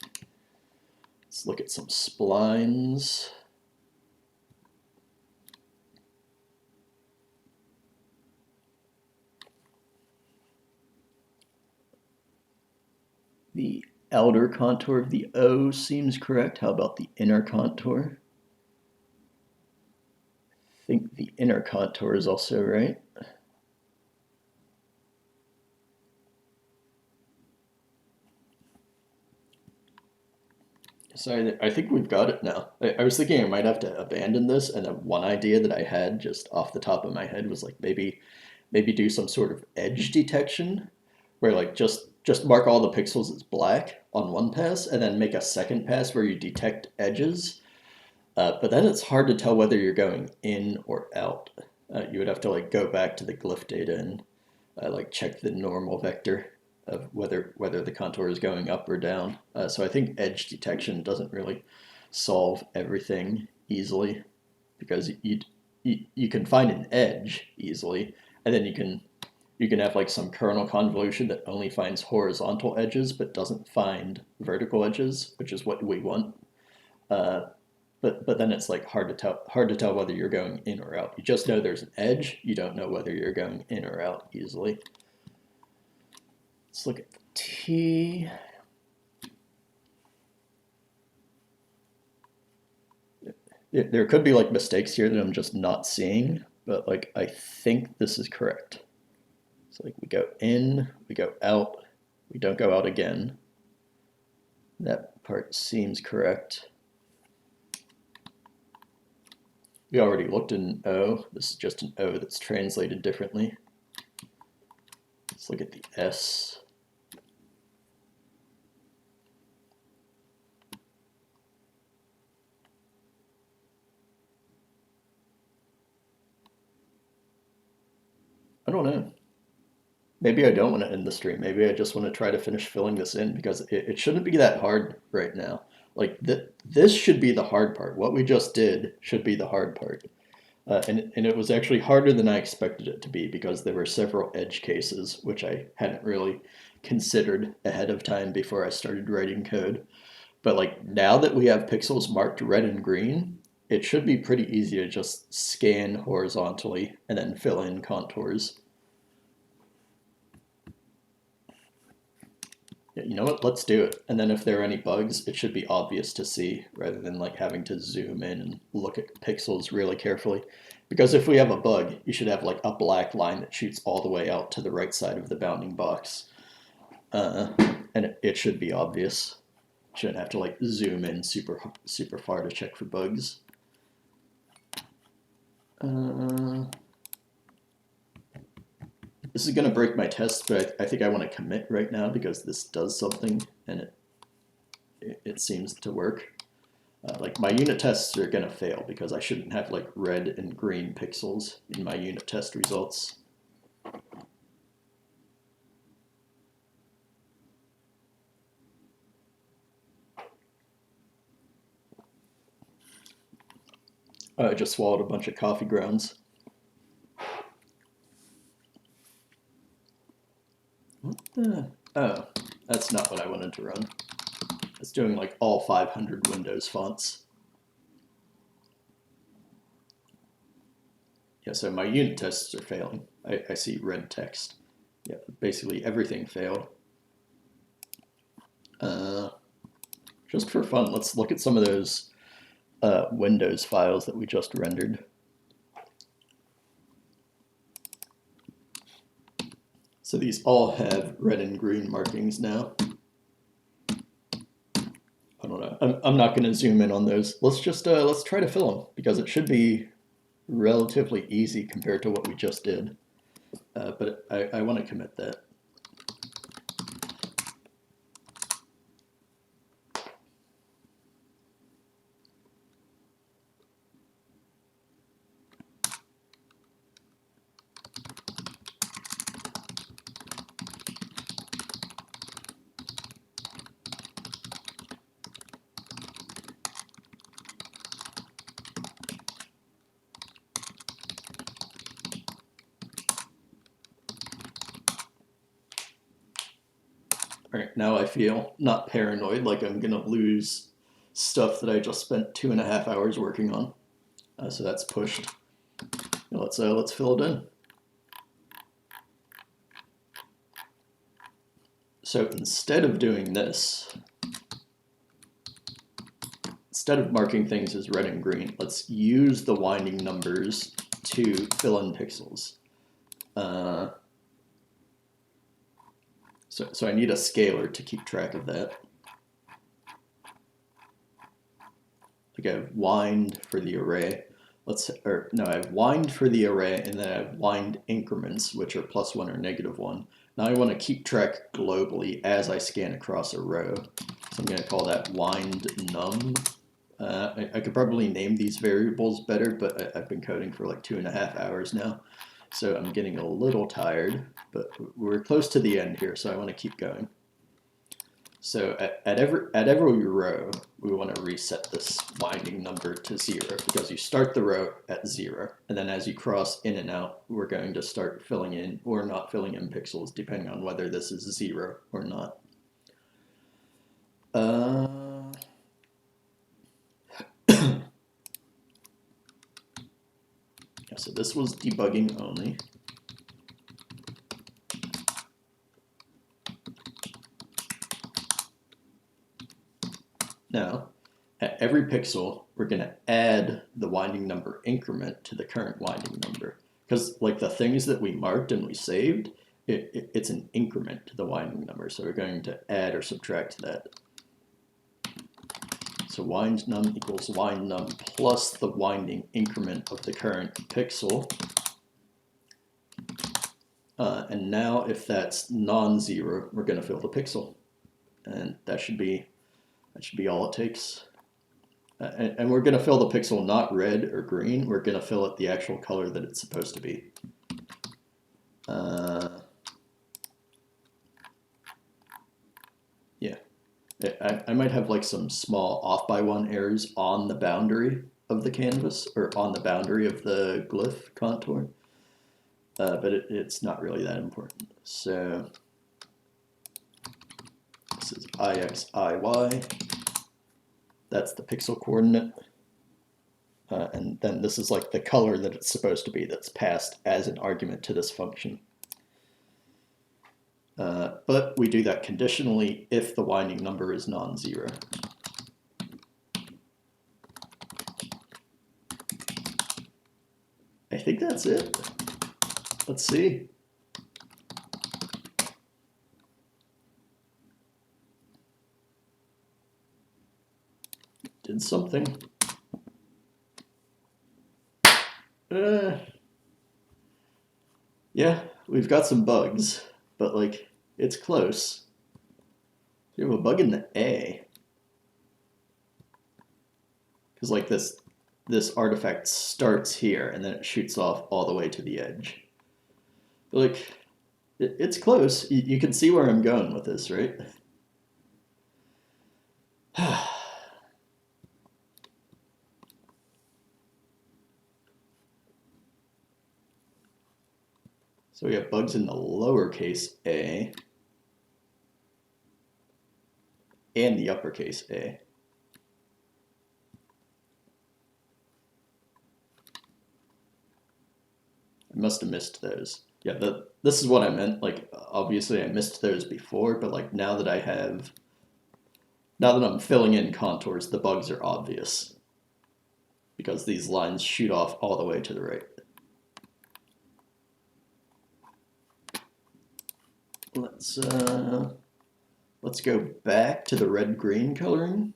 Let's look at some splines. The outer contour of the O seems correct. How about the inner contour? I think the inner contour is also right. So I think we've got it now. I was thinking I might have to abandon this, and then one idea that I had just off the top of my head was like maybe do some sort of edge detection where like just mark all the pixels as black on one pass and then make a second pass where you detect edges. But then it's hard to tell whether you're going in or out. You would have to like go back to the glyph data and like check the normal vector of whether the contour is going up or down. So I think edge detection doesn't really solve everything easily because you can find an edge easily, and then you can have like some kernel convolution that only finds horizontal edges but doesn't find vertical edges, which is what we want. But then it's like hard to tell whether you're going in or out. You just know there's an edge. You don't know whether you're going in or out easily. Let's look at the T. There could be like mistakes here that I'm just not seeing, but like I think this is correct. So like we go in, we go out, we don't go out again. That part seems correct. We already looked at an O. This is just an O that's translated differently. Let's look at the S. I don't know. Maybe I don't want to end the stream. Maybe I just want to try to finish filling this in because it shouldn't be that hard right now. Like this should be the hard part. What we just did should be the hard part. And it was actually harder than I expected it to be because there were several edge cases, which I hadn't really considered ahead of time before I started writing code. But like now that we have pixels marked red and green, it should be pretty easy to just scan horizontally and then fill in contours. You know what, let's do it. And then if there are any bugs, it should be obvious to see rather than like having to zoom in and look at pixels really carefully. Because if we have a bug, you should have like a black line that shoots all the way out to the right side of the bounding box. And it should be obvious. Shouldn't have to like zoom in super far to check for bugs. This is going to break my test, but I think I want to commit right now because this does something and it seems to work. Like my unit tests are going to fail because I shouldn't have like red and green pixels in my unit test results. I just swallowed a bunch of coffee grounds. Oh, that's not what I wanted to run. It's doing like all 500 Windows fonts. Yeah, so my unit tests are failing. I see red text. Yeah, basically everything failed. Just for fun, let's look at some of those Windows files that we just rendered. So these all have red and green markings now. I don't know. I'm not going to zoom in on those. Let's just let's try to fill them because it should be relatively easy compared to what we just did. But I want to commit that. All right, now I feel not paranoid, like I'm gonna lose stuff that I just spent 2.5 hours working on. So that's pushed. Now let's fill it in. So instead of doing this, instead of marking things as red and green, let's use the winding numbers to fill in pixels. So I need a scalar to keep track of that. Like I have wind for the array. I have wind for the array, and then I have wind increments, which are +1 or -1. Now I want to keep track globally as I scan across a row. So I'm going to call that wind num. I could probably name these variables better, but I've been coding for like 2.5 hours now. So I'm getting a little tired, but we're close to the end here, so I want to keep going. So at every row, we want to reset this winding number to 0 because you start the row at 0, and then as you cross in and out, we're going to start filling in or not filling in pixels depending on whether this is 0 or not. Yeah, so this was debugging only. Now, at every pixel, we're going to add the winding number increment to the current winding number. Because like the things that we marked and we saved, it's an increment to the winding number. So we're going to add or subtract that. So wind num equals wind num plus the winding increment of the current pixel. And now if that's non-zero, we're going to fill the pixel. And that should be all it takes. And we're going to fill the pixel not red or green. We're going to fill it the actual color that it's supposed to be. Yeah. I might have like some small off by one errors on the boundary of the canvas or on the boundary of the glyph contour. But it's not really that important. So this is ix, iy. That's the pixel coordinate. And then this is like the color that it's supposed to be that's passed as an argument to this function. But we do that conditionally if the winding number is non-zero. I think that's it. Let's see. Did something. Yeah, we've got some bugs, but like it's close. We have a bug in the A. Because like this artifact starts here and then it shoots off all the way to the edge. But like it's close. You can see where I'm going with this, right? So we have bugs in the lowercase a and the uppercase a. I must have missed those. Yeah, this is what I meant. Like, obviously I missed those before, but like now that I'm filling in contours, the bugs are obvious because these lines shoot off all the way to the right. Let's go back to the red-green coloring.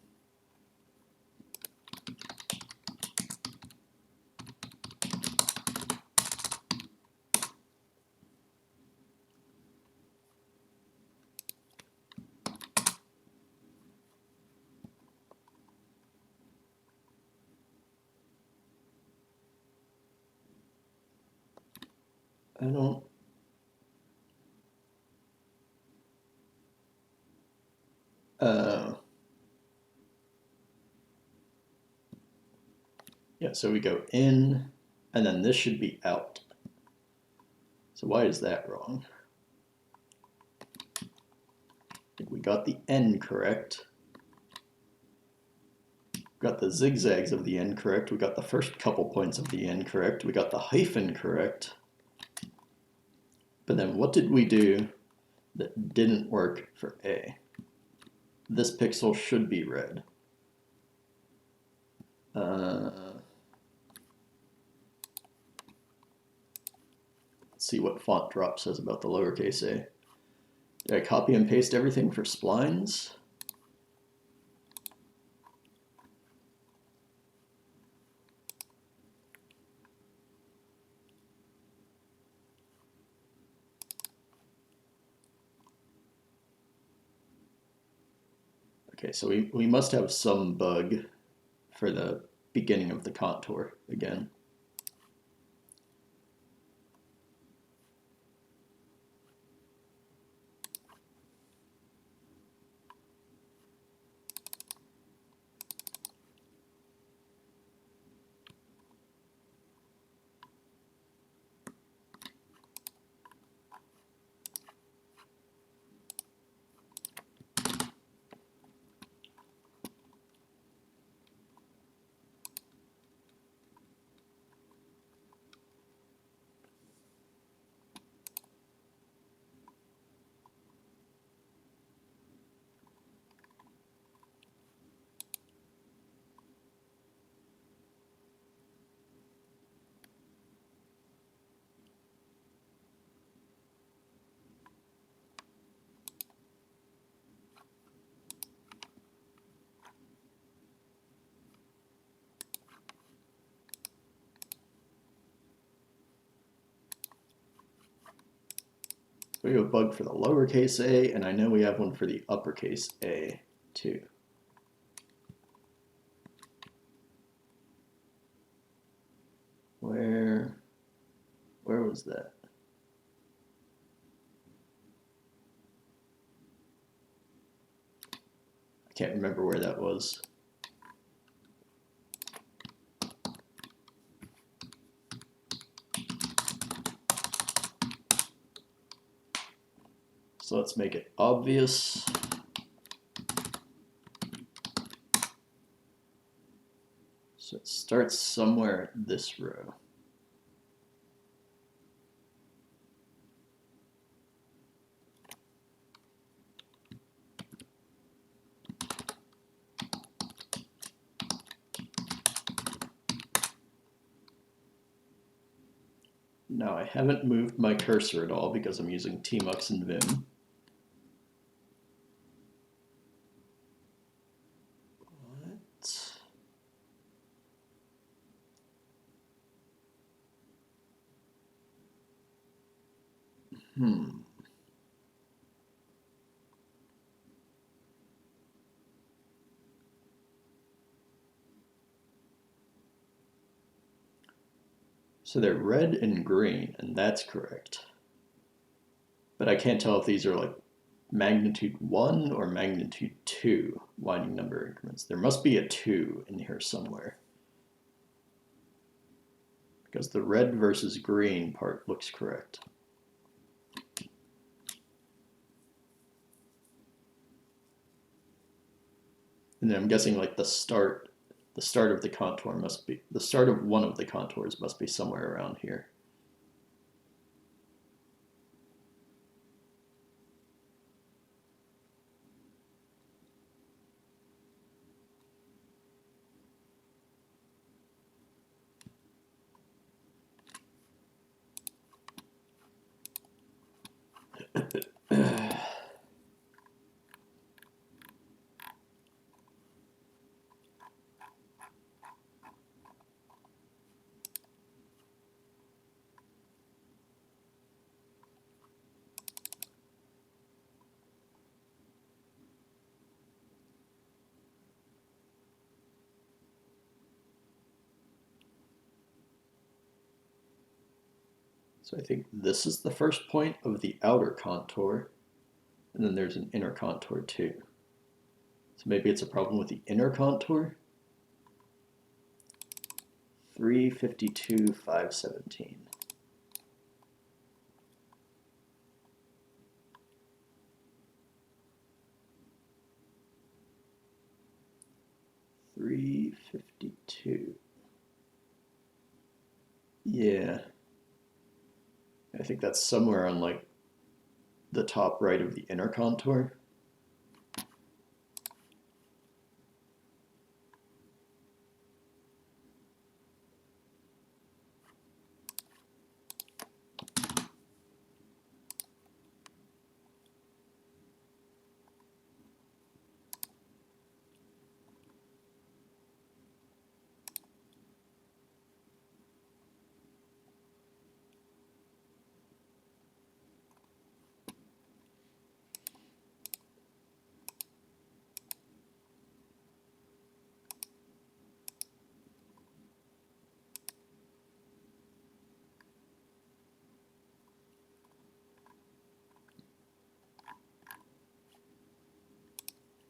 I don't. Yeah, so we go in, and then this should be out. So why is that wrong? I think we got the N correct. We got the zigzags of the N correct. We got the first couple points of the N correct. We got the hyphen correct. But then what did we do that didn't work for A? This pixel should be red. Let's see what font drop says about the lowercase a. Did I copy and paste everything for splines? Okay, so we must have some bug for the beginning of the contour again. We have a bug for the lowercase a, and I know we have one for the uppercase a too. Where was that? I can't remember where that was. So let's make it obvious. So it starts somewhere in this row. Now I haven't moved my cursor at all because I'm using tmux and vim. So they're red and green, and that's correct. But I can't tell if these are like magnitude 1 or magnitude 2 winding number increments. There must be a 2 in here somewhere, because the red versus green part looks correct. And then I'm guessing like the start of the contour must be, the start of one of the contours must be somewhere around here. So I think this is the first point of the outer contour, and then there's an inner contour too. So maybe it's a problem with the inner contour. 352, 517. Yeah. I think that's somewhere on like the top right of the inner contour.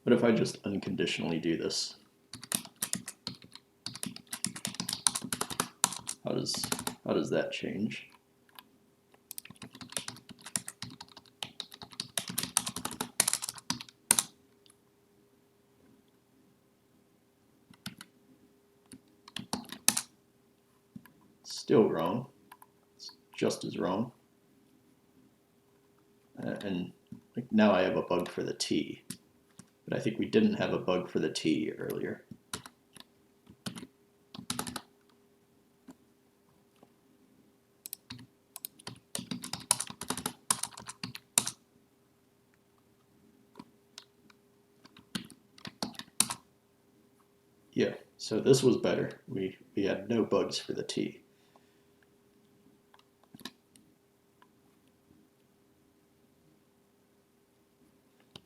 What if I just unconditionally do this? How does that change? Still wrong. It's just as wrong. And like now I have a bug for the T, but I think we didn't have a bug for the T earlier. Yeah, so this was better. We had no bugs for the T.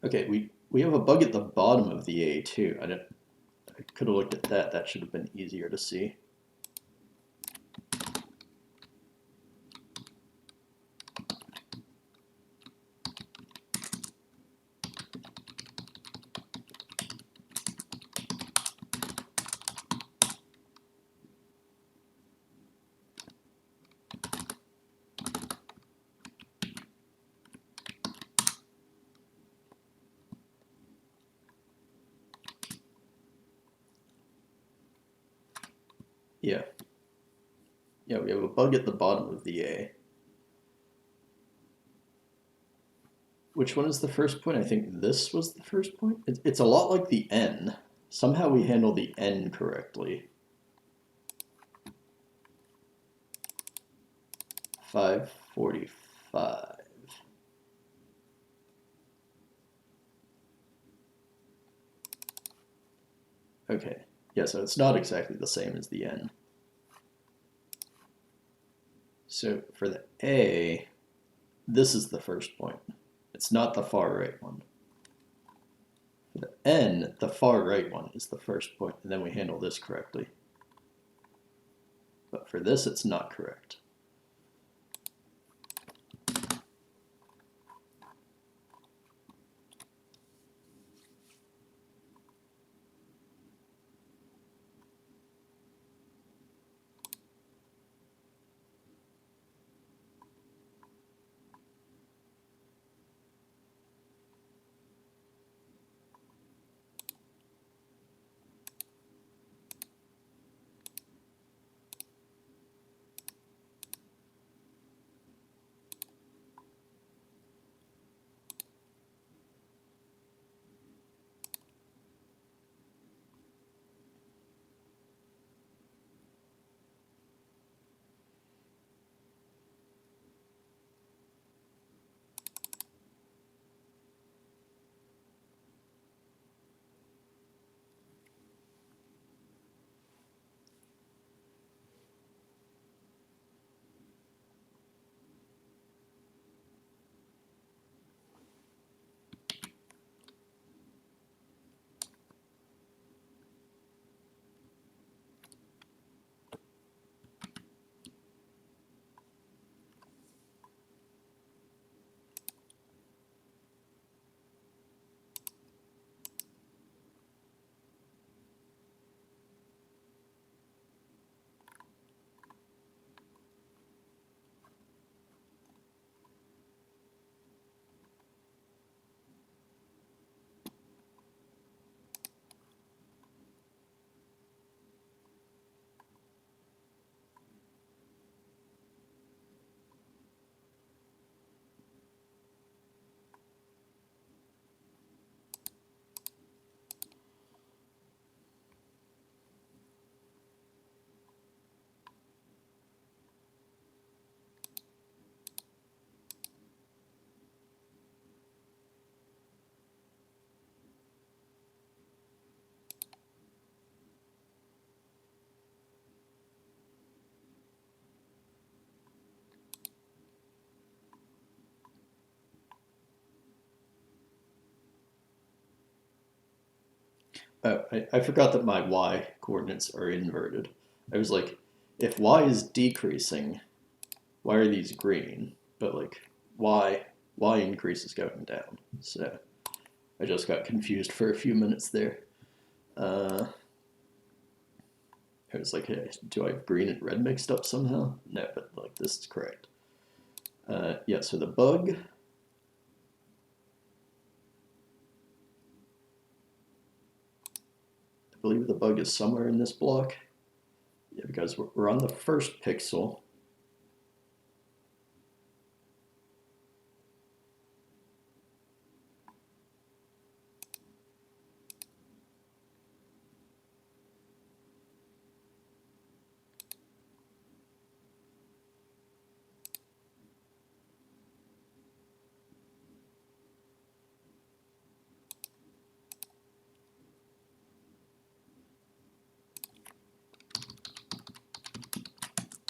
Okay, we have a bug at the bottom of the A too. I could have looked at that. That should have been easier to see. Yeah. Yeah, we have a bug at the bottom of the A. Which one is the first point? I think this was the first point. It's a lot like the N. Somehow we handle the N correctly. 545. Okay. Yeah, so it's not exactly the same as the N. So for the A, this is the first point. It's not the far right one. For the N, the far right one is the first point, and then we handle this correctly. But for this, it's not correct. Oh, I forgot that my y coordinates are inverted. I was like, if y is decreasing, why are these green? But like y increase is going down. So I just got confused for a few minutes there. I was like, hey, do I have green and red mixed up somehow? No, but like this is correct. Yeah, so the bug. I believe the bug is somewhere in this block. Yeah, because we're on the first pixel.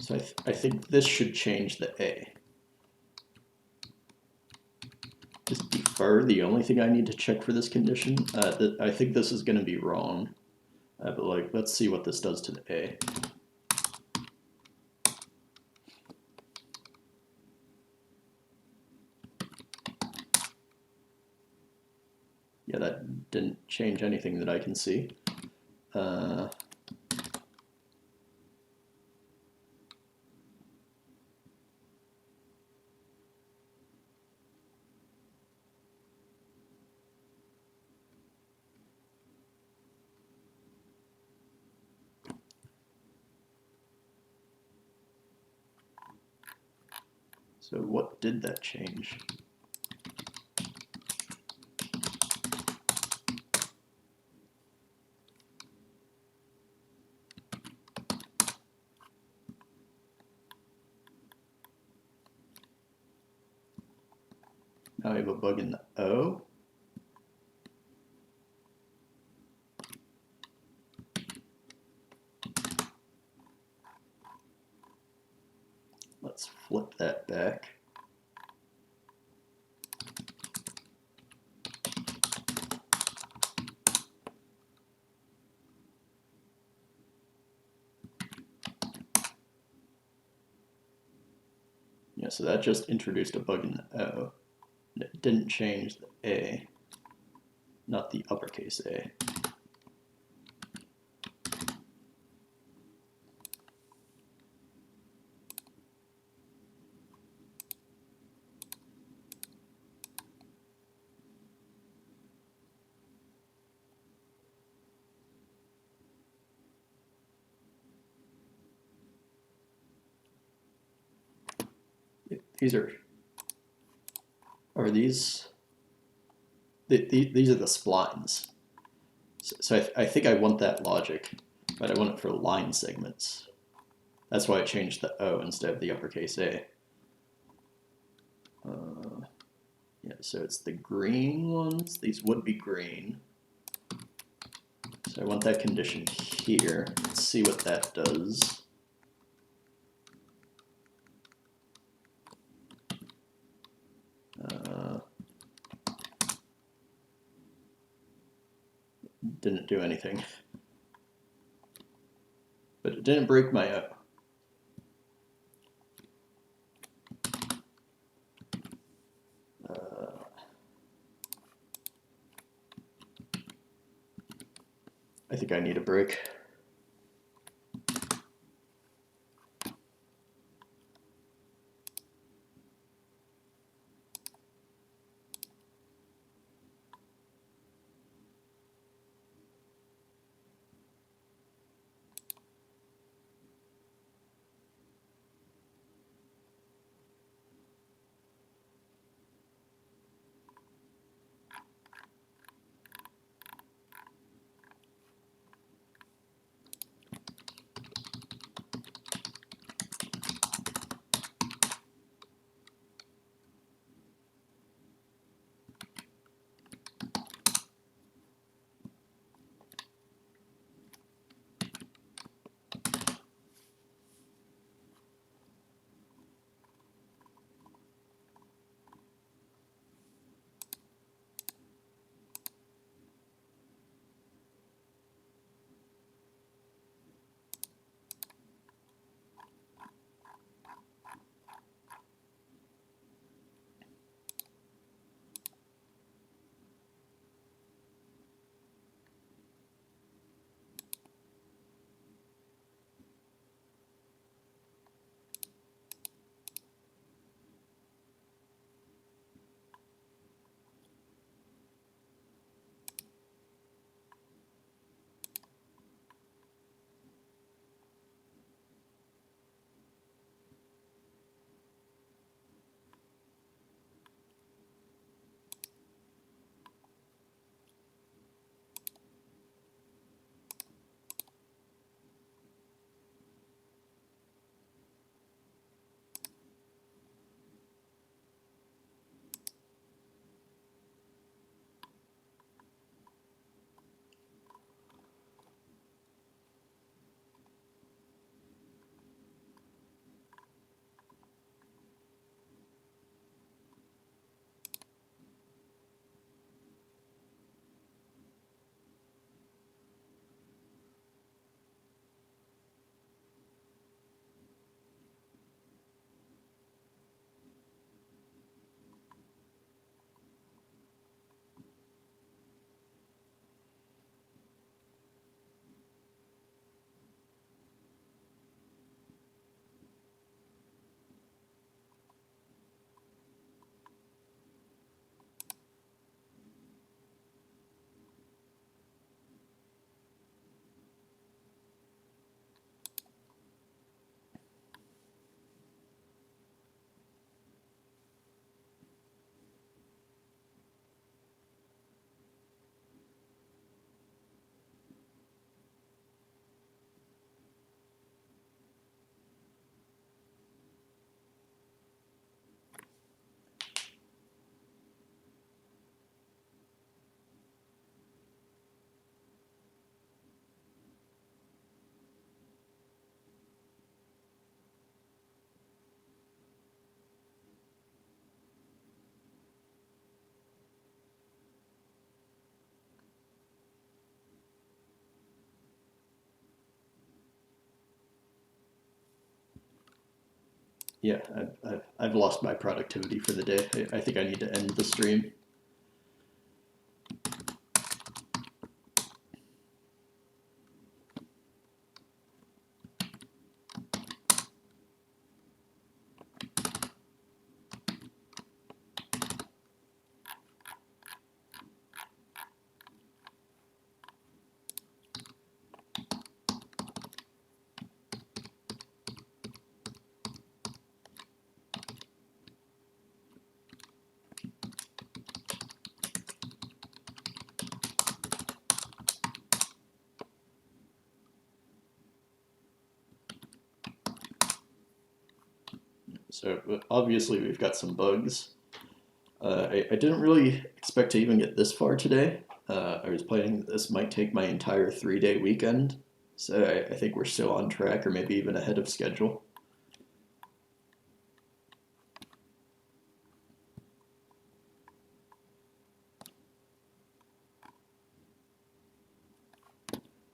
So I think this should change the A. Just bar the only thing I need to check for this condition? I think this is going to be wrong, but like, let's see what this does to the A. Yeah, that didn't change anything that I can see. So what did that change? Now I have a bug in the O. Let's flip that back. Yeah, so that just introduced a bug in the O. It didn't change the A, not the uppercase A. These are these are the splines. So I think I want that logic, but I want it for line segments. That's why I changed the O instead of the uppercase A. Yeah, so it's the green ones. These would be green. So I want that condition here. Let's see what that does. Didn't do anything. But it didn't break my O. I think I need a break. Yeah, I've lost my productivity for the day. I think I need to end the stream. So obviously we've got some bugs. I didn't really expect to even get this far today. I was planning this might take my entire 3-day weekend. So I think we're still on track or maybe even ahead of schedule.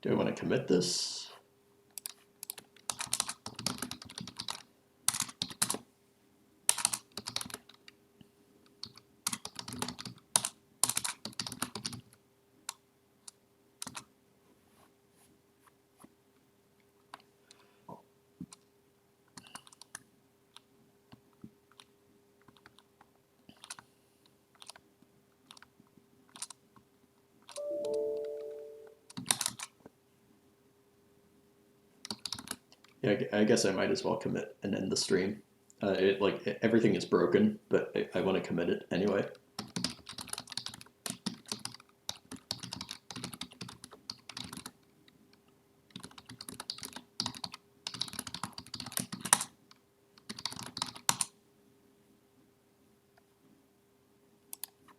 Do I want to commit this? Yeah, I guess I might as well commit and end the stream. Everything is broken, but I want to commit it anyway.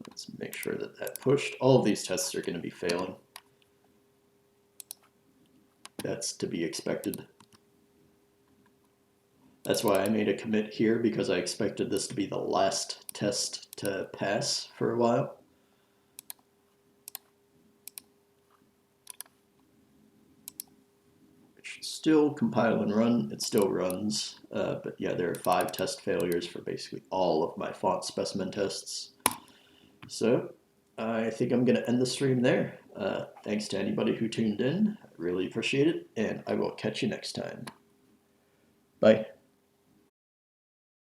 Let's make sure that that pushed. All of these tests are going to be failing. That's to be expected. That's why I made a commit here, because I expected this to be the last test to pass for a while. It should still compile and run. It still runs. But yeah, there are 5 test failures for basically all of my font specimen tests. So I think I'm going to end the stream there. Thanks to anybody who tuned in. I really appreciate it, and I will catch you next time. Bye.